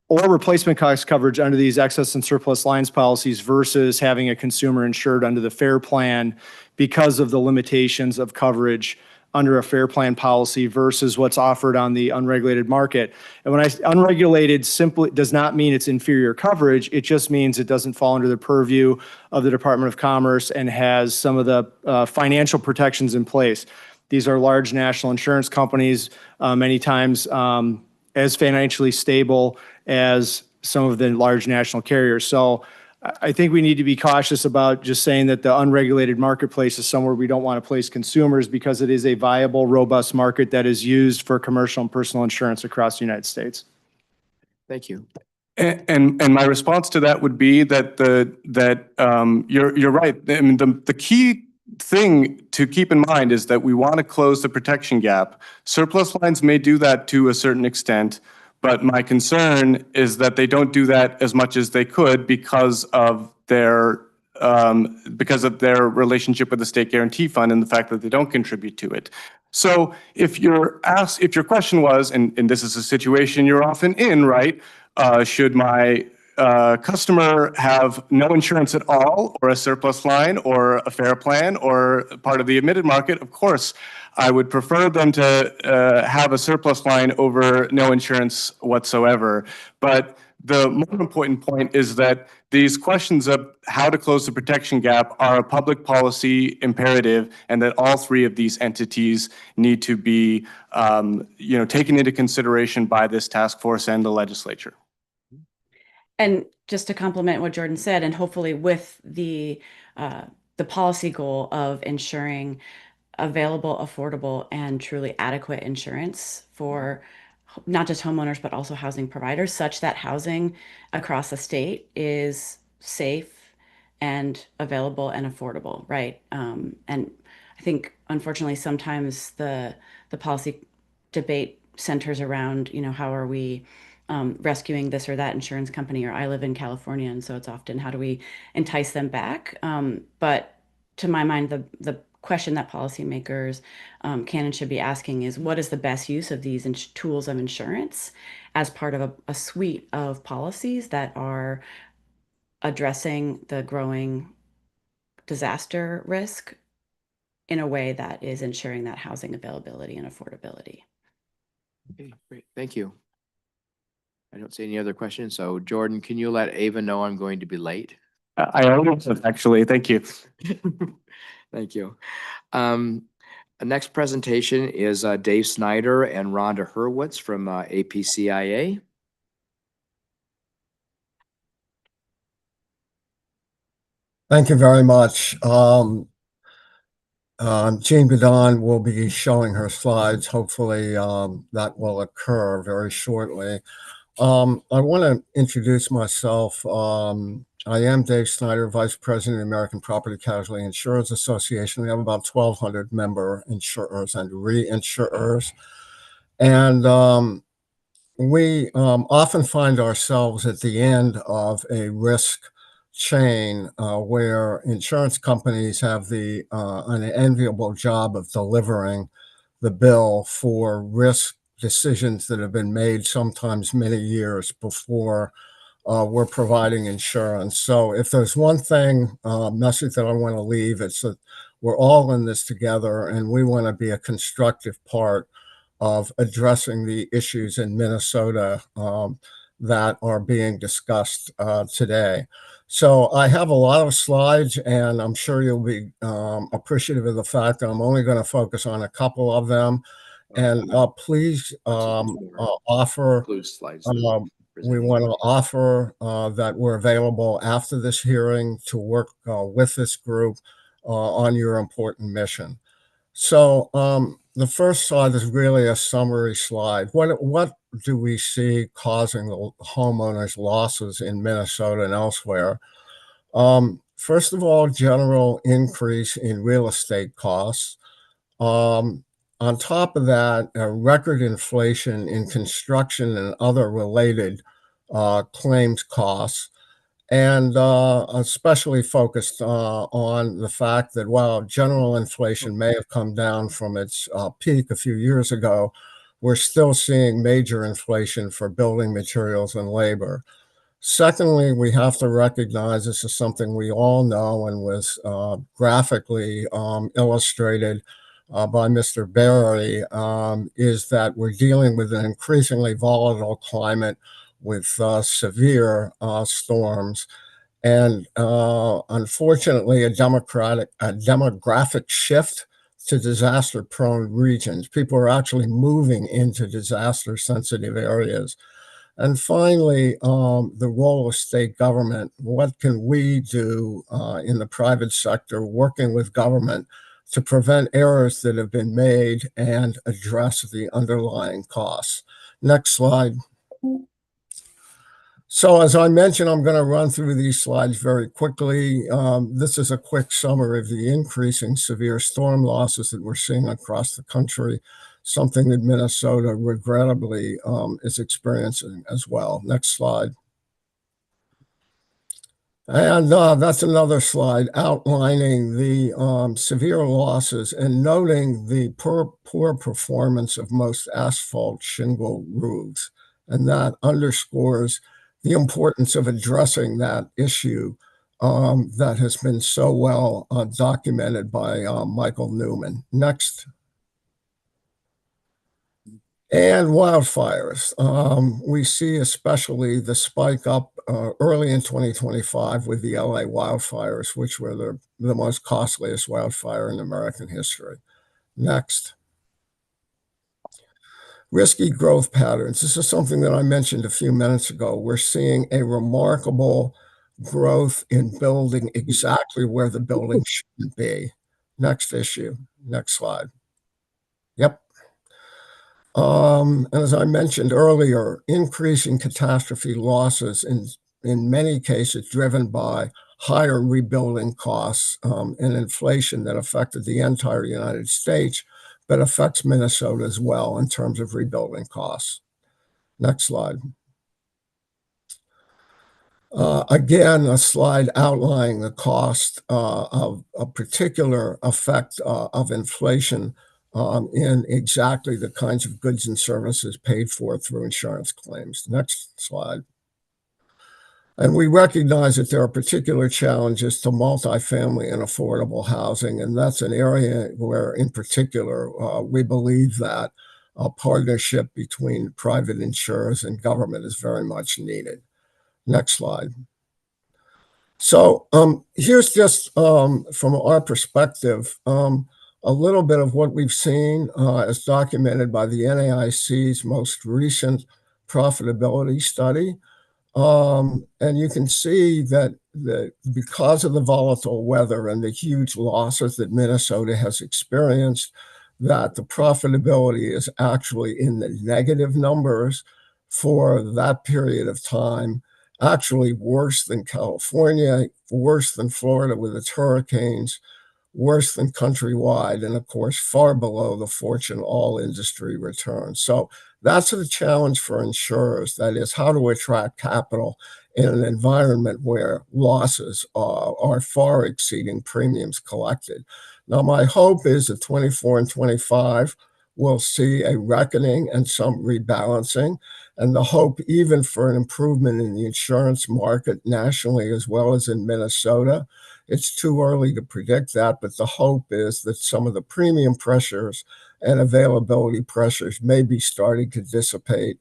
or replacement cost coverage under these excess and surplus lines policies versus having a consumer insured under the Fair Plan because of the limitations of coverage under a Fair Plan policy versus what's offered on the unregulated market. And when I unregulated simply does not mean it's inferior coverage, it just means it doesn't fall under the purview of the Department of Commerce and has some of the financial protections in place. These are large national insurance companies, many times as financially stable as some of the large national carriers. So I think we need to be cautious about just saying that the unregulated marketplace is somewhere we don't want to place consumers, because it is a viable, robust market that is used for commercial and personal insurance across the United States. Thank you. And my response to that would be that you're right. I mean, the key thing to keep in mind is that we want to close the protection gap. Surplus lines may do that to a certain extent, but my concern is that they don't do that as much as they could because of their relationship with the state guarantee fund and the fact that they don't contribute to it. So if your question was, and this is a situation you're often in, right? Should my customer have no insurance at all, or a surplus line, or a fair plan, or part of the admitted market? Of course, I would prefer them to have a surplus line over no insurance whatsoever. But the more important point is that these questions of how to close the protection gap are a public policy imperative, and that all three of these entities need to be taken into consideration by this task force and the legislature. And just to complement what Jordan said, and hopefully with the policy goal of ensuring available, affordable, and truly adequate insurance for not just homeowners, but also housing providers, such that housing across the state is safe and available and affordable, right? And I think, unfortunately, sometimes the policy debate centers around, how are we rescuing this or that insurance company, or I live in California, and so it's often how do we entice them back? But to my mind, the question that policymakers can and should be asking is, what is the best use of these tools of insurance as part of a suite of policies that are addressing the growing disaster risk in a way that is ensuring that housing availability and affordability. Okay, great. Thank you. I don't see any other questions. So Jordan, can you let Ava know I'm going to be late? I already have, actually. Thank you. Thank you. The next presentation is Dave Snyder and Rhonda Hurwitz from APCIA. Thank you very much. Jean Godon will be showing her slides. Hopefully that will occur very shortly. I want to introduce myself. I am Dave Snyder, Vice President of the American Property Casualty Insurance Association. We have about 1,200 member insurers and reinsurers. And we often find ourselves at the end of a risk chain where insurance companies have an enviable job of delivering the bill for risk decisions that have been made sometimes many years before we're providing insurance. So if there's one message that I want to leave, it's that we're all in this together, and we want to be a constructive part of addressing the issues in Minnesota that are being discussed today. So I have a lot of slides, and I'm sure you'll be appreciative of the fact that I'm only going to focus on a couple of them. And please offer, Includes slides. we want to offer that we're available after this hearing to work with this group on your important mission. So the first slide is really a summary slide. What do we see causing the homeowners' losses in Minnesota and elsewhere? First of all, general increase in real estate costs. On top of that, record inflation in construction and other related claims costs, and especially focused on the fact that while general inflation may have come down from its peak a few years ago, we're still seeing major inflation for building materials and labor. Secondly, we have to recognize, this is something we all know and was graphically illustrated by Mr. Barry, is that we're dealing with an increasingly volatile climate with severe storms, and unfortunately a demographic shift to disaster-prone regions. People are actually moving into disaster-sensitive areas. And finally, the role of state government. What can we do in the private sector, working with government, to prevent errors that have been made and address the underlying costs? Next slide. So as I mentioned, I'm going to run through these slides very quickly. This is a quick summary of the increasing severe storm losses that we're seeing across the country, something that Minnesota regrettably is experiencing as well. Next slide. And that's another slide outlining the severe losses and noting the poor performance of most asphalt shingle roofs. And that underscores the importance of addressing that issue that has been so well documented by Michael Newman. Next. And wildfires. We see especially the spike up early in 2025 with the LA wildfires, which were the most costliest wildfire in American history. Next. Risky growth patterns. This is something that I mentioned a few minutes ago. We're seeing a remarkable growth in building exactly where the building shouldn't be. Next issue. Next slide. Yep. And as I mentioned earlier, increasing catastrophe losses in many cases driven by higher rebuilding costs and inflation that affected the entire United States, but affects Minnesota as well in terms of rebuilding costs. Next slide. Again, a slide outlining the cost of a particular effect of inflation in exactly the kinds of goods and services paid for through insurance claims. Next slide. And we recognize that there are particular challenges to multifamily and affordable housing, and that's an area where, in particular, we believe that a partnership between private insurers and government is very much needed. Next slide. So here's just from our perspective, a little bit of what we've seen as documented by the NAIC's most recent profitability study. And you can see that because of the volatile weather and the huge losses that Minnesota has experienced, that the profitability is actually in the negative numbers for that period of time, actually worse than California, worse than Florida with its hurricanes, worse than countrywide, and of course, far below the Fortune all industry returns. So that's the challenge for insurers. That is, how to attract capital in an environment where losses are far exceeding premiums collected. Now, my hope is that 24 and 25 will see a reckoning and some rebalancing, and the hope even for an improvement in the insurance market nationally as well as in Minnesota. It's too early to predict that, but the hope is that some of the premium pressures and availability pressures may be starting to dissipate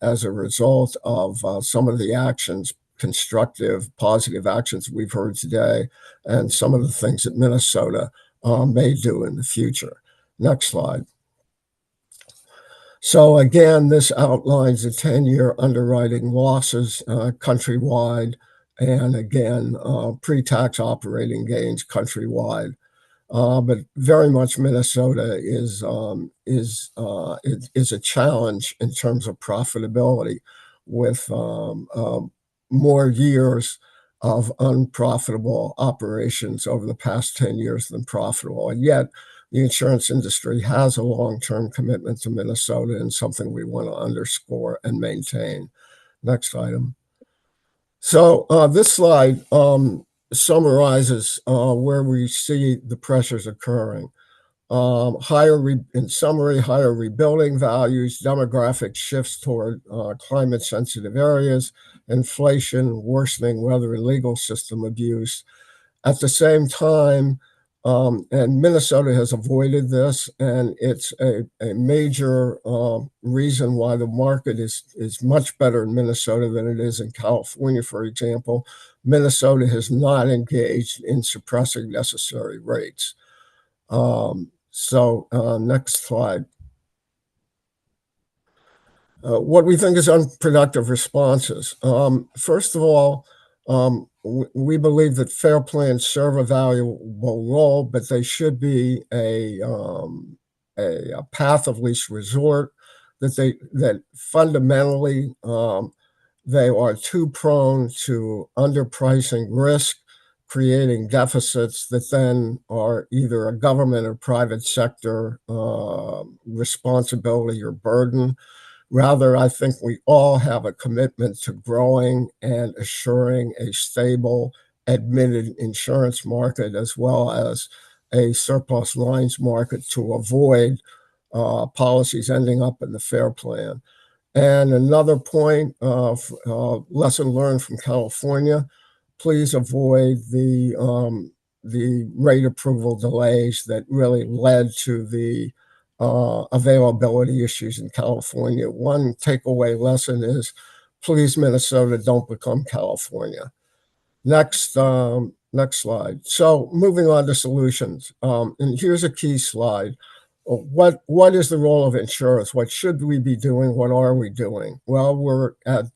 as a result of some of the actions constructive, positive actions we've heard today and some of the things that Minnesota may do in the future. Next slide. So again, this outlines the 10-year underwriting losses countrywide, and again, pre-tax operating gains countrywide. But very much Minnesota is a challenge in terms of profitability, with more years of unprofitable operations over the past 10 years than profitable. And yet the insurance industry has a long-term commitment to Minnesota, and something we want to underscore and maintain. Next item. So this slide summarizes where we see the pressures occurring. In summary, higher rebuilding values, demographic shifts toward climate-sensitive areas, inflation, worsening weather and legal system abuse. At the same time, and Minnesota has avoided this, and it's a major reason why the market is much better in Minnesota than it is in California, for example. Minnesota has not engaged in suppressing necessary rates. Next slide. What we think is unproductive responses. First of all, we believe that fair plans serve a valuable role, but they should be a path of least resort. That fundamentally they are too prone to underpricing risk, creating deficits that then are either a government or private sector responsibility or burden. Rather, I think we all have a commitment to growing and assuring a stable, admitted insurance market, as well as a surplus lines market, to avoid policies ending up in the FAIR Plan. And another point, lesson learned from California: please avoid the rate approval delays that really led to the availability issues in California. One takeaway lesson is, please, Minnesota, don't become California. Next slide. So moving on to solutions. And here's a key slide. What is the role of insurance? What should we be doing? What are we doing? Well, we're as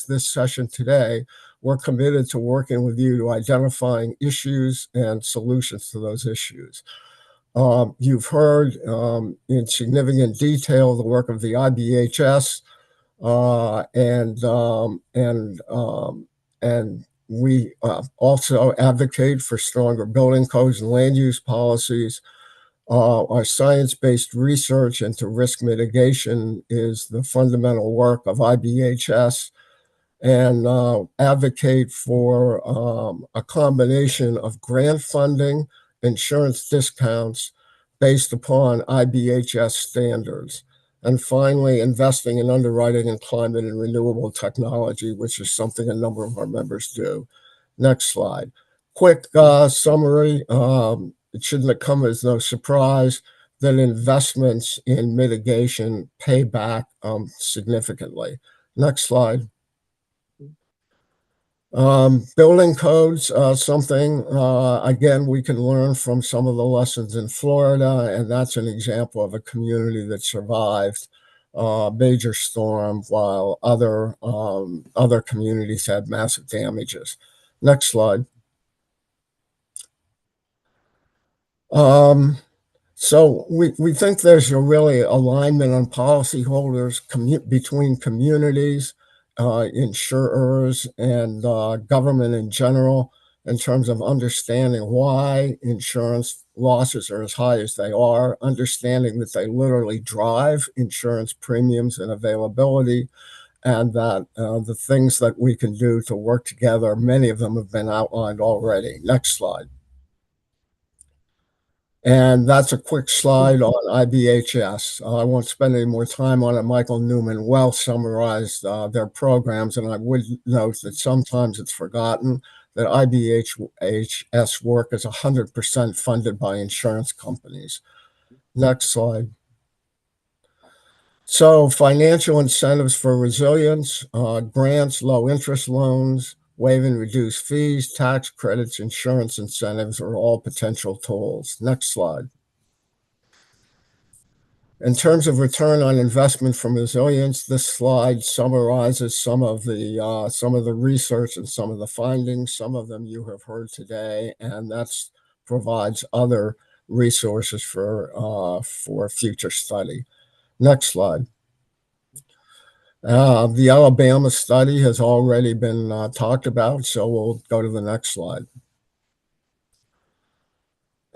this session today, we're committed to working with you to identifying issues and solutions to those issues. You've heard in significant detail the work of the IBHS, and we also advocate for stronger building codes and land use policies. Our science-based research into risk mitigation is the fundamental work of IBHS, and advocate for a combination of grant funding, insurance discounts based upon IBHS standards. And finally, investing in underwriting and climate and renewable technology, which is something a number of our members do. Next slide. Quick summary. It shouldn't come as no surprise that investments in mitigation pay back significantly. Next slide. Building codes, something, again, we can learn from some of the lessons in Florida, and that's an example of a community that survived a major storm while other communities had massive damages. Next slide. So we think there's a really alignment on policyholders between communities, insurers, and government in general, in terms of understanding why insurance losses are as high as they are, understanding that they literally drive insurance premiums and availability, and that the things that we can do to work together, many of them have been outlined already. Next slide. And that's a quick slide on IBHS. I won't spend any more time on it. Michael Newman well summarized their programs, and I would note that sometimes it's forgotten that IBHS work is 100% funded by insurance companies. Next slide. So financial incentives for resilience, grants, low interest loans, waive and reduce fees, tax credits, insurance incentives are all potential tools. Next slide. In terms of return on investment from resilience, this slide summarizes some of the research and some of the findings. Some of them you have heard today, and that's provides other resources for future study. Next slide. The Alabama study has already been talked about, so we'll go to the next slide.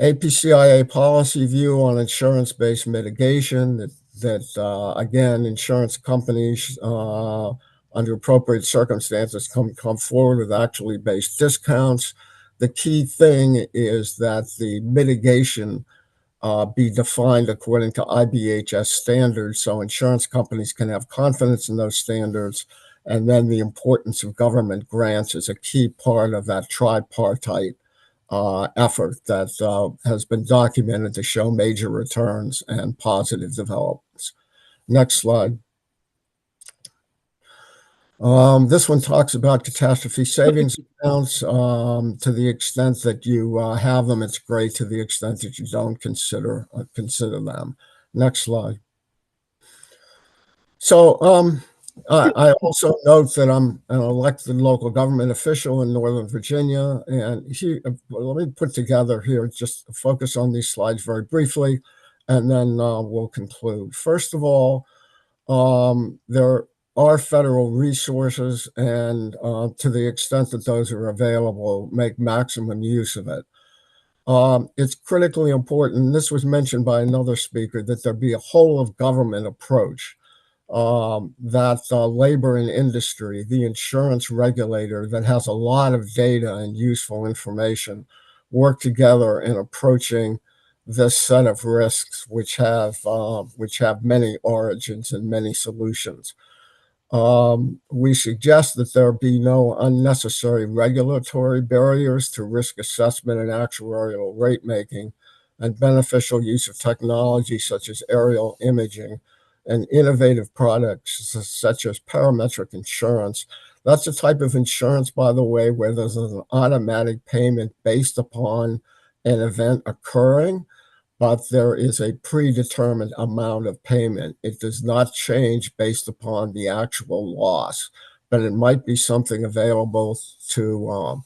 APCIA policy view on insurance-based mitigation that again, insurance companies under appropriate circumstances come forward with actually based discounts. The key thing is that the mitigation be defined according to IBHS standards, so insurance companies can have confidence in those standards. And then the importance of government grants is a key part of that tripartite effort that has been documented to show major returns and positive developments. Next slide. This one talks about catastrophe savings accounts. To the extent that you have them, it's great. To the extent that you don't, consider them. Next slide. So I also note that I'm an elected local government official in Northern Virginia, and let me put together here, just focus on these slides very briefly, and then we'll conclude. First of all, there are federal resources, and to the extent that those are available, make maximum use of it. It's critically important, this was mentioned by another speaker, that there be a whole of government approach, that labor and industry, the insurance regulator that has a lot of data and useful information, work together in approaching this set of risks, which have many origins and many solutions. We suggest that there be no unnecessary regulatory barriers to risk assessment and actuarial rate making, and beneficial use of technology such as aerial imaging and innovative products such as parametric insurance. That's a type of insurance, by the way, where there's an automatic payment based upon an event occurring, but there is a predetermined amount of payment. It does not change based upon the actual loss, but it might be something available to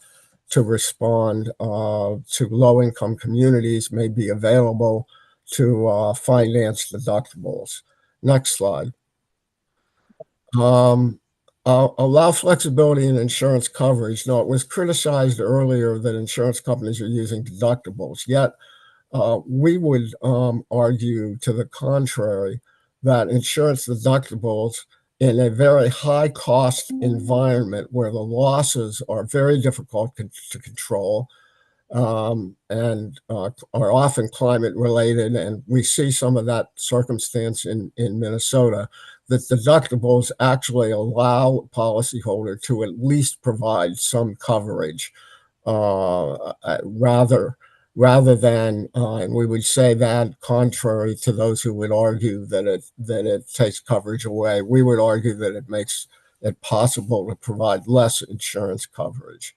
respond to low-income communities, may be available to finance deductibles. Next slide. Allow flexibility in insurance coverage. Now, it was criticized earlier that insurance companies are using deductibles, yet we would argue to the contrary, that insurance deductibles in a very high cost environment where the losses are very difficult to control and are often climate related, and we see some of that circumstance in Minnesota, that deductibles actually allow policyholder to at least provide some coverage rather than, and we would say that contrary to those who would argue that it takes coverage away, we would argue that it makes it possible to provide less insurance coverage.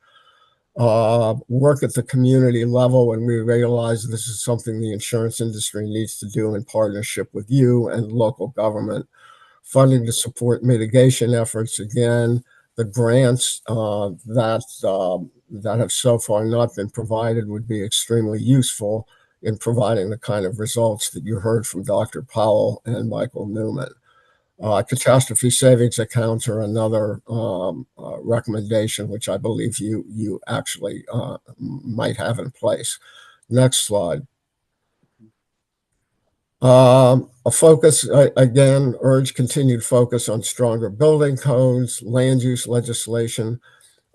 Work at the community level, and we realize this is something the insurance industry needs to do in partnership with you and local government. Funding to support mitigation efforts. Again, the grants that have so far not been provided would be extremely useful in providing the kind of results that you heard from Dr. Powell and Michael Newman. Catastrophe savings accounts are another recommendation, which I believe you actually might have in place. Next slide. A focus, again, urge continued focus on stronger building codes, land use legislation.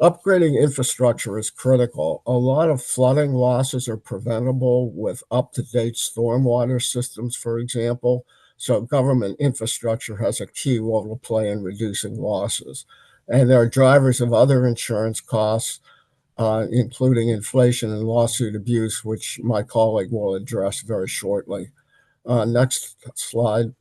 Upgrading infrastructure is critical. A lot of flooding losses are preventable with up-to-date stormwater systems, for example. So government infrastructure has a key role to play in reducing losses. And there are drivers of other insurance costs, including inflation and lawsuit abuse, which my colleague will address very shortly. Next slide.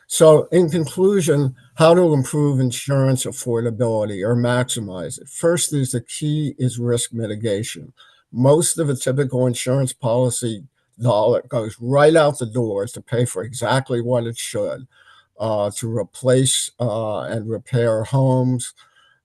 So in conclusion, how to improve insurance affordability or maximize it. First is the key is risk mitigation. Most of a typical insurance policy dollar goes right out the door to pay for exactly what it should, to replace and repair homes.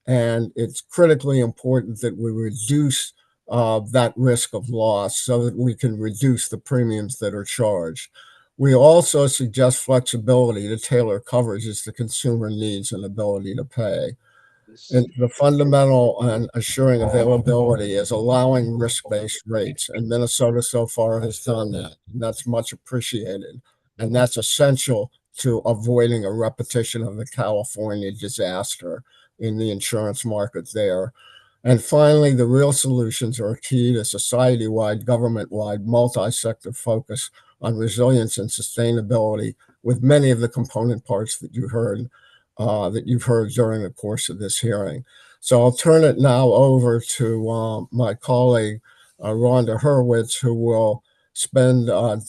And it's critically important that we reduce that risk of loss so that we can reduce the premiums that are charged. We also suggest flexibility to tailor coverage as the consumer needs and ability to pay. And the fundamental and assuring availability is allowing risk-based rates. And Minnesota so far has done that. And that's much appreciated. And that's essential to avoiding a repetition of the California disaster in the insurance market there. And finally, the real solutions are key to society-wide, government-wide, multi-sector focus on resilience and sustainability with many of the component parts that you've heard during the course of this hearing. So I'll turn it now over to my colleague, Rhonda Hurwitz, who will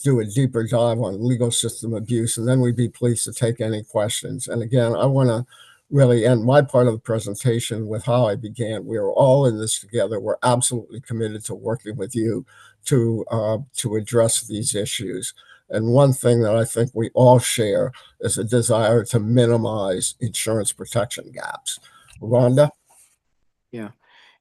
do a deeper dive on legal system abuse, and then we'd be pleased to take any questions. And again, I want to really end my part of the presentation with how I began. We are all in this together. We're absolutely committed to working with you to address these issues. And one thing that I think we all share is a desire to minimize insurance protection gaps. Rhonda? Yeah.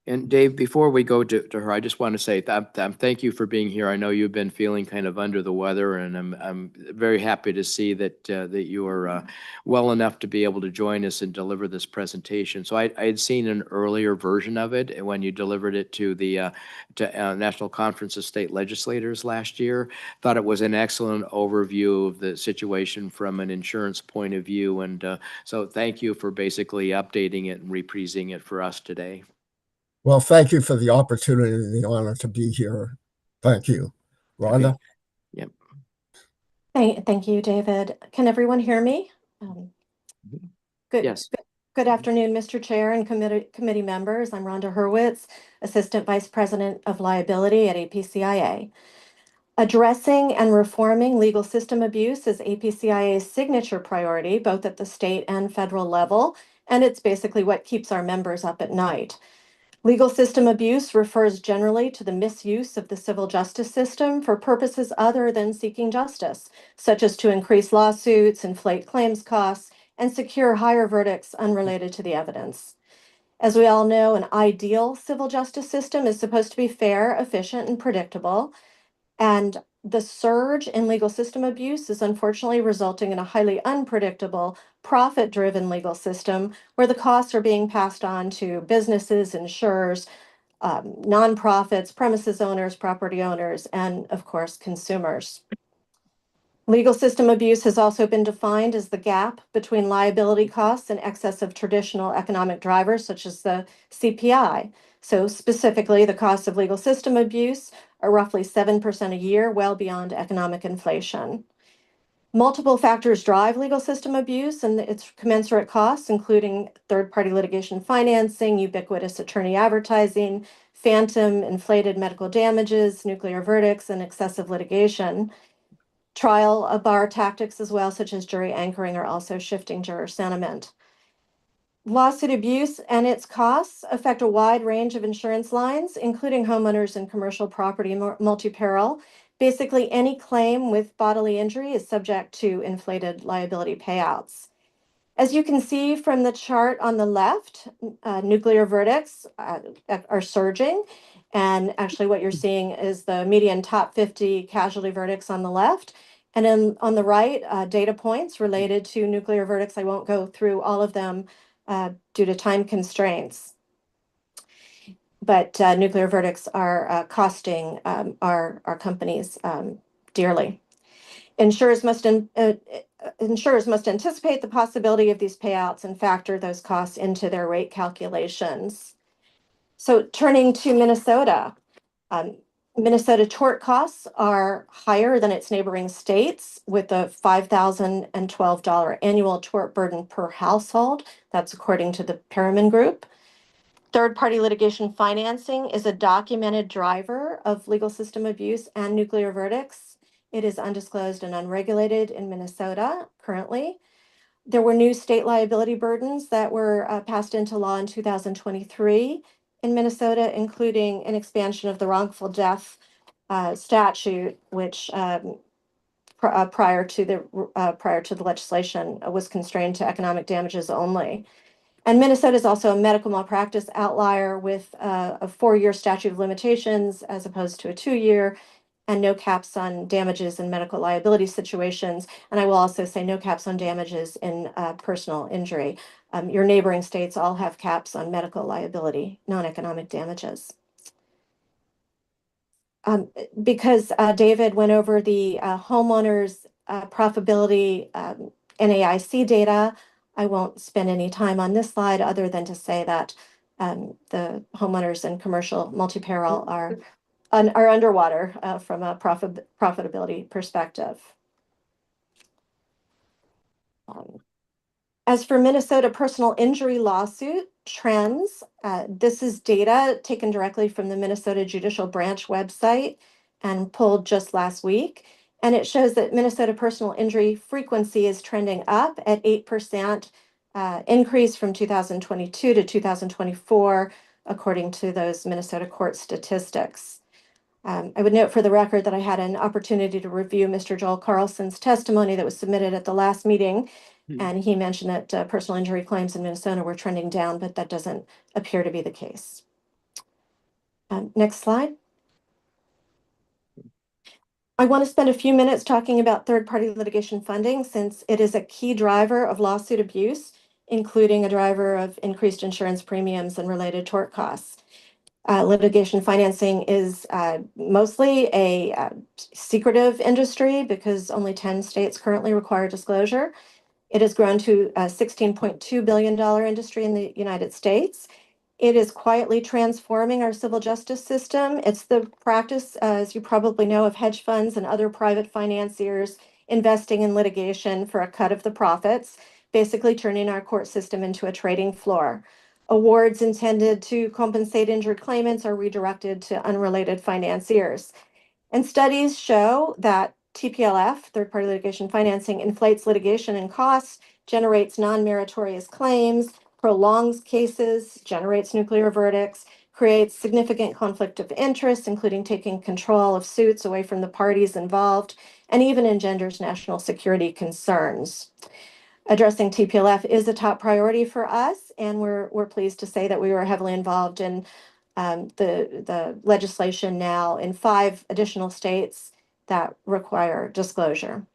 And Dave, before we go to her, I just want to say thank you for being here. I know you've been feeling kind of under the weather, and I'm very happy to see that that you are well enough to be able to join us and deliver this presentation. So I had seen an earlier version of it when you delivered it to the National Conference of State Legislators last year. Thought it was an excellent overview of the situation from an insurance point of view, and so thank you for basically updating it and reprising it for us today. Well, thank you for the opportunity and the honor to be here. Thank you. Rhonda? Okay. Yep. Thank you, David. Can everyone hear me? Good. Yes. Good afternoon, Mr. Chair and committee members. I'm Rhonda Hurwitz, Assistant Vice President of Liability at APCIA. Addressing and reforming legal system abuse is APCIA's signature priority, both at the state and federal level, and it's basically what keeps our members up at night. Legal system abuse refers generally to the misuse of the civil justice system for purposes other than seeking justice, such as to increase lawsuits, inflate claims costs, and secure higher verdicts unrelated to the evidence. As we all know, an ideal civil justice system is supposed to be fair, efficient, and predictable. And the surge in legal system abuse is unfortunately resulting in a highly unpredictable, profit-driven legal system where the costs are being passed on to businesses, insurers, nonprofits, premises owners, property owners, and of course, consumers. Legal system abuse has also been defined as the gap between liability costs and excess of traditional economic drivers, such as the CPI. So specifically, the costs of legal system abuse are roughly 7% a year, well beyond economic inflation. Multiple factors drive legal system abuse and its commensurate costs, including third-party litigation financing, ubiquitous attorney advertising, phantom inflated medical damages, nuclear verdicts, and excessive litigation. Trial bar tactics as well, such as jury anchoring, are also shifting juror sentiment. Lawsuit abuse and its costs affect a wide range of insurance lines, including homeowners and commercial property multi-peril. Basically, any claim with bodily injury is subject to inflated liability payouts. As you can see from the chart on the left, nuclear verdicts are surging. And actually what you're seeing is the median top 50 casualty verdicts on the left. And then on the right, data points related to nuclear verdicts. I won't go through all of them due to time constraints. But nuclear verdicts are costing our companies dearly. Insurers must anticipate the possibility of these payouts and factor those costs into their rate calculations. So turning to Minnesota, Minnesota tort costs are higher than its neighboring states with a $5,012 annual tort burden per household. That's according to the Perriman Group. Third-party litigation financing is a documented driver of legal system abuse and nuclear verdicts. It is undisclosed and unregulated in Minnesota currently. There were new state liability burdens that were passed into law in 2023 in Minnesota, including an expansion of the wrongful death statute, which prior to the legislation was constrained to economic damages only. And Minnesota is also a medical malpractice outlier with a 4-year statute of limitations as opposed to a 2-year, and no caps on damages in medical liability situations. And I will also say no caps on damages in personal injury. Your neighboring states all have caps on medical liability, non-economic damages. Because David went over the homeowners profitability NAIC data, I won't spend any time on this slide other than to say that the homeowners and commercial multi-peril are underwater from a profitability perspective. As for Minnesota personal injury lawsuit trends, this is data taken directly from the Minnesota Judicial Branch website and pulled just last week. And it shows that Minnesota personal injury frequency is trending up at 8% increase from 2022 to 2024, according to those Minnesota court statistics. I would note for the record that I had an opportunity to review Mr. Joel Carlson's testimony that was submitted at the last meeting. And he mentioned that personal injury claims in Minnesota were trending down, but that doesn't appear to be the case. Next slide. I want to spend a few minutes talking about third-party litigation funding, since it is a key driver of lawsuit abuse, including a driver of increased insurance premiums and related tort costs. Litigation financing is mostly a secretive industry because only 10 states currently require disclosure. It has grown to a $16.2 billion industry in the United States. It is quietly transforming our civil justice system. It's the practice, as you probably know, of hedge funds and other private financiers investing in litigation for a cut of the profits, basically turning our court system into a trading floor. Awards intended to compensate injured claimants are redirected to unrelated financiers. And studies show that TPLF, third-party litigation financing, inflates litigation and costs, generates non-meritorious claims, prolongs cases, generates nuclear verdicts, creates significant conflict of interest, including taking control of suits away from the parties involved, and even engenders national security concerns. Addressing TPLF is a top priority for us, and we're pleased to say that we were heavily involved in the legislation now in 5 additional states that require disclosure.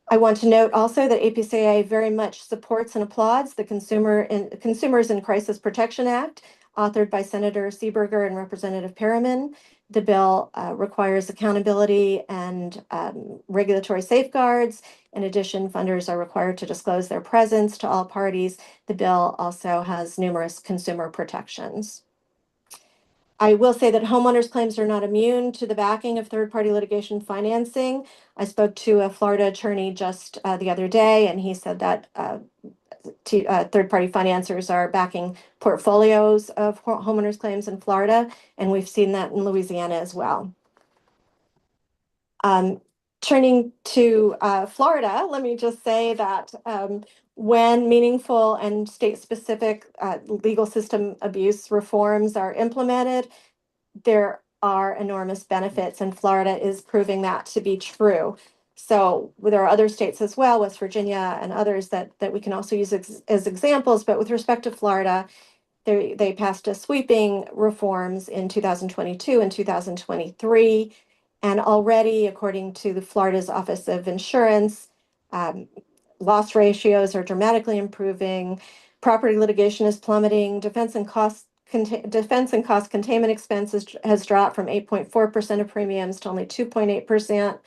I want to note also that APCIA very much supports and applauds the Consumers in Crisis Protection Act, authored by Senator Seeberger and Representative Perriman. The bill requires accountability and regulatory safeguards. In addition, funders are required to disclose their presence to all parties. The bill also has numerous consumer protections. I will say that homeowners' claims are not immune to the backing of third-party litigation financing. I spoke to a Florida attorney just the other day, and he said that third-party financiers are backing portfolios of homeowners' claims in Florida, and we've seen that in Louisiana as well. Turning to Florida, let me just say that when meaningful and state-specific legal system abuse reforms are implemented, there are enormous benefits, and Florida is proving that to be true. So there are other states as well, West Virginia and others that we can also use as examples, but with respect to Florida, they passed a sweeping reforms in 2022 and 2023. And already, according to the Florida's Office of Insurance, loss ratios are dramatically improving. Property litigation is plummeting. Defense and cost containment expenses has dropped from 8.4% of premiums to only 2.8%.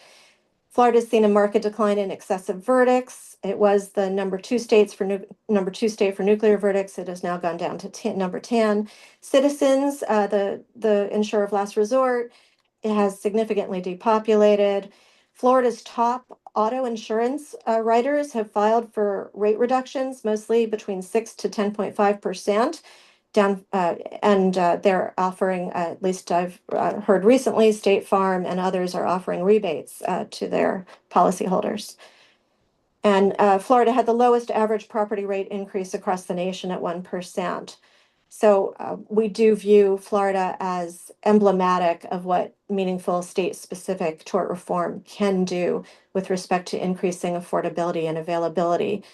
Florida's seen a market decline in excessive verdicts. It was the number 2 state for nuclear verdicts. It has now gone down to number 10. Citizens, the insurer of last resort, it has significantly depopulated. Florida's top auto insurance writers have filed for rate reductions, mostly between 6 to 10.5%. And they're offering, at least I've heard recently, State Farm and others are offering rebates to their policyholders. And Florida had the lowest average property rate increase across the nation at 1%. So we do view Florida as emblematic of what meaningful state-specific tort reform can do with respect to increasing affordability and availability.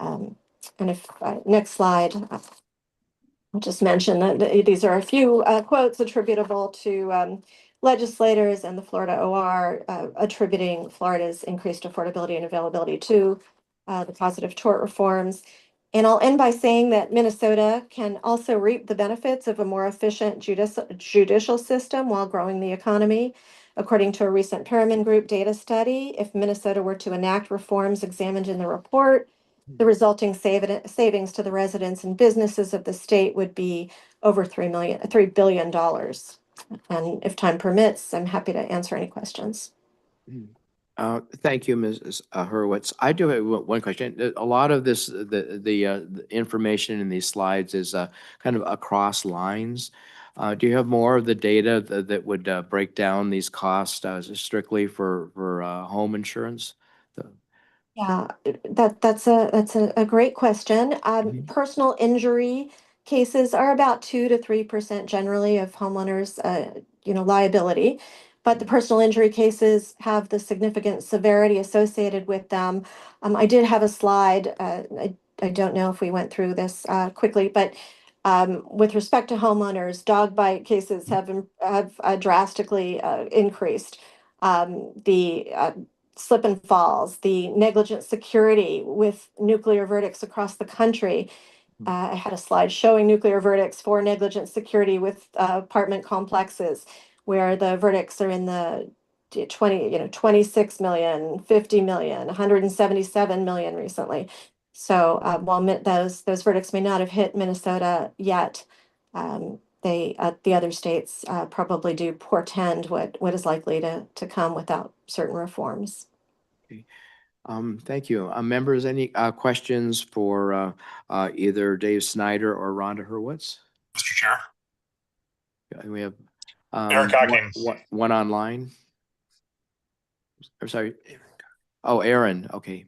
And if next slide, I'll just mention that these are a few quotes attributable to legislators and the Florida OR attributing Florida's increased affordability and availability to the positive tort reforms. And I'll end by saying that Minnesota can also reap the benefits of a more efficient judicial system while growing the economy. According to a recent Perriman Group data study, if Minnesota were to enact reforms examined in the report, the resulting savings to the residents and businesses of the state would be over $3 billion. And if time permits, I'm happy to answer any questions. Thank you, Mrs. Hurwitz. I do have one question. A lot of this, the information in these slides is kind of across lines. Do you have more of the data that would break down these costs strictly for home insurance? Yeah, that's a great question. Personal injury cases are about 2 to 3% generally of homeowners, liability, but the personal injury cases have the significant severity associated with them. I did have a slide. I don't know if we went through this quickly, but with respect to homeowners, dog bite cases have drastically increased. The slip and falls, the negligent security with nuclear verdicts across the country. I had a slide showing nuclear verdicts for negligent security with apartment complexes where the verdicts are in the 26 million, 50 million, 177 million recently. So while those verdicts may not have hit Minnesota yet, the other states probably do portend what is likely to come without certain reforms. Okay. Thank you. Members, any questions for either Dave Snyder or Rhonda Hurwitz? Mr. Chair. We have Aaron Cocking. one online. I'm sorry. Oh, Aaron. Okay.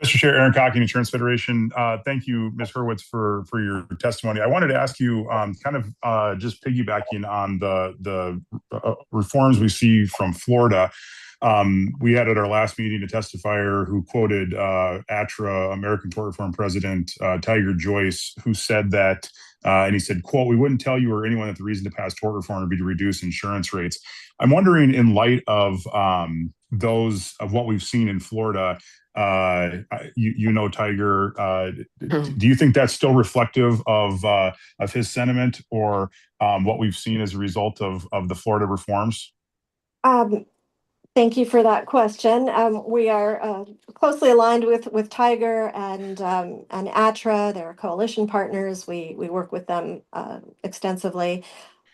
Mr. Chair, Aaron Cocking, Insurance Federation. Thank you, Ms. Hurwitz, for your testimony. I wanted to ask you, just piggybacking on the reforms we see from Florida. We had at our last meeting a testifier who quoted ATRA, American Tort Reform President Tiger Joyce, who said that, and he said, quote, "We wouldn't tell you or anyone that the reason to pass tort reform would be to reduce insurance rates." I'm wondering, in light of what we've seen in Florida, Tiger, do you think that's still reflective of his sentiment or what we've seen as a result of the Florida reforms? Thank you for that question. We are closely aligned with Tiger and ATRA. They're coalition partners. We work with them extensively.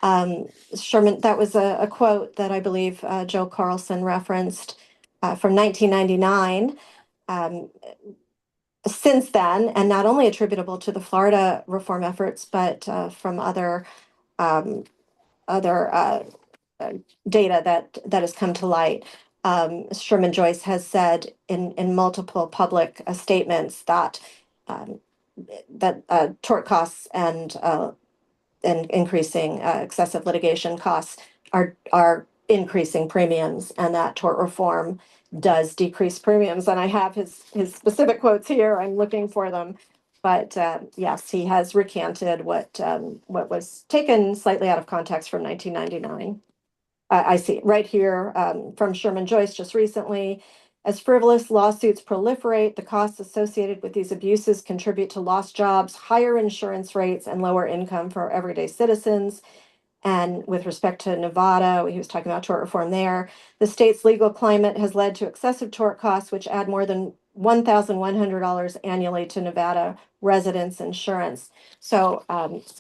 Sherman, that was a quote that I believe Joe Carlson referenced from 1999. Since then, and not only attributable to the Florida reform efforts, but from other data that has come to light. Sherman Joyce has said in multiple public statements that tort costs and increasing excessive litigation costs are increasing premiums, and that tort reform does decrease premiums. And I have his specific quotes here. I'm looking for them. But yes, he has recanted what was taken slightly out of context from 1999. I see right here from Sherman Joyce just recently. As frivolous lawsuits proliferate, the costs associated with these abuses contribute to lost jobs, higher insurance rates, and lower income for everyday citizens. And with respect to Nevada, he was talking about tort reform there. The state's legal climate has led to excessive tort costs, which add more than $1,100 annually to Nevada residents' insurance. So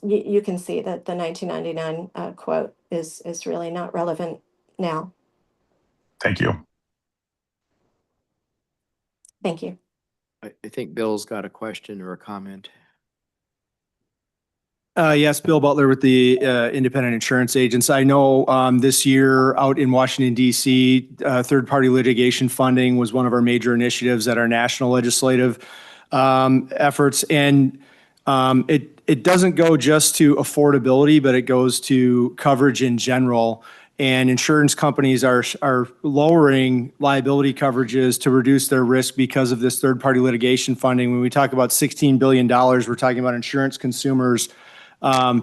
you can see that the 1999 quote is really not relevant now. Thank you. Thank you. I think Bill's got a question or a comment. Yes, Bill Butler with the Independent Insurance Agents. I know this year out in Washington DC, third-party litigation funding was one of our major initiatives at our national legislative efforts. And it doesn't go just to affordability, but it goes to coverage in general. And insurance companies are lowering liability coverages to reduce their risk because of this third-party litigation funding. When we talk about $16 billion, we're talking about insurance consumers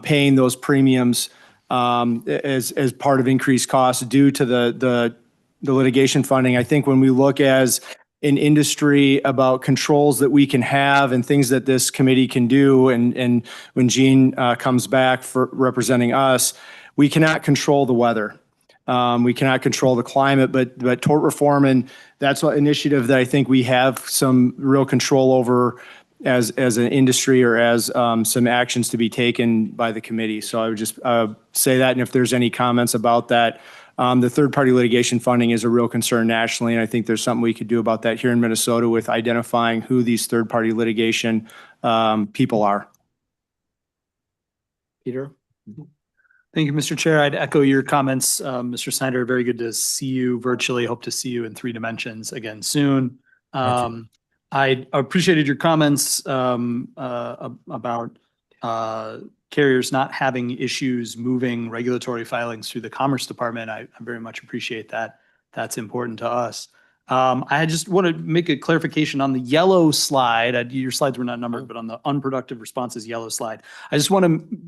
paying those premiums as part of increased costs due to the litigation funding. I think when we look as an industry about controls that we can have and things that this committee can do, and when Gene comes back for representing us, we cannot control the weather. We cannot control the climate, but tort reform, and that's an initiative that I think we have some real control over as an industry, or as some actions to be taken by the committee. So I would just say that, and if there's any comments about that, the third-party litigation funding is a real concern nationally, and I think there's something we could do about that here in Minnesota with identifying who these third-party litigation people are. Peter? Thank you, Mr. Chair. I'd echo your comments, Mr. Snyder. Very good to see you virtually. Hope to see you in 3 dimensions again soon. I appreciated your comments about carriers not having issues moving regulatory filings through the Commerce Department. I very much appreciate that. That's important to us. I just want to make a clarification on the yellow slide. Your slides were not numbered, but on the unproductive responses yellow slide, I just want to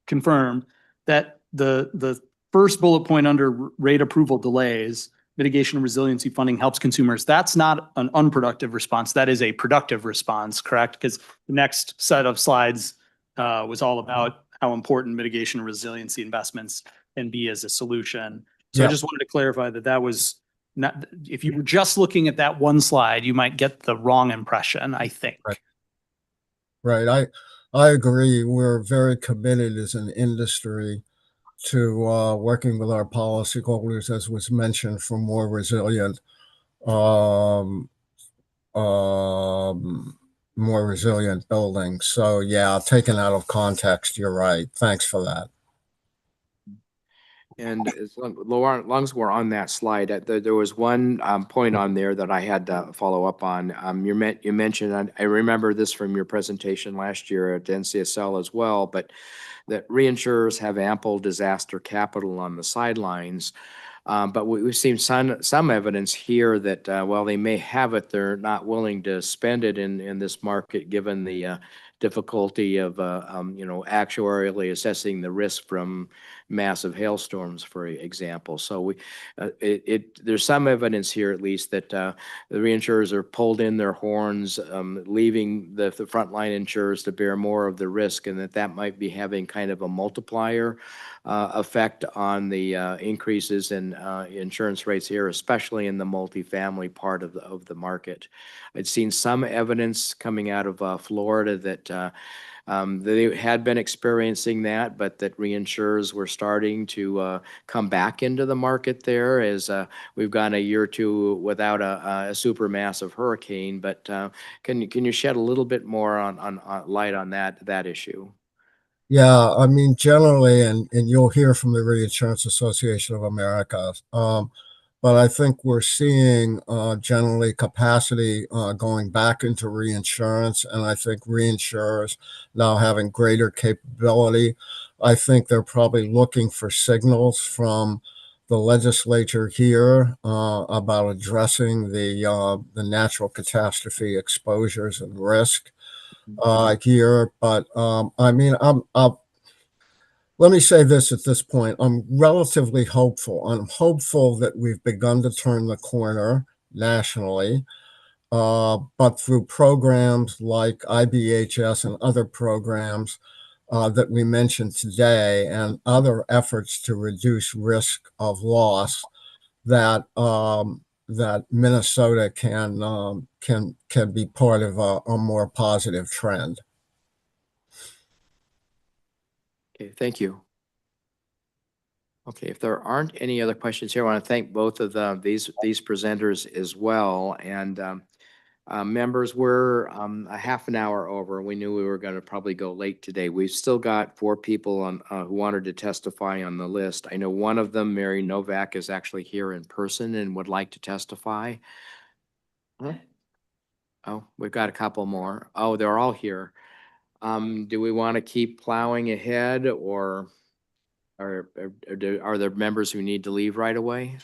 confirm that the first bullet point under rate approval delays, mitigation and resiliency funding helps consumers. That's not an unproductive response. That is a productive response, correct? Because the next set of slides was all about how important mitigation and resiliency investments can be as a solution. So I just wanted to clarify that that was not, if you were just looking at that one slide, you might get the wrong impression, I think. Right. I agree. We're very committed as an industry to working with our policyholders, as was mentioned, for more resilient, more resilient buildings. So yeah, taken out of context, you're right. Thanks for that. And as long as we're on that slide, there was one point on there that I had to follow up on. You mentioned, I remember this from your presentation last year at NCSL as well, but that reinsurers have ample disaster capital on the sidelines. But we've seen some evidence here that while they may have it, they're not willing to spend it in this market, given the difficulty of actuarially assessing the risk from massive hailstorms, for example. So there's some evidence here, at least, that the reinsurers are pulled in their horns, leaving the frontline insurers to bear more of the risk, and that might be having kind of a multiplier effect on the increases in insurance rates here, especially in the multifamily part of the market. I'd seen some evidence coming out of Florida that they had been experiencing that, but that reinsurers were starting to come back into the market there as we've gone a year or two without a supermassive hurricane. But can you shed a little bit more on light on that issue? Yeah, I mean, generally, and you'll hear from the Reinsurance Association of America, but I think we're seeing generally capacity going back into reinsurance, and I think reinsurers now having greater capability. I think they're probably looking for signals from the legislature here about addressing the natural catastrophe exposures and risk here. But I mean, let me say this at this point. I'm relatively hopeful. I'm hopeful that we've begun to turn the corner nationally, but through programs like IBHS and other programs that we mentioned today, and other efforts to reduce risk of loss, that that Minnesota can be part of a more positive trend. Okay, thank you. Okay, if there aren't any other questions here, I want to thank both of these presenters as well. And Members, we're a half an hour over. We knew we were going to probably go late today. We've still got 4 people on who wanted to testify on the list. I know one of them, Mary Novak, is actually here in person and would like to testify. Huh? Oh, we've got a couple more. Oh, they're all here. Do we want to keep plowing ahead, or are there members who need to leave right away?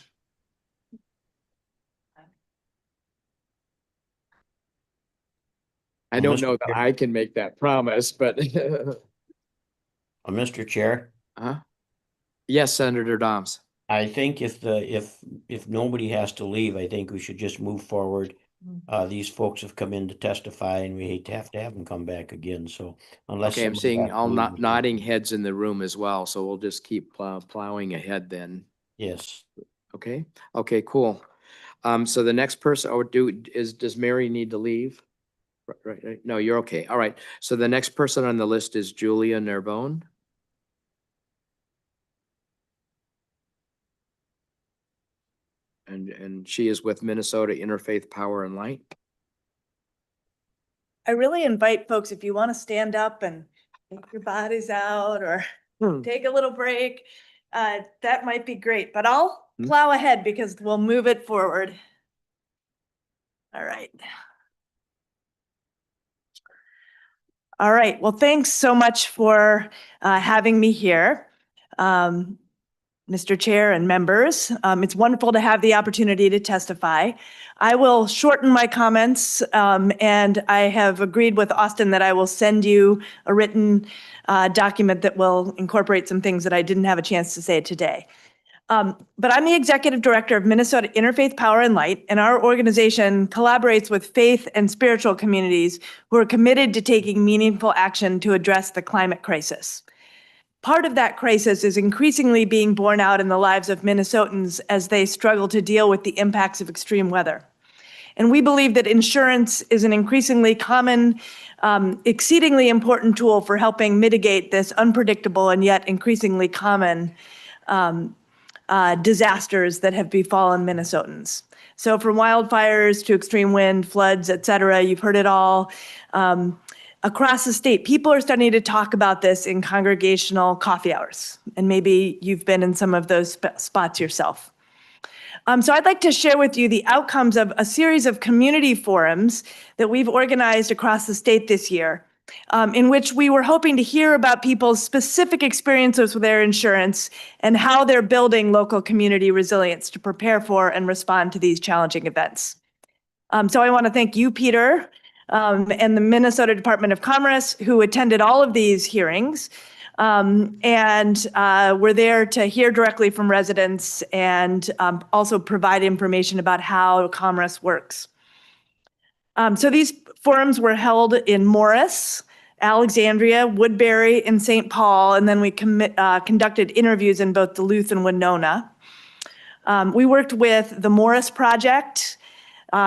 I don't know that I can make that promise, but Mr. Chair, yes, Senator Doms. I think if nobody has to leave, I think we should just move forward. These folks have come in to testify, and we hate to have them come back again. So unless Okay, I'm somebody seeing has to all leave, nodding heads in the room as well, so we'll just keep plowing ahead then. Yes. Okay. Okay. Cool. So the next person, or does Mary need to leave? Right. No, you're okay. All right. So the next person on the list is Julia Nervone. And she is with Minnesota Interfaith Power and Light. I really invite folks, if you want to stand up and take your bodies out or take a little break, that might be great, but I'll plow ahead because we'll move it forward. All right. All right. Well, thanks so much for having me here. Mr. Chair and members, it's wonderful to have the opportunity to testify. I will shorten my comments, and I have agreed with Austin that I will send you a written document that will incorporate some things that I didn't have a chance to say today. But I'm the executive director of Minnesota Interfaith Power and Light, and our organization collaborates with faith and spiritual communities who are committed to taking meaningful action to address the climate crisis. Part of that crisis is increasingly being borne out in the lives of Minnesotans as they struggle to deal with the impacts of extreme weather. And we believe that insurance is an increasingly common, exceedingly important tool for helping mitigate this unpredictable and yet increasingly common disasters that have befallen Minnesotans. So from wildfires to extreme wind, floods, et cetera, you've heard it all. Across the state, people are starting to talk about this in congregational coffee hours, and maybe you've been in some of those spots yourself. So I'd like to share with you the outcomes of a series of community forums that we've organized across the state this year, in which we were hoping to hear about people's specific experiences with their insurance and how they're building local community resilience to prepare for and respond to these challenging events. So I want to thank you, Peter, and the Minnesota Department of Commerce, who attended all of these hearings, and we're there to hear directly from residents and also provide information about how commerce works. So these forums were held in Morris, Alexandria, Woodbury, and St. Paul, and then we conducted interviews in both Duluth and Winona. We worked with the Morris Project,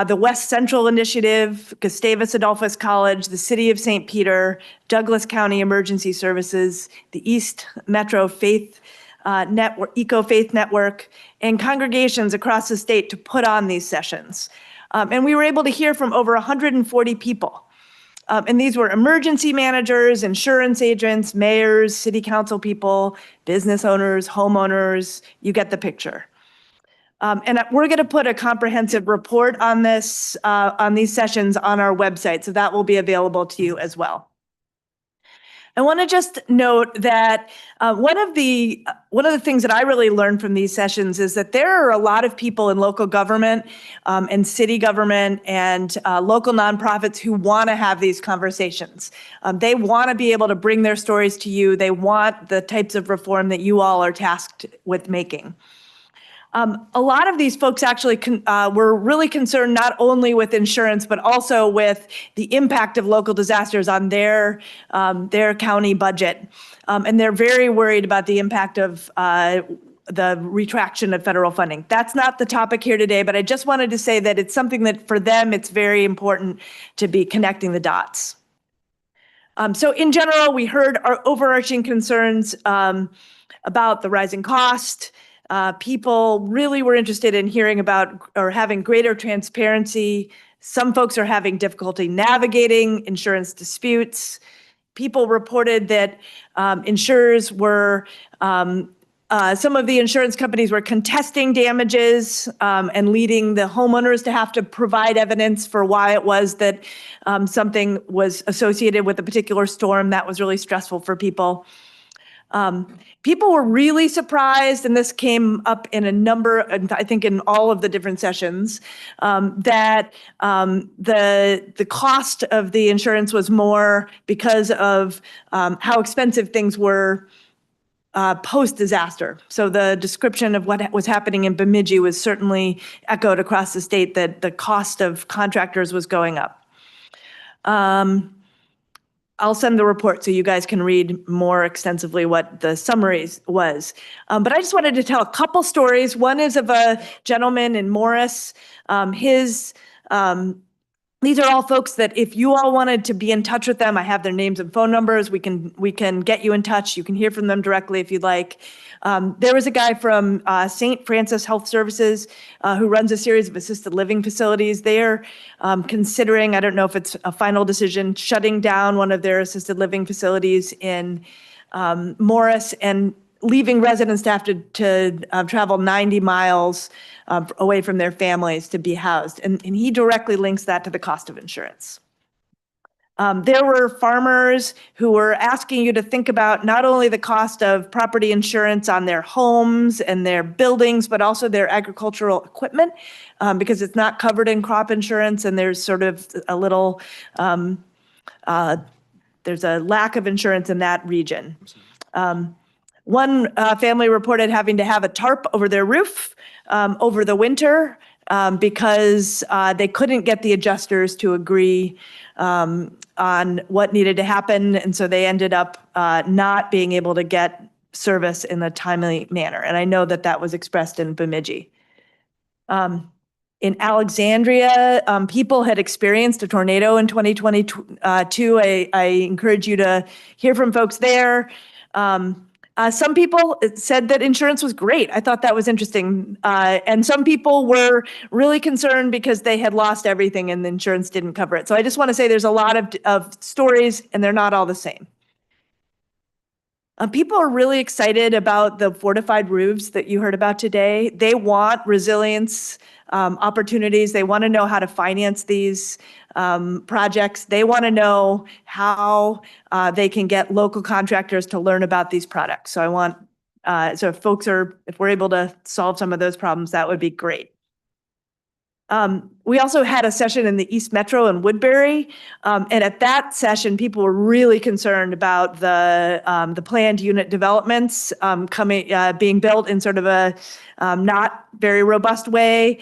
the West Central Initiative, Gustavus Adolphus College, the City of St. Peter, Douglas County Emergency Services, the East Metro Faith Network, Eco-Faith Network, and congregations across the state to put on these sessions. And we were able to hear from over 140 people. And these were emergency managers, insurance agents, mayors, city council people, business owners, homeowners, you get the picture. And we're going to put a comprehensive report on this, on these sessions on our website, so that will be available to you as well. I want to just note that one of the things that I really learned from these sessions is that there are a lot of people in local government and city government and local nonprofits who want to have these conversations. They want to be able to bring their stories to you. They want the types of reform that you all are tasked with making. A lot of these folks actually were really concerned not only with insurance, but also with the impact of local disasters on their county budget. And they're very worried about the impact of the retraction of federal funding. That's not the topic here today, but I just wanted to say that it's something that for them, it's very important to be connecting the dots. So in general, we heard our overarching concerns about the rising cost. People really were interested in hearing about or having greater transparency Some folks are having difficulty navigating insurance disputes. People reported that insurers were, some of the insurance companies were contesting damages and leading the homeowners to have to provide evidence for why it was that something was associated with a particular storm. That was really stressful for people. People were really surprised, and this came up in a number, I think in all of the different sessions, that the cost of the insurance was more because of how expensive things were post-disaster. So the description of what was happening in Bemidji was certainly echoed across the state, that the cost of contractors was going up. I'll send the report so you guys can read more extensively what the summaries was. But I just wanted to tell a couple stories. One is of a gentleman in Morris. These are all folks that if you all wanted to be in touch with them, I have their names and phone numbers. We can get you in touch. You can hear from them directly if you'd like. There was a guy from St. Francis Health Services who runs a series of assisted living facilities. They're considering, I don't know if it's a final decision, shutting down one of their assisted living facilities in Morris and leaving residents to have to travel 90 miles away from their families to be housed. And he directly links that to the cost of insurance. There were farmers who were asking you to think about not only the cost of property insurance on their homes and their buildings, but also their agricultural equipment, because it's not covered in crop insurance, and there's sort of a little, there's a lack of insurance in that region. One family reported having to have a tarp over their roof over the winter because they couldn't get the adjusters to agree on what needed to happen. And so they ended up not being able to get service in a timely manner. And I know that that was expressed in Bemidji. In Alexandria, people had experienced a tornado in 2022. I encourage you to hear from folks there. Some people said that insurance was great. I thought that was interesting. And some people were really concerned because they had lost everything and the insurance didn't cover it. So I just want to say there's a lot of stories, and they're not all the same. People are really excited about the fortified roofs that you heard about today. They want resilience opportunities. They want to know how to finance these projects. They want to know how they can get local contractors to learn about these products. So I want, so if we're able to solve some of those problems, that would be great. We also had a session in the East Metro in Woodbury, and at that session, people were really concerned about the planned unit developments being built in sort of a not very robust way.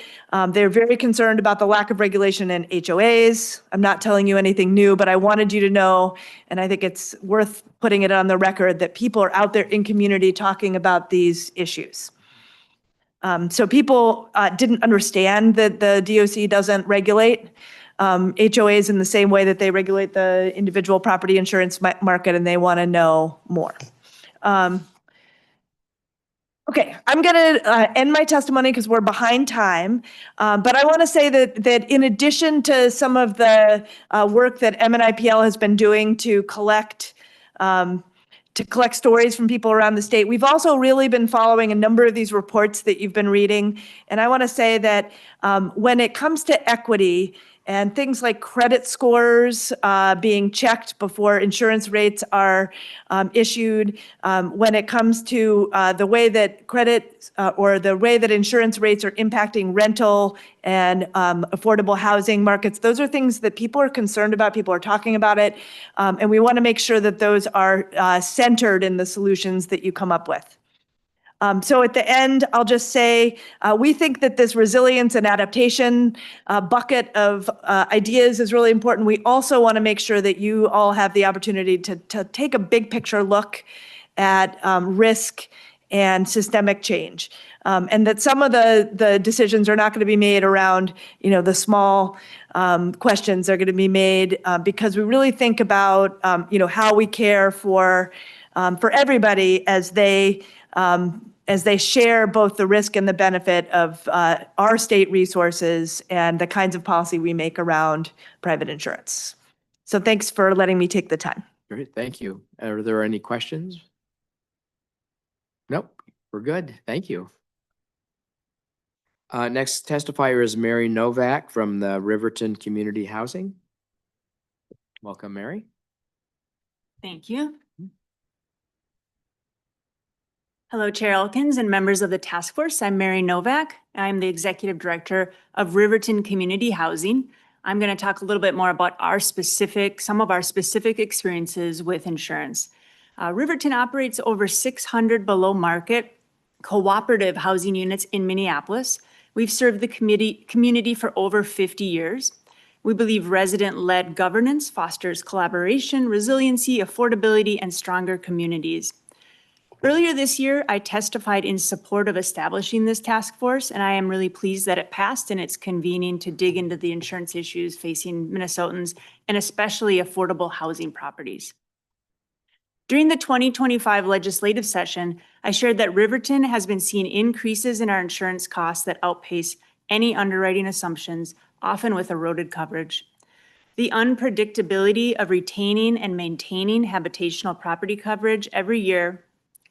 They're very concerned about the lack of regulation in HOAs. I'm not telling you anything new, but I wanted you to know, and I think it's worth putting it on the record, that people are out there in community talking about these issues. So people didn't understand that the DOC doesn't regulate HOAs in the same way that they regulate the individual property insurance market, and they want to know more. Okay, I'm going to end my testimony because we're behind time, but I want to say that in addition to some of the work that MNIPL has been doing to collect stories from people around the state, we've also really been following a number of these reports that you've been reading. And I want to say that when it comes to equity and things like credit scores being checked before insurance rates are issued, when it comes to the way that credit or the way that insurance rates are impacting rental and affordable housing markets, those are things that people are concerned about. People are talking about it. And we want to make sure that those are centered in the solutions that you come up with. So at the end, I'll just say, we think that this resilience and adaptation bucket of ideas is really important. We also want to make sure that you all have the opportunity to take a big picture look at risk and systemic change. And that some of the decisions are not going to be made around, the small questions. They're going to be made because we really think about, how we care for everybody as they as they share both the risk and the benefit of our state resources and the kinds of policy we make around private insurance. So thanks for letting me take the time. Great, thank you. Are there any questions? Nope, we're good. Thank you. Next testifier is Mary Novak from the Riverton Community Housing. Welcome, Mary. Thank you. Hello, Chair Elkins and members of the task force. I'm Mary Novak. I'm the Executive Director of Riverton Community Housing. I'm going to talk a little bit more about some of our specific experiences with insurance. Riverton operates over 600 below market cooperative housing units in Minneapolis. We've served the community for over 50 years. We believe resident-led governance fosters collaboration, resiliency, affordability, and stronger communities. Earlier this year, I testified in support of establishing this task force, and I am really pleased that it passed and it's convening to dig into the insurance issues facing Minnesotans and especially affordable housing properties. During the 2025 legislative session, I shared that Riverton has been seeing increases in our insurance costs that outpace any underwriting assumptions, often with eroded coverage. The unpredictability of retaining and maintaining habitational property coverage every year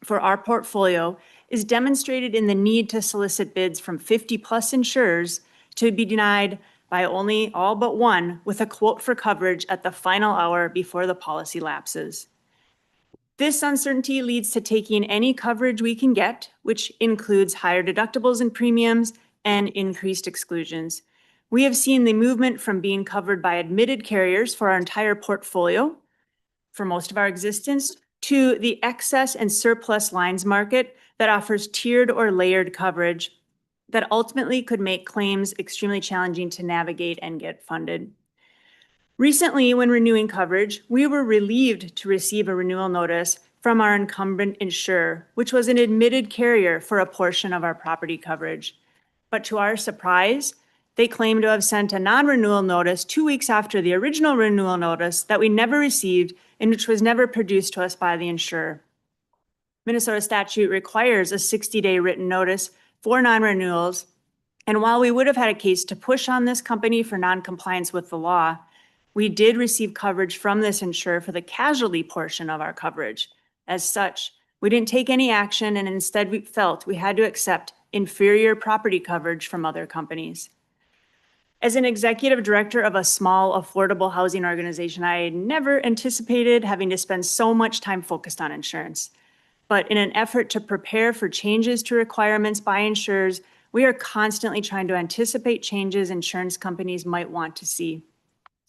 for our portfolio is demonstrated in the need to solicit bids from 50+ insurers to be denied by only all but one with a quote for coverage at the final hour before the policy lapses. This uncertainty leads to taking any coverage we can get, which includes higher deductibles and premiums and increased exclusions. We have seen the movement from being covered by admitted carriers for our entire portfolio for most of our existence to the excess and surplus lines market that offers tiered or layered coverage that ultimately could make claims extremely challenging to navigate and get funded. Recently, when renewing coverage, we were relieved to receive a renewal notice from our incumbent insurer, which was an admitted carrier for a portion of our property coverage. But to our surprise, they claimed to have sent a non-renewal notice 2 weeks after the original renewal notice that we never received and which was never produced to us by the insurer. Minnesota statute requires a 60-day written notice for non-renewals, and while we would have had a case to push on this company for non-compliance with the law, we did receive coverage from this insurer for the casualty portion of our coverage. As such, we didn't take any action, and instead we felt we had to accept inferior property coverage from other companies. As an executive director of a small affordable housing organization, I never anticipated having to spend so much time focused on insurance. But in an effort to prepare for changes to requirements by insurers, we are constantly trying to anticipate changes insurance companies might want to see.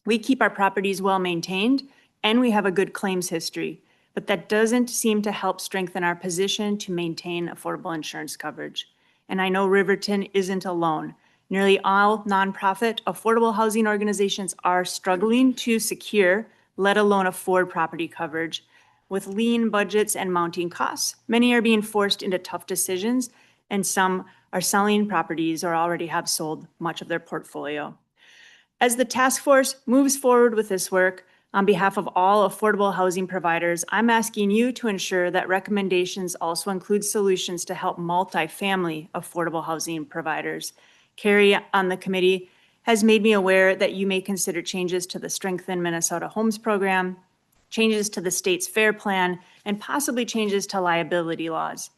We keep our properties well maintained and we have a good claims history, but that doesn't seem to help strengthen our position to maintain affordable insurance coverage. And I know Riverton isn't alone. Nearly all nonprofit affordable housing organizations are struggling to secure, let alone afford property coverage. With lean budgets and mounting costs, many are being forced into tough decisions, and some are selling properties or already have sold much of their portfolio. As the task force moves forward with this work, on behalf of all affordable housing providers, I'm asking you to ensure that recommendations also include solutions to help multifamily affordable housing providers. Carrie on the committee has made me aware that you may consider changes to the Strengthen Minnesota Homes program, changes to the state's FAIR plan, and possibly changes to liability laws.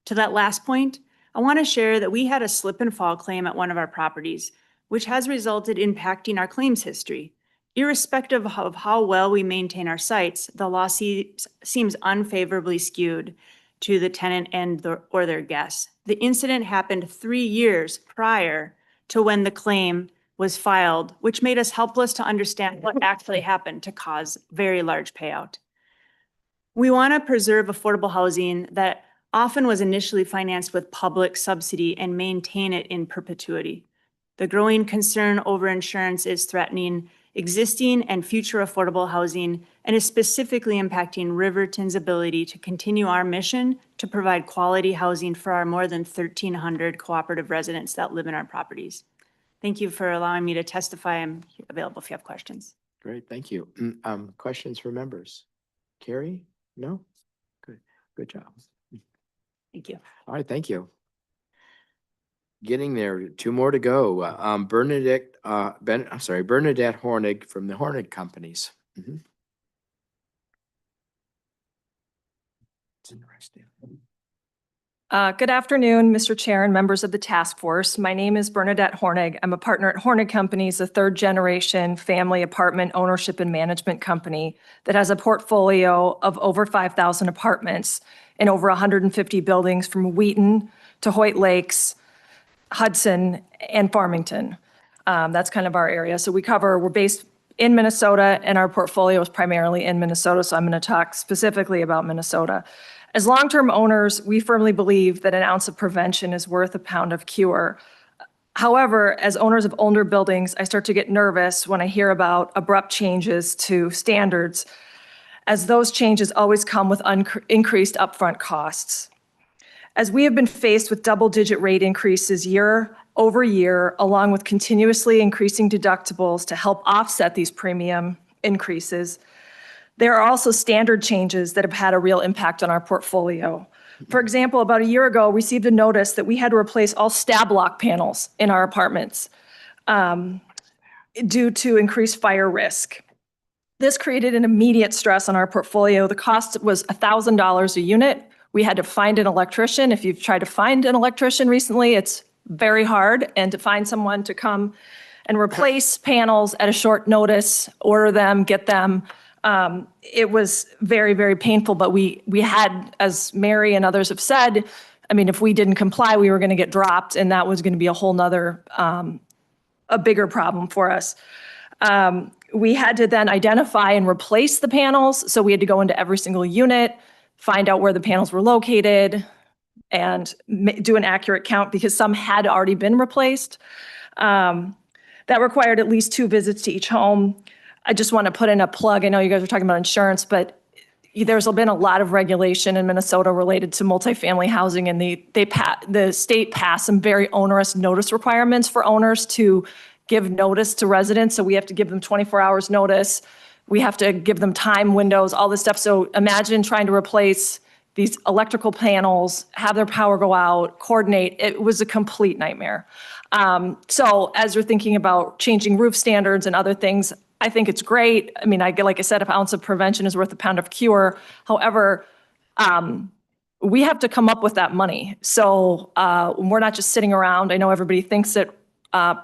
To that last point, I want to share that we had a slip and fall claim at one of our properties, which has resulted in impacting our claims history. Irrespective of how well we maintain our sites, the law seems unfavorably skewed to the tenant or their guests. The incident happened 3 years prior to when the claim was filed, which made us helpless to understand what actually happened to cause very large payout. We want to preserve affordable housing that often was initially financed with public subsidy and maintain it in perpetuity. The growing concern over insurance is threatening existing and future affordable housing and is specifically impacting Riverton's ability to continue our mission to provide quality housing for our more than 1,300 cooperative residents that live in our properties. Thank you for allowing me to testify. I'm available if you have questions. Great, thank you. Questions for members? Carrie? No? Good job. Thank you. All right, thank you. Getting there, two more to go. Bernadette Hornig from the Hornig Companies. Mhm. It's interesting. Good afternoon, Mr. Chair and members of the task force. My name is Bernadette Hornig. I'm a partner at Hornig Companies, a third generation family apartment ownership and management company that has a portfolio of over 5,000 apartments in over 150 buildings from Wheaton to Hoyt Lakes, Hudson, and Farmington. That's kind of our area. So we're based in Minnesota and our portfolio is primarily in Minnesota. So I'm going to talk specifically about Minnesota. As long-term owners, we firmly believe that an ounce of prevention is worth a pound of cure. However, as owners of older buildings, I start to get nervous when I hear about abrupt changes to standards, as those changes always come with increased upfront costs. As we have been faced with double-digit rate increases year over year, along with continuously increasing deductibles to help offset these premium increases, there are also standard changes that have had a real impact on our portfolio. For example, about a year ago, we received a notice that we had to replace all stab lock panels in our apartments due to increased fire risk. This created an immediate stress on our portfolio. The cost was $1,000 a unit. We had to find an electrician. If you've tried to find an electrician recently, it's very hard. And to find someone to come and replace panels at a short notice, order them, get them, it was very, very painful. But we had, as Mary and others have said, I mean, if we didn't comply, we were going to get dropped, and that was going to be a whole nother, a bigger problem for us. We had to then identify and replace the panels. So we had to go into every single unit, find out where the panels were located, and do an accurate count because some had already been replaced. That required at least 2 visits to each home. I just want to put in a plug. I know you guys were talking about insurance, but there's been a lot of regulation in Minnesota related to multifamily housing, and the state passed some very onerous notice requirements for owners to give notice to residents. So we have to give them 24 hours notice. We have to give them time windows, all this stuff. So imagine trying to replace these electrical panels, have their power go out, coordinate. It was a complete nightmare. So as you're thinking about changing roof standards and other things, I think it's great. I mean, like I said, an ounce of prevention is worth a pound of cure. However, we have to come up with that money. So we're not just sitting around. I know everybody thinks that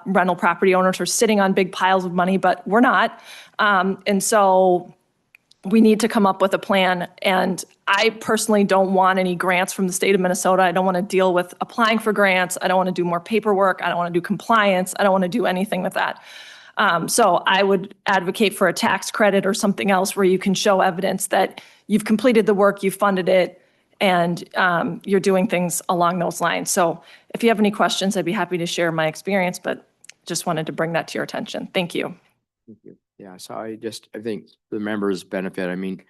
rental property owners are sitting on big piles of money, but we're not. And so we need to come up with a plan. And I personally don't want any grants from the state of Minnesota. I don't want to deal with applying for grants. I don't want to do more paperwork. I don't want to do compliance. I don't want to do anything with that. So I would advocate for a tax credit or something else where you can show evidence that you've completed the work, you've funded it, and you're doing things along those lines. So if you have any questions, I'd be happy to share my experience, but just wanted to bring that to your attention. Thank you. Thank you. Yeah, so I think the members benefit. I mean,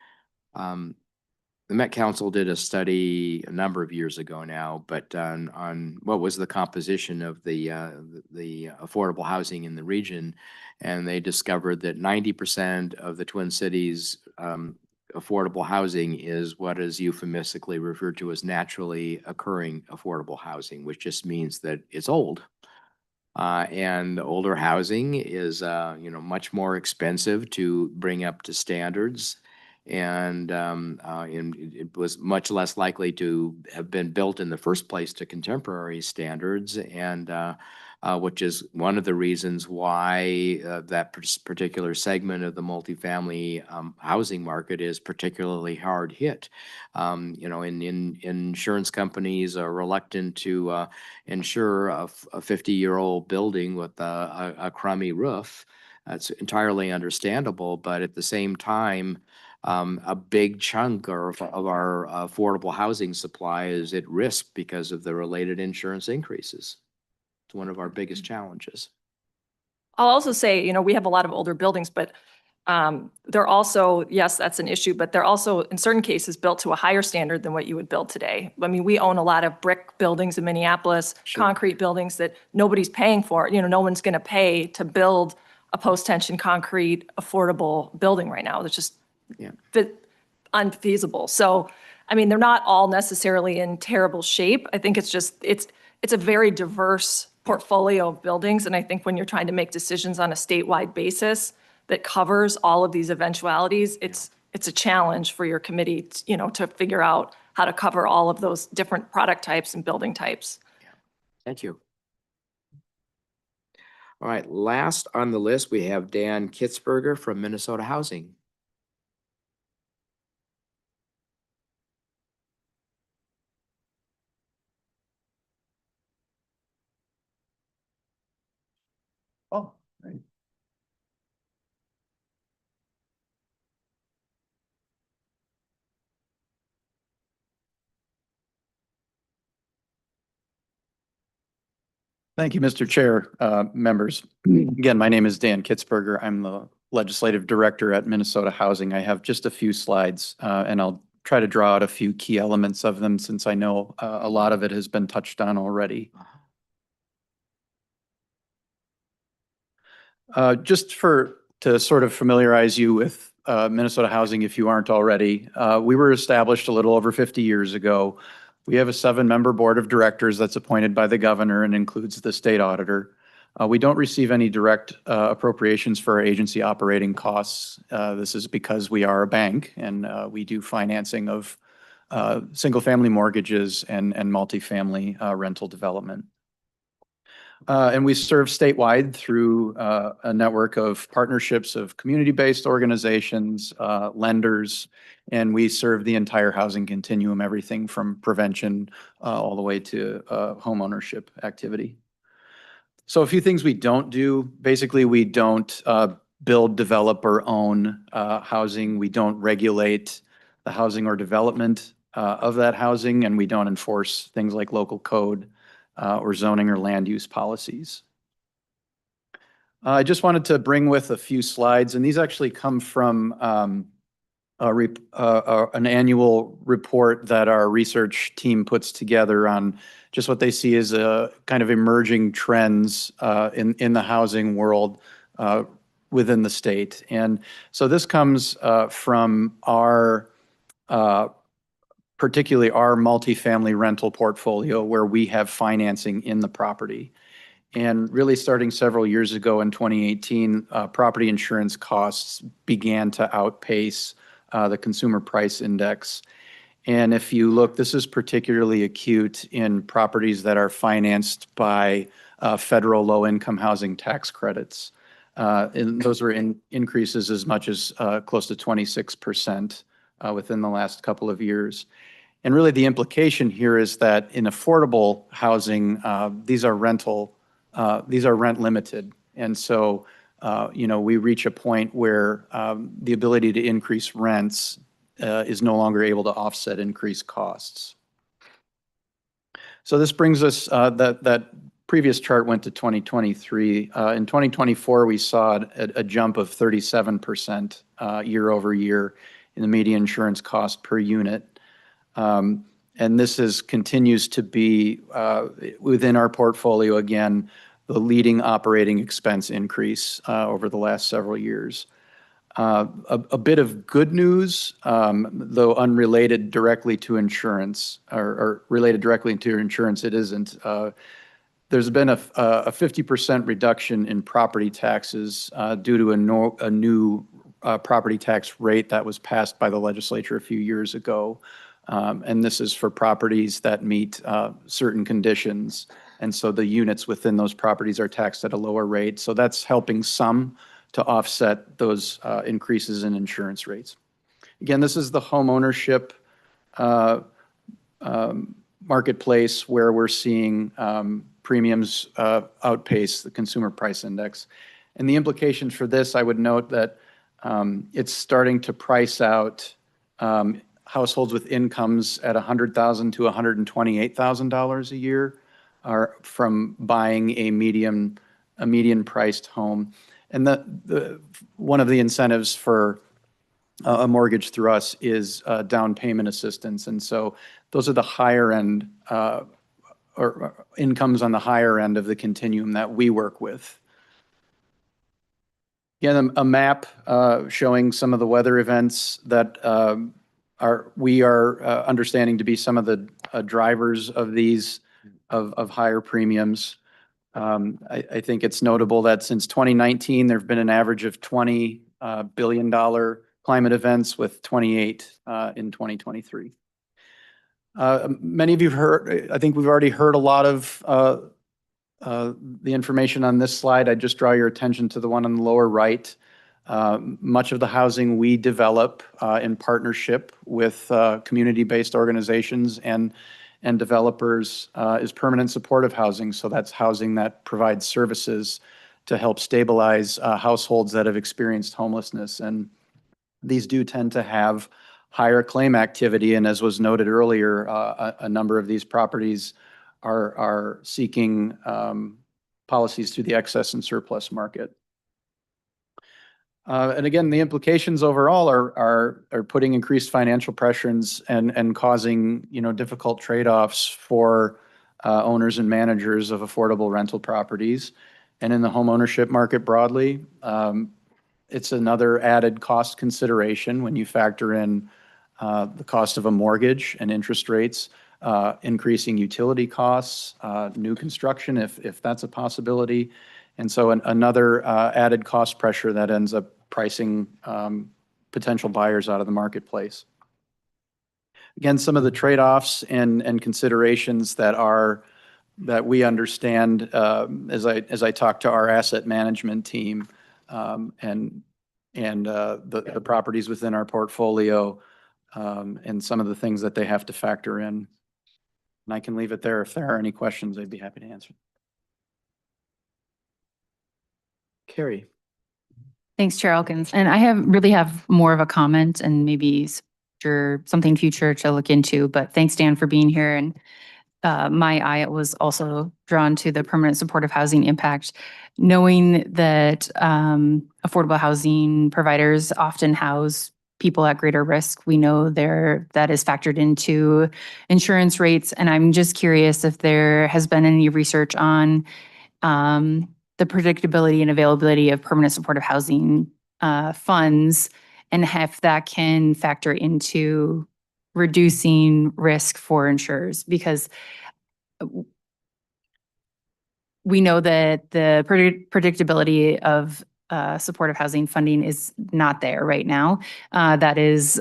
the Met Council did a study a number of years ago now, but on what was the composition of the affordable housing in the region, and they discovered that 90% of the Twin Cities affordable housing is what is euphemistically referred to as naturally occurring affordable housing, which just means that it's old. And older housing is, much more expensive to bring up to standards, and it was much less likely to have been built in the first place to contemporary standards, and which is one of the reasons why that particular segment of the multifamily housing market is particularly hard hit. Insurance companies are reluctant to insure a 50-year-old building with a crummy roof. That's entirely understandable, but at the same time, a big chunk of our affordable housing supply is at risk because of the related insurance increases. It's one of our biggest challenges. I'll also say, we have a lot of older buildings, but they're also, yes, that's an issue, but they're also in certain cases built to a higher standard than what you would build today. I mean, we own a lot of brick buildings in Minneapolis, concrete buildings that nobody's paying for. No one's going to pay to build a post-tension concrete affordable building right now. It's just unfeasible. So I mean, they're not all necessarily in terrible shape. I think it's just, it's a very diverse portfolio of buildings. And I think when you're trying to make decisions on a statewide basis that covers all of these eventualities, it's a challenge for your committee, to figure out how to cover all of those different product types and building types. Thank you. All right, last on the list, we have Dan Kitzberger from Minnesota Housing. Oh, right. Thank you, Mr. Chair, members. Again, my name is Dan Kitzberger. I'm the Legislative Director at Minnesota Housing. I have just a few slides, and I'll try to draw out a few key elements of them since I know a lot of it has been touched on already. Just to sort of familiarize you with Minnesota Housing, if you aren't already, we were established a little over 50 years ago. We have a 7-member board of directors that's appointed by the governor and includes the state auditor. We don't receive any direct appropriations for our agency operating costs. This is because we are a bank and we do financing of single-family mortgages and multifamily rental development. And we serve statewide through a network of partnerships of community-based organizations, lenders, and we serve the entire housing continuum, everything from prevention all the way to home ownership activity. So a few things we don't do. Basically, we don't build, develop, or own housing. We don't regulate the housing or development of that housing, and we don't enforce things like local code or zoning or land use policies. I just wanted to bring with a few slides, and these actually come from an annual report that our research team puts together on just what they see as a kind of emerging trends in the housing world within the state. And so this comes from our particularly our multifamily rental portfolio where we have financing in the property. And really starting several years ago in 2018, property insurance costs began to outpace the consumer price index. And if you look, this is particularly acute in properties that are financed by federal low-income housing tax credits. And those were increases as much as close to 26% within the last couple of years. And really the implication here is that in affordable housing, these are rent limited. And so, we reach a point where the ability to increase rents is no longer able to offset increased costs. So this brings us, that previous chart went to 2023. In 2024, we saw a jump of 37% year over year in the median insurance cost per unit. And this continues to be within our portfolio, again, the leading operating expense increase over the last several years. A bit of good news, though unrelated directly to insurance, or related directly to insurance, it isn't. There's been a 50% reduction in property taxes due to a new property tax rate that was passed by the legislature a few years ago. And this is for properties that meet certain conditions. And so the units within those properties are taxed at a lower rate. So that's helping some to offset those increases in insurance rates. Again, this is the home ownership marketplace where we're seeing premiums outpace the consumer price index. And the implications for this, I would note that it's starting to price out households with incomes at $100,000 to $128,000 a year are from buying a median priced home. And one of the incentives for a mortgage through us is down payment assistance. And so those are the higher end or incomes on the higher end of the continuum that we work with. Again, a map showing some of the weather events that we are understanding to be some of the drivers of these, of higher premiums. I think it's notable that since 2019, there've been an average of $20 billion climate events, with 28 in 2023. Many of you have heard, I think we've already heard a lot of the information on this slide. I just draw your attention to the one on the lower right. Much of the housing we develop in partnership with community-based organizations and developers is permanent supportive housing. So that's housing that provides services to help stabilize households that have experienced homelessness. And these do tend to have higher claim activity. And as was noted earlier, a number of these properties are seeking policies through the excess and surplus market. And again, the implications overall are putting increased financial pressures and causing, difficult trade-offs for owners and managers of affordable rental properties. And in the home ownership market broadly, it's another added cost consideration when you factor in the cost of a mortgage and interest rates, increasing utility costs, new construction, if that's a possibility. And so another added cost pressure that ends up pricing potential buyers out of the marketplace. Again, some of the trade-offs and considerations that we understand as I talk to our asset management team and the properties within our portfolio, and some of the things that they have to factor in. And I can leave it there. If there are any questions, I'd be happy to answer. Carrie. Thanks, Chair Elkins. And I really have more of a comment and maybe something future to look into, but thanks, Dan, for being here. And my eye was also drawn to the permanent supportive housing impact, knowing that affordable housing providers often house people at greater risk. We know that is factored into insurance rates. And I'm just curious if there has been any research on the predictability and availability of permanent supportive housing funds, and if that can factor into reducing risk for insurers, because we know that the predictability of supportive housing funding is not there right now. That is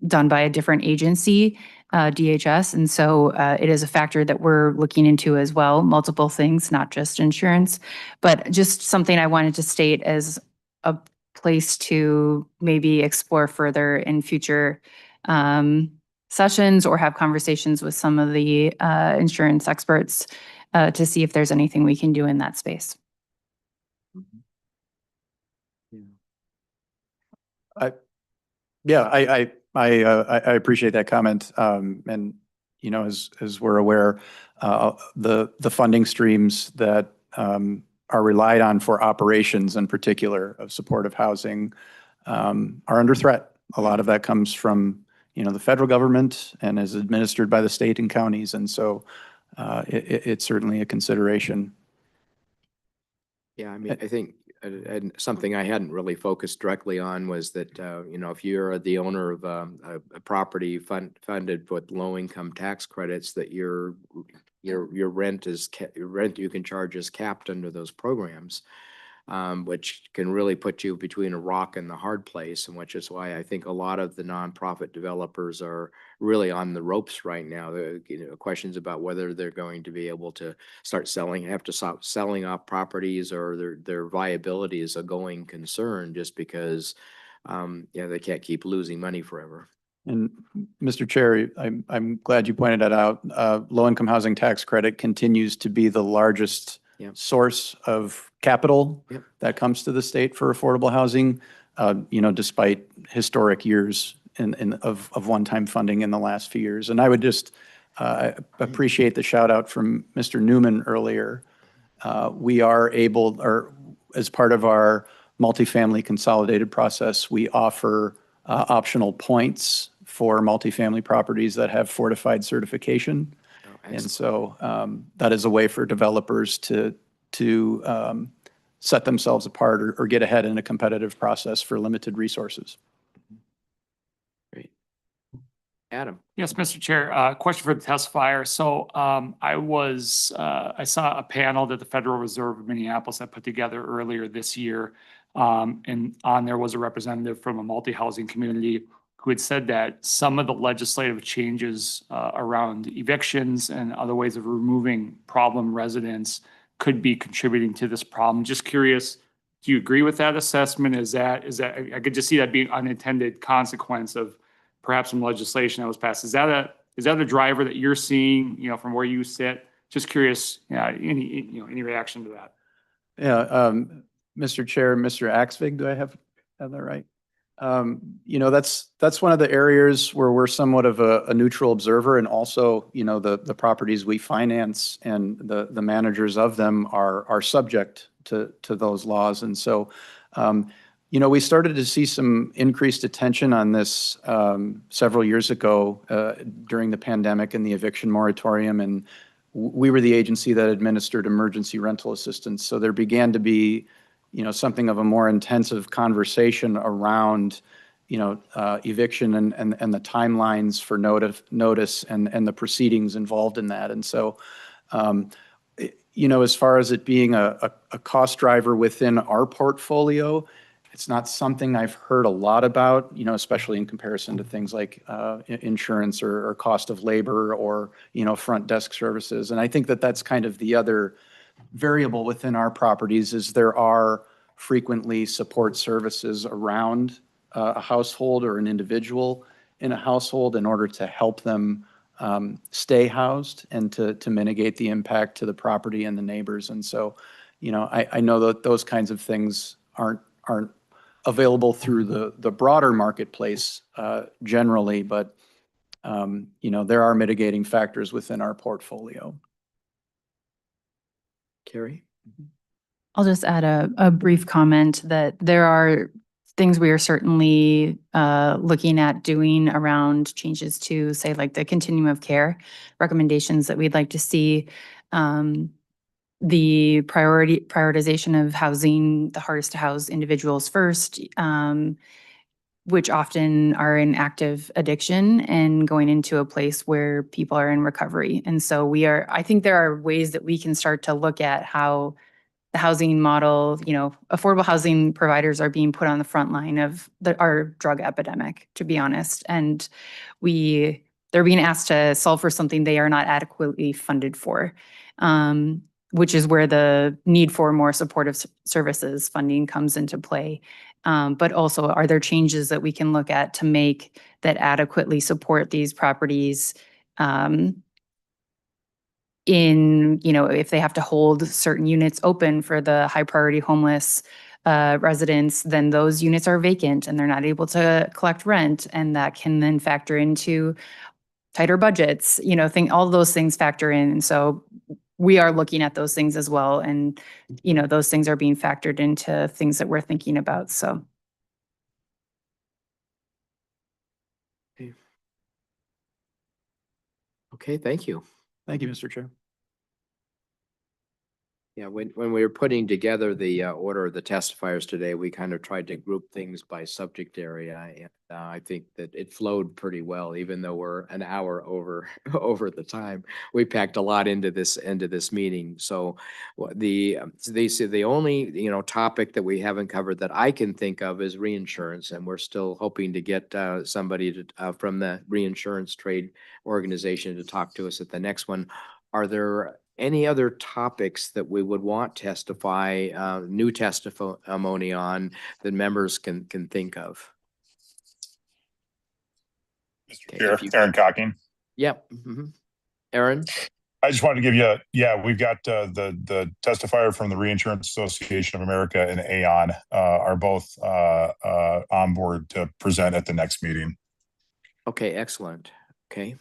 done by a different agency, DHS. And so it is a factor that we're looking into as well, multiple things, not just insurance, but just something I wanted to state as a place to maybe explore further in future sessions, or have conversations with some of the insurance experts to see if there's anything we can do in that space. I appreciate that comment. And, as we're aware, the funding streams that are relied on for operations in particular of supportive housing are under threat. A lot of that comes from, the federal government and is administered by the state and counties. And so it's certainly a consideration. Yeah, I mean, I think and something I hadn't really focused directly on was that, if you're the owner of a property funded with low-income tax credits, that your rent you can charge is capped under those programs, which can really put you between a rock and the hard place, and which is why I think a lot of the nonprofit developers are really on the ropes right now. Questions about whether they're going to be able to have to stop selling off properties, or their viability is a going concern, just because they can't keep losing money forever. And Mr. Chair, I'm glad you pointed that out. Low-income housing tax credit continues to be the largest source of capital that comes to the state for affordable housing, despite historic years of one-time funding in the last few years. And I would just appreciate the shout out from Mr. Newman earlier. We are able, or as part of our multifamily consolidated process, we offer optional points for multifamily properties that have fortified certification. And so that is a way for developers to set themselves apart or get ahead in a competitive process for limited resources. Great. Adam. Yes, Mr. Chair, question for the testifier. So I saw a panel that the Federal Reserve of Minneapolis had put together earlier this year. And on there was a representative from a multi-housing community who had said that some of the legislative changes around evictions and other ways of removing problem residents could be contributing to this problem. Just curious, do you agree with that assessment? Is that I could just see that being unintended consequence of perhaps some legislation that was passed. Is that a driver that you're seeing, from where you sit? Just curious, any reaction to that? Yeah, Mr. Chair, Mr. Axvig, do I have that right? That's one of the areas where we're somewhat of a neutral observer, and also, the properties we finance and the managers of them are subject to those laws. And so, we started to see some increased attention on this several years ago during the pandemic and the eviction moratorium, and we were the agency that administered emergency rental assistance. So there began to be, something of a more intensive conversation around, eviction and the timelines for notice and the proceedings involved in that. And so, as far as it being a cost driver within our portfolio, it's not something I've heard a lot about, especially in comparison to things like insurance or cost of labor or, front desk services. And I think that that's kind of the other variable within our properties is there are frequently support services around a household or an individual in a household in order to help them stay housed and to mitigate the impact to the property and the neighbors. And so, I know that those kinds of things aren't available through the broader marketplace generally, but there are mitigating factors within our portfolio. Carrie? I'll just add a brief comment that there are things we are certainly looking at doing around changes to, say, like the continuum of care recommendations that we'd like to see. The prioritization of housing the hardest to house individuals first, which often are in active addiction and going into a place where people are in recovery. And so I think there are ways that we can start to look at how the housing model, affordable housing providers are being put on the front line of our drug epidemic, to be honest. And they're being asked to solve for something they are not adequately funded for, which is where the need for more supportive services funding comes into play. But also, are there changes that we can look at to make that adequately support these properties if they have to hold certain units open for the high priority homeless residents, then those units are vacant and they're not able to collect rent. And that can then factor into tighter budgets, all those things factor in. And so we are looking at those things as well. And, those things are being factored into things that we're thinking about. So. Okay, thank you. Thank you, Mr. Chair. Yeah, when we were putting together the order of the testifiers today, we kind of tried to group things by subject area. And I think that it flowed pretty well, even though we're an hour over the time. We packed a lot into this meeting. So the only topic that we haven't covered that I can think of is reinsurance, and we're still hoping to get somebody from the reinsurance trade organization to talk to us at the next one. Are there any other topics that we would want new testimony on that members can think of? Mr. Chair, Aaron Cocking. Yep. Aaron? I just wanted to give you, we've got the testifier from the Reinsurance Association of America and Aon are both on board to present at the next meeting. Okay, excellent. Okay.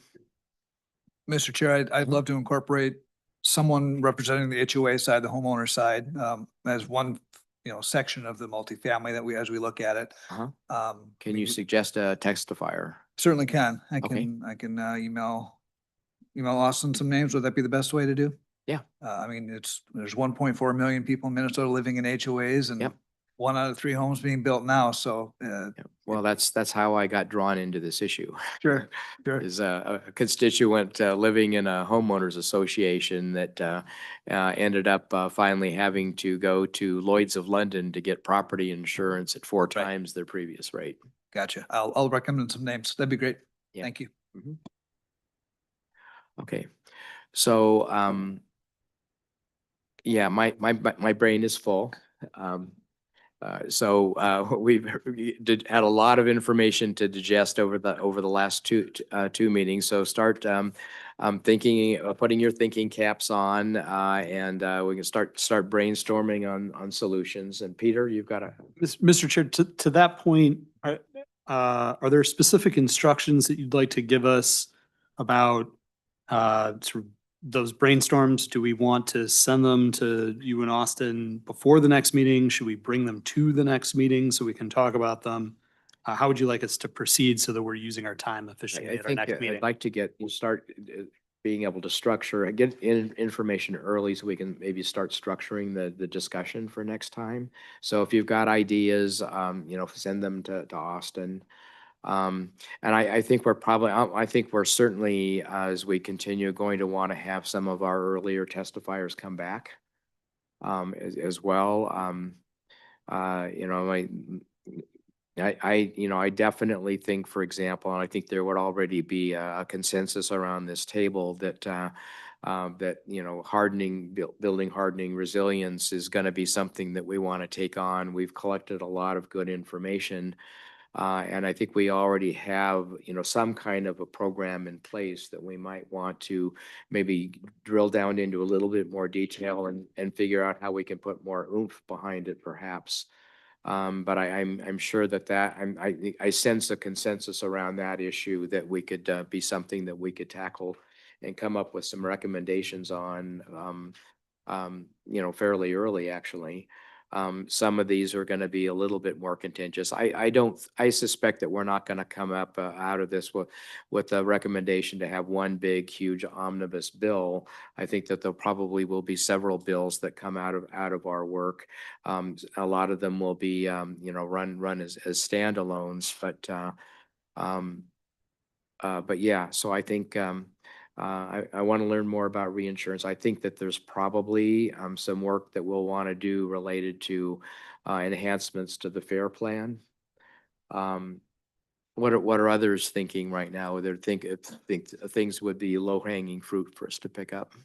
Mr. Chair, I'd love to incorporate someone representing the HOA side, the homeowner side, as one, section of the multifamily that as we look at it. Can you suggest a testifier? Certainly can. I can email Austin some names. Would that be the best way to do? Yeah. There's 1.4 million people in Minnesota living in HOAs, and 1 out of 3 homes being built now, so, Well, that's how I got drawn into this issue. sure, sure. Is a constituent living in a homeowners association that ended up finally having to go to Lloyd's of London to get property insurance at 4 times their previous rate. Gotcha. I'll recommend some names. That'd be great. Yeah. Thank you. Mhm. Okay, so yeah, my brain is full. We've had a lot of information to digest over the last two meetings. So start thinking, putting your thinking caps on, and we can start brainstorming on solutions. And Peter, you've got a Mr. Chair, to that point, are there specific instructions that you'd like to give us about sort of those brainstorms? Do we want to send them to you and Austin before the next meeting? Should we bring them to the next meeting so we can talk about them? How would you like us to proceed so that we're using our time efficiently I at our think next meeting? I'd like to start being able to structure, get information early so we can maybe start structuring the discussion for next time. So if you've got ideas, send them to Austin. And I think I think we're certainly, as we continue, going to want to have some of our earlier testifiers come back as well. I definitely think, for example, and I think there would already be a consensus around this table that building hardening resilience is going to be something that we want to take on. We've collected a lot of good information. And I think we already have, some kind of a program in place that we might want to maybe drill down into a little bit more detail and figure out how we can put more oomph behind it, perhaps. But I'm sure I sense a consensus around that issue that we could be something that we could tackle and come up with some recommendations on, fairly early, actually. Some of these are going to be a little bit more contentious. I suspect that we're not going to come up out of this with a recommendation to have one big, huge omnibus bill. I think that there probably will be several bills that come out of our work. A lot of them will be, run as standalones, but yeah, so I think, I want to learn more about reinsurance. I think that there's probably some work that we'll want to do related to enhancements to the FAIR plan. What are others thinking right now? They think things would be low hanging fruit for us to pick up.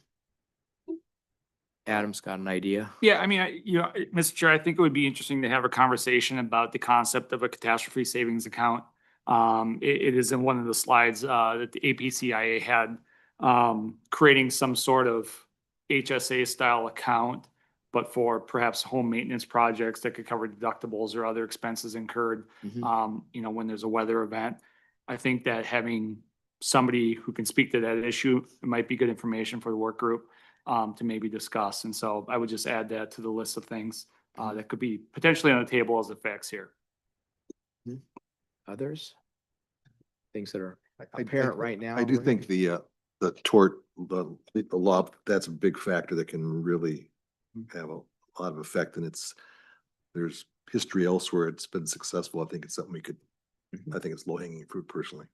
Adam's got an idea. Yeah, I mean, Mr. Chair, I think it would be interesting to have a conversation about the concept of a catastrophe savings account. It is in one of the slides that the APCIA had, creating some sort of HSA style account, but for perhaps home maintenance projects that could cover deductibles or other expenses incurred, when there's a weather event. I think that having somebody who can speak to that issue, it might be good information for the work group to maybe discuss. And so I would just add that to the list of things that could be potentially on the table as a facts here. Others? Things that are apparent right now? I do think the tort, the law, that's a big factor that can really have a lot of effect, and there's history elsewhere. It's been successful. I think it's something I think it's low hanging fruit personally.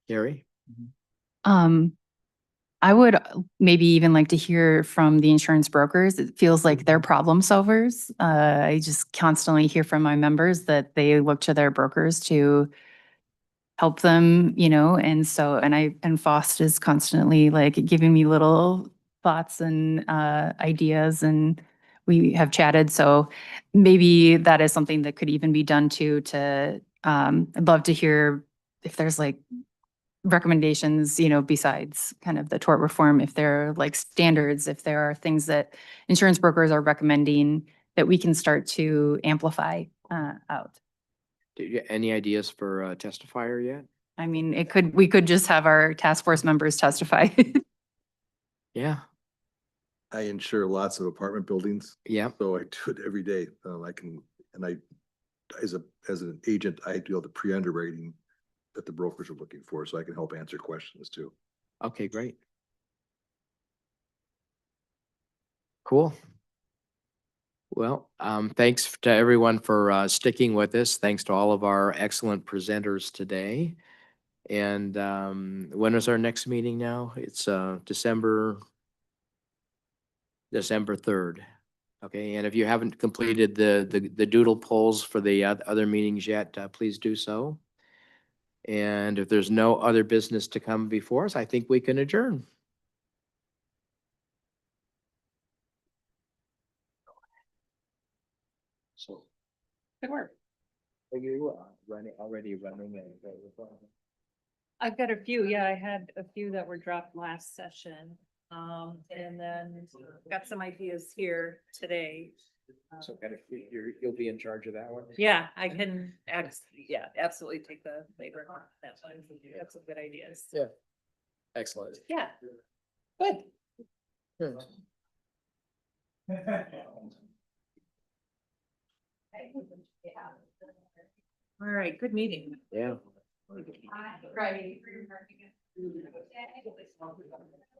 Gary? I would maybe even like to hear from the insurance brokers. It feels like they're problem solvers. I just constantly hear from my members that they look to their brokers to help them, and FOST is constantly like giving me little thoughts and ideas, and we have chatted. So maybe that is something that could even be done too, I'd love to hear if there's like recommendations, besides kind of the tort reform, if there are like standards, if there are things that insurance brokers are recommending that we can start to amplify out. Any ideas for a testifier yet? I mean, we could just have our task force members testify. Yeah. I insure lots of apartment buildings. Yeah. So I do it every day. As an agent, I do all the pre-underwriting that the brokers are looking for, so I can help answer questions too. Okay, great. Cool. Well, thanks to everyone for sticking with us. Thanks to all of our excellent presenters today. And when is our next meeting now? It's December 3rd. Okay, and if you haven't completed the doodle polls for the other meetings yet, please do so. And if there's no other business to come before us, I think we can adjourn. So, Good work. are you already running? I've got a few. Yeah, I had a few that were dropped last session. And then got some ideas here today. So you'll be in charge of that one? Yeah, I can, absolutely take the labor on that one. That's some good ideas. Yeah. Excellent. Yeah. Good. Good. All right, good meeting. Yeah. Right.